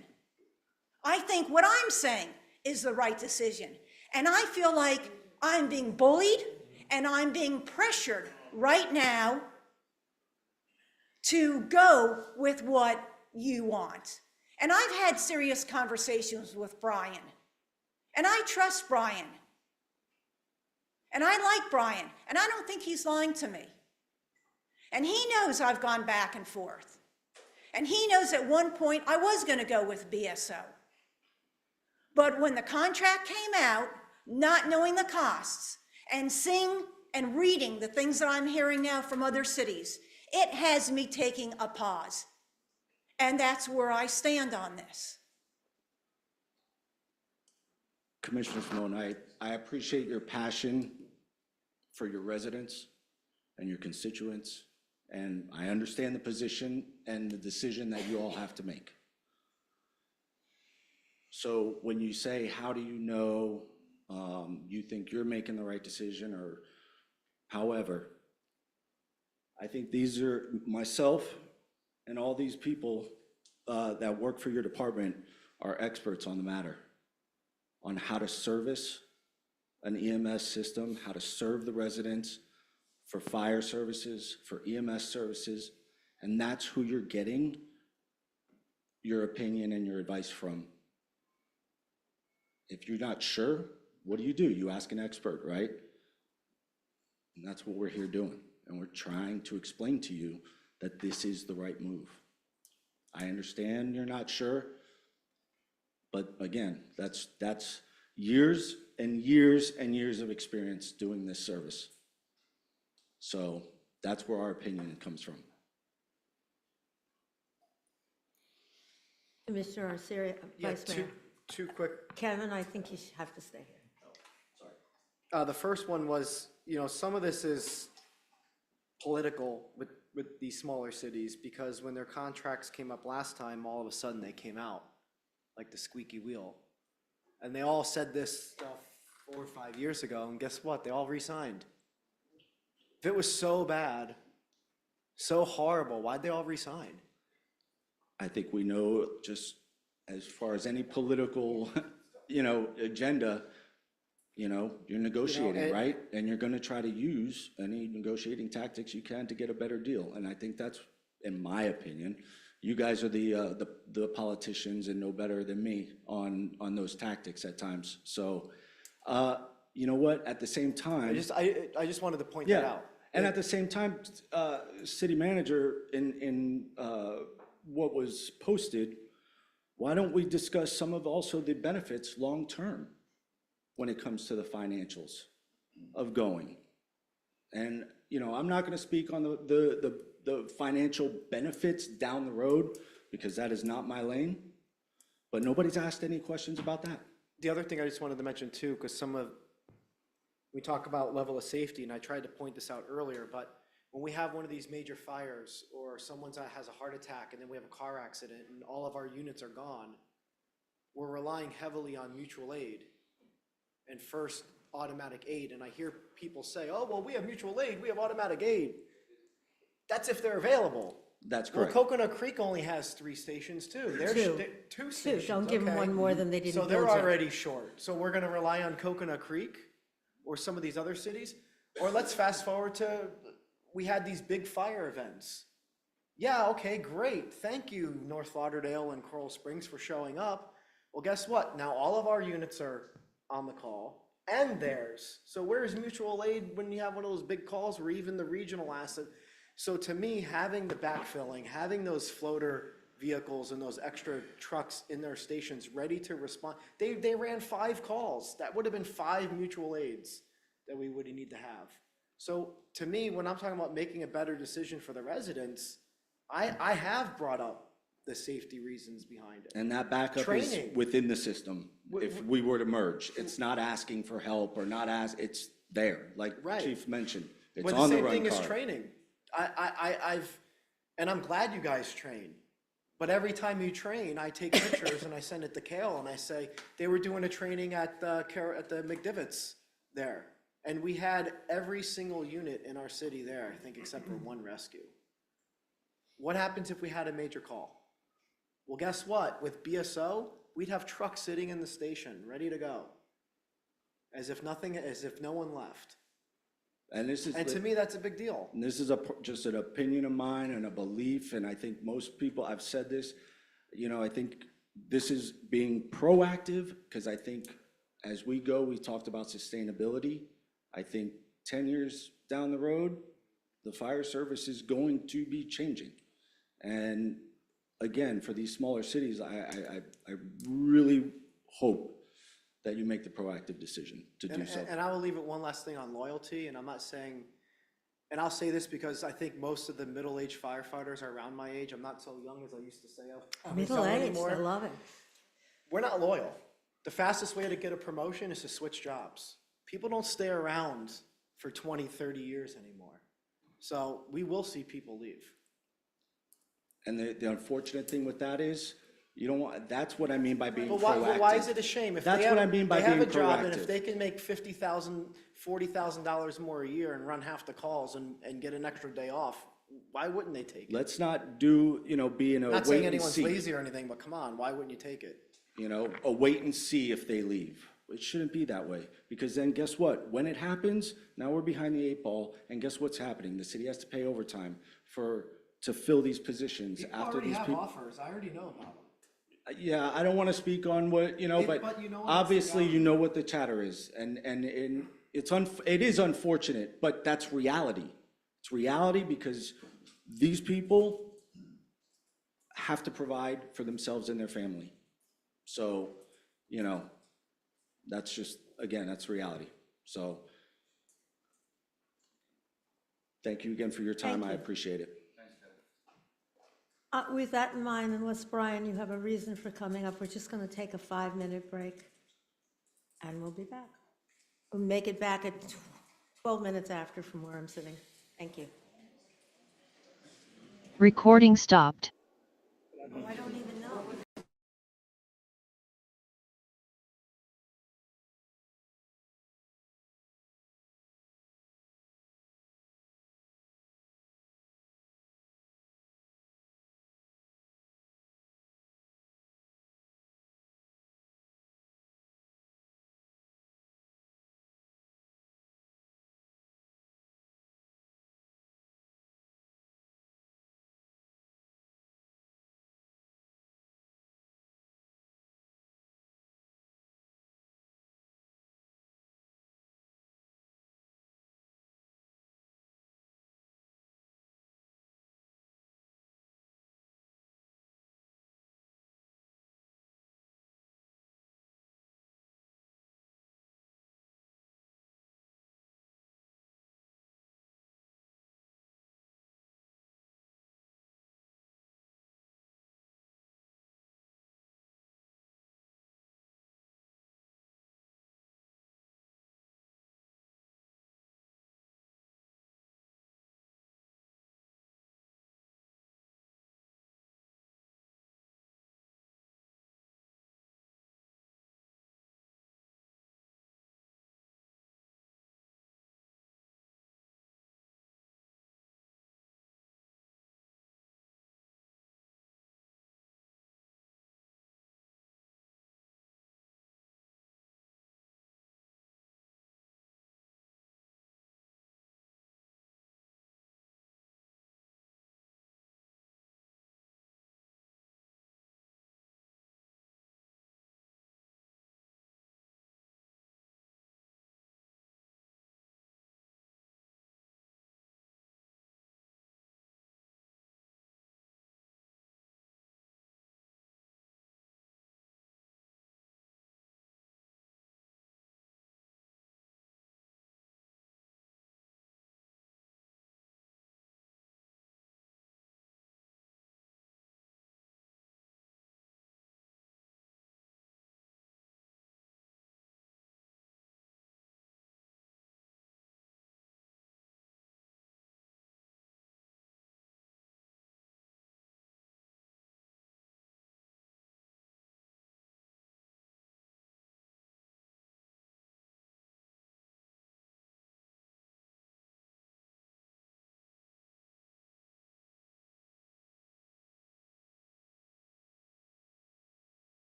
I think what I'm saying is the right decision. And I feel like I'm being bullied and I'm being pressured right now to go with what you want. And I've had serious conversations with Brian. And I trust Brian. And I like Brian. And I don't think he's lying to me. And he knows I've gone back and forth. And he knows at one point I was going to go with BSO. But when the contract came out, not knowing the costs, and seeing and reading the things that I'm hearing now from other cities, it has me taking a pause. And that's where I stand on this. Commissioner Simone, I appreciate your passion for your residents and your constituents, and I understand the position and the decision that you all have to make. So when you say, how do you know you think you're making the right decision, or however, I think these are, myself and all these people that work for your department are experts on the matter, on how to service an EMS system, how to serve the residents for fire services, for EMS services, and that's who you're getting your opinion and your advice from. If you're not sure, what do? You ask an expert, right? And that's what we're here doing. And we're trying to explain to you that this is the right move. I understand you're not sure, but again, that's years and years and years of experience doing this service. So that's where our opinion comes from. Commissioner Arceri, Vice Mayor. Two quick. Kevin, I think you should have to stay here. The first one was, some of this is political with these smaller cities, because when their contracts came up last time, all of a sudden they came out like the squeaky wheel. And they all said this stuff 4 or 5 years ago, and guess what? They all re-signed. If it was so bad, so horrible, why'd they all resign? I think we know, just as far as any political, agenda, you're negotiating, right? And you're gonna try to use any negotiating tactics you can to get a better deal. And I think that's, in my opinion, you guys are the politicians and know better than me on those tactics at times. So, you know what, at the same time. I just wanted to point that out. And at the same time, city manager, in what was posted, why don't we discuss some of also the benefits long-term when it comes to the financials of going? And, I'm not gonna speak on the financial benefits down the road, because that is not my lane, but nobody's asked any questions about that. The other thing I just wanted to mention too, because we talk about level of safety, and I tried to point this out earlier, but when we have one of these major fires, or someone has a heart attack, and then we have a car accident, and all of our units are gone, we're relying heavily on mutual aid and first automatic aid. And I hear people say, oh, well, we have mutual aid, we have automatic aid. That's if they're available. That's Well, correct. Coconut Creek only has 3 stations too. Two stations. Don't give them okay. one more than they didn't So build they're yet. already short. So we're gonna rely on Coconut Creek or some of these other cities? Or let's fast forward to, we had these big fire events. Yeah, okay, great. Thank you, North Lauderdale and Coral Springs, for showing up. Well, guess what? Now all of our units are on the call, and theirs. So where's mutual aid when you have one of those big calls, or even the regional asset? So to me, having the backfilling, having those floater vehicles and those extra trucks in their stations ready to respond, they ran 5 calls. That would have been 5 mutual aids that we would need to have. So to me, when I'm talking about making a better decision for the residents, I have brought up the safety reasons behind it. And that backup is Training. within the system. If we were to merge, it's not asking for help or it's there, like Right. Chief mentioned. It's But on the the same run thing is card. training. And I'm glad you guys train. But every time you train, I take pictures and I send it to Kale and I say, they were doing a training at the McDivot's there. And we had every single unit in our city there, I think, except for one rescue. What happens if we had a major call? Well, guess what? With BSO, we'd have trucks sitting in the station, ready to go. As if no one left. And this is, And to me, that's a big deal. and this is just an opinion of mine and a belief, and I think most people, I've said this, I think this is being proactive, because I think as we go, we talked about sustainability. I think 10 years down the road, The fire service is going to be changing. And again, for these smaller cities, I really hope that you make the proactive decision to do so. And I will leave it one last thing on loyalty, and I'm not saying, and I'll say this because I think most of the middle-aged firefighters are around my age. I'm not so young as I used to say I was young Middle-aged, anymore. I love it. We're not loyal. The fastest way to get a promotion is to switch jobs. People don't stay around for 20, 30 years anymore. So we will see people leave. And the unfortunate thing with that is, you don't want, that's what I mean by being But proactive. why is it a shame? If That's they what have- I mean by they have being a job, and proactive. if they can make $50,000, $40,000 more a year and run half the calls and get an extra day off, why wouldn't they take it? Let's not do, be in a Not saying wait and anyone's see. lazy or anything, but come on, why wouldn't you take it? A wait and see if they leave. It shouldn't be that way, because then guess what? When it happens, now we're behind the 8 ball, and guess what's happening? The city has to pay overtime to fill these positions People after already these have people. offers, I already know about them. Yeah, I don't want to speak on what, but but you know what, obviously it's you know what the chatter is, and it is unfortunate, but that's reality. It's reality because these people have to provide for themselves and their family. So, that's just, again, that's reality. So, thank you again for your time. Thank I you. appreciate it. With that in mind, unless, Brian, you have a reason for coming up, we're just going to take a 5-minute break, and we'll be back. We'll make it back at 12 minutes after from where I'm sitting. Thank you. Recording stopped. Oh, I don't even know.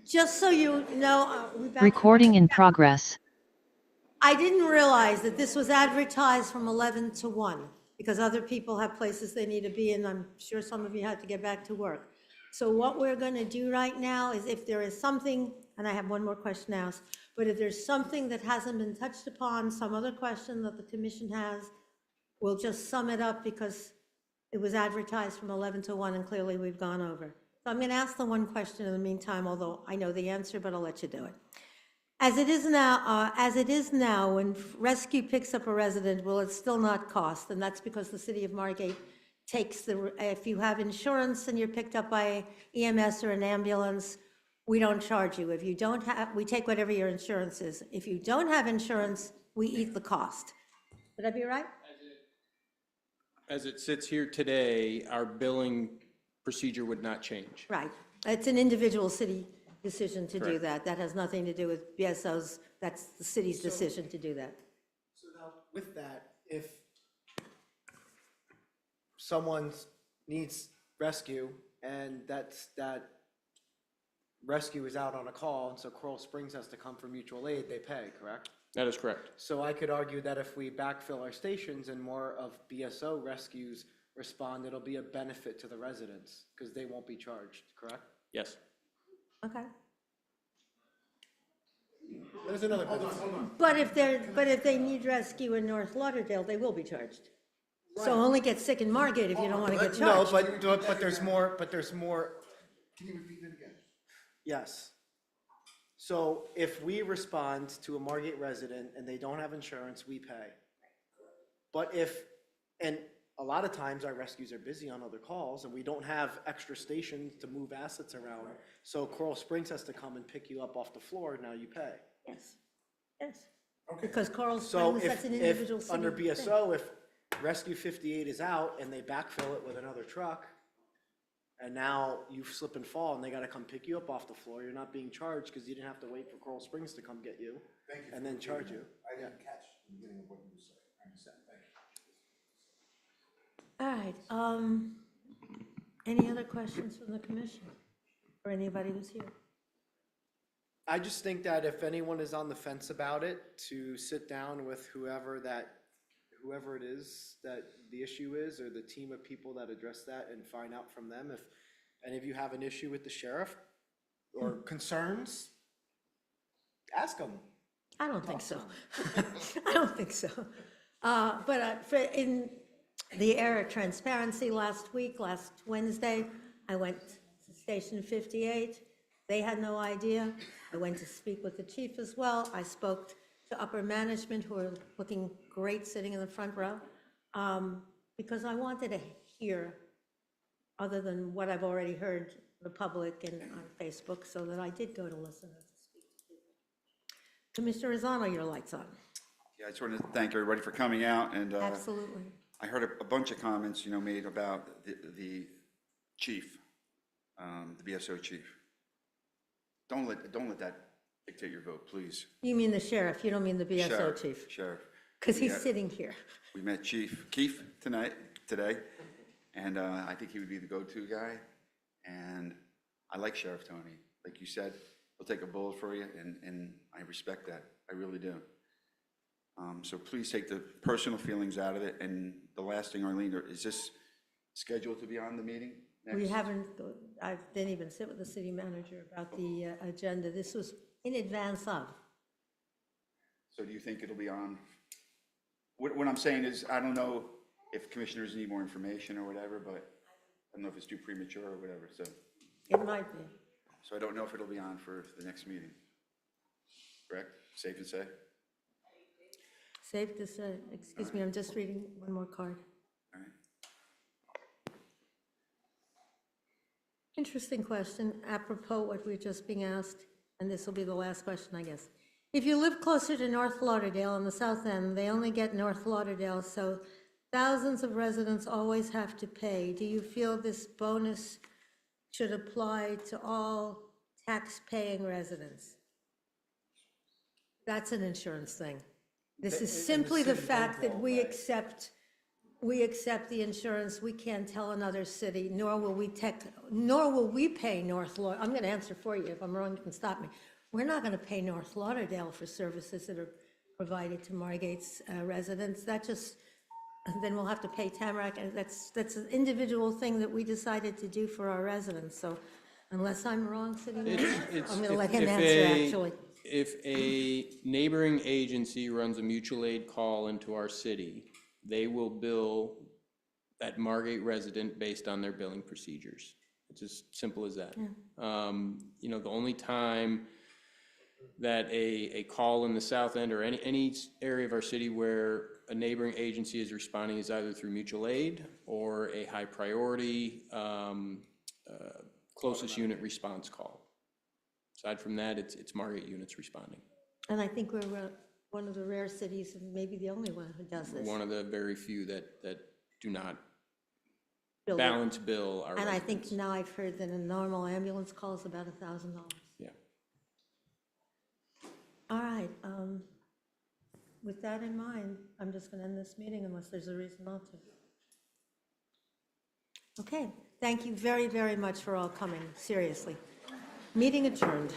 Just so you know, Recording in progress. I didn't realize that this was advertised from 11 to 1, because other people have places they need to be, and I'm sure some of you had to get back to work. So what we're going to do right now is if there is something, and I have one more question to ask, but if there's something that hasn't been touched upon, some other question that the commission has, we'll just sum it up because it was advertised from 11 to 1, and clearly we've gone over. So I'm going to ask the one question in the meantime, although I know the answer, but I'll let you do it. As it is now, when rescue picks up a resident, will it still not cost? And that's because the city of Margate takes if you have insurance and you're picked up by EMS or an ambulance, we don't charge you. If you don't have, we take whatever your insurance is. If you don't have insurance, we eat the cost. Would I be right? As it sits here today, our billing procedure would not change. Right. It's an individual city decision to do Correct. that. That has nothing to do with BSOs. That's the city's decision to do that. So now, with that, if someone needs rescue and that rescue is out on a call, and so Coral Springs has to come for mutual aid, they pay, correct? That is correct. So I could argue that if we backfill our stations and more of BSO rescues respond, it'll be a benefit to the residents because they won't be charged, correct? Yes. Okay. There's another benefit. But if they need rescue in North Lauderdale, they will be charged. So only get sick in Margate if you don't want to get No, charged. but there's more. Can you repeat that again? Yes. So if we respond to a Margate resident and they don't have insurance, we pay. But and a lot of times our rescues are busy on other calls and we don't have extra stations to move assets around. So Coral Springs has to come and pick you up off the floor, now you pay. Yes, yes. Because Coral So Springs, that's an if individual city under thing. BSO, if Rescue 58 is out and they backfill it with another truck, and now you slip and fall and they gotta come pick you up off the floor, you're not being charged because you didn't have to wait for Coral Springs to come get you and then charge you. I didn't catch the beginning of what you were saying. I understand, thank you. All right, any other questions from the commission or anybody who's here? I just think that if anyone is on the fence about it, to sit down with whoever it is that the issue is, or the team of people that address that, and find out from them if any of you have an issue with the sheriff or concerns, ask them. I don't think so. I don't think so. In the era of transparency last Wednesday, I went to Station 58. They had no idea. I went to speak with the chief as well. I spoke to upper management who are looking great sitting in the front row, because I wanted to hear, other than what I've already heard the public and on Facebook, so that I did go to listen and to speak to people. Commissioner Rosano, your light's on. Yeah, I just wanted to thank everybody for coming out, and Absolutely. I heard a bunch of comments, made about the chief, the BSO chief. Don't let that dictate your vote, please. You mean the sheriff, you don't mean the BSO Sheriff, chief? Sheriff. Because he's Yeah. sitting here. We met Chief Keefe today, and I think he would be the go-to guy. And I like Sheriff Tony. Like you said, he'll take a bullet for you, and I respect that. I really do. So please take the personal feelings out of it. And the last thing, Arlene, is this scheduled to be on the meeting next? We haven't, I didn't even sit with the city manager about the agenda. This was in advance of. So do you think it'll be on? What I'm saying is, I don't know if commissioners need more information or whatever, but I don't know if it's too premature or whatever, so. It might be. So I don't know if it'll be on for the next meeting. Correct? Safe to say? Safe to say, excuse me, I'm just reading one more card. All right. Interesting question, apropos what we're just being asked, and this will be the last question, I guess. If you live closer to North Lauderdale on the south end, they only get North Lauderdale, so thousands of residents always have to pay. Do you feel this bonus should apply to all tax-paying residents? That's an insurance thing. This is simply the fact that we accept we accept the insurance, we can't tell another city, nor will we pay North Lauderdale. I'm going to answer for you. If I'm wrong, you can stop me. We're not going to pay North Lauderdale for services that are provided to Margate's residents. Then we'll have to pay Tamarack, and that's an individual thing that we decided to do for our residents. So unless I'm wrong, City Manager, I'm going to let him answer, actually. If a neighboring agency runs a mutual aid call into our city, they will bill that Margate resident based on their billing procedures. It's as simple as that. You know, the only time that a call in the south end or any area of our city where a neighboring agency is responding is either through mutual aid or a high priority closest unit response call. Aside from that, it's Margate units responding. And I think we're one of the rare cities, and maybe the only one who does this. One of the very few that do not Bill. balance bill our And I residents. think now I've heard that a normal ambulance call is about $1,000. Yeah. All right, with that in mind, I'm just going to end this meeting unless there's a reason not to. Okay, thank you very, very much for all coming, seriously. Meeting adjourned.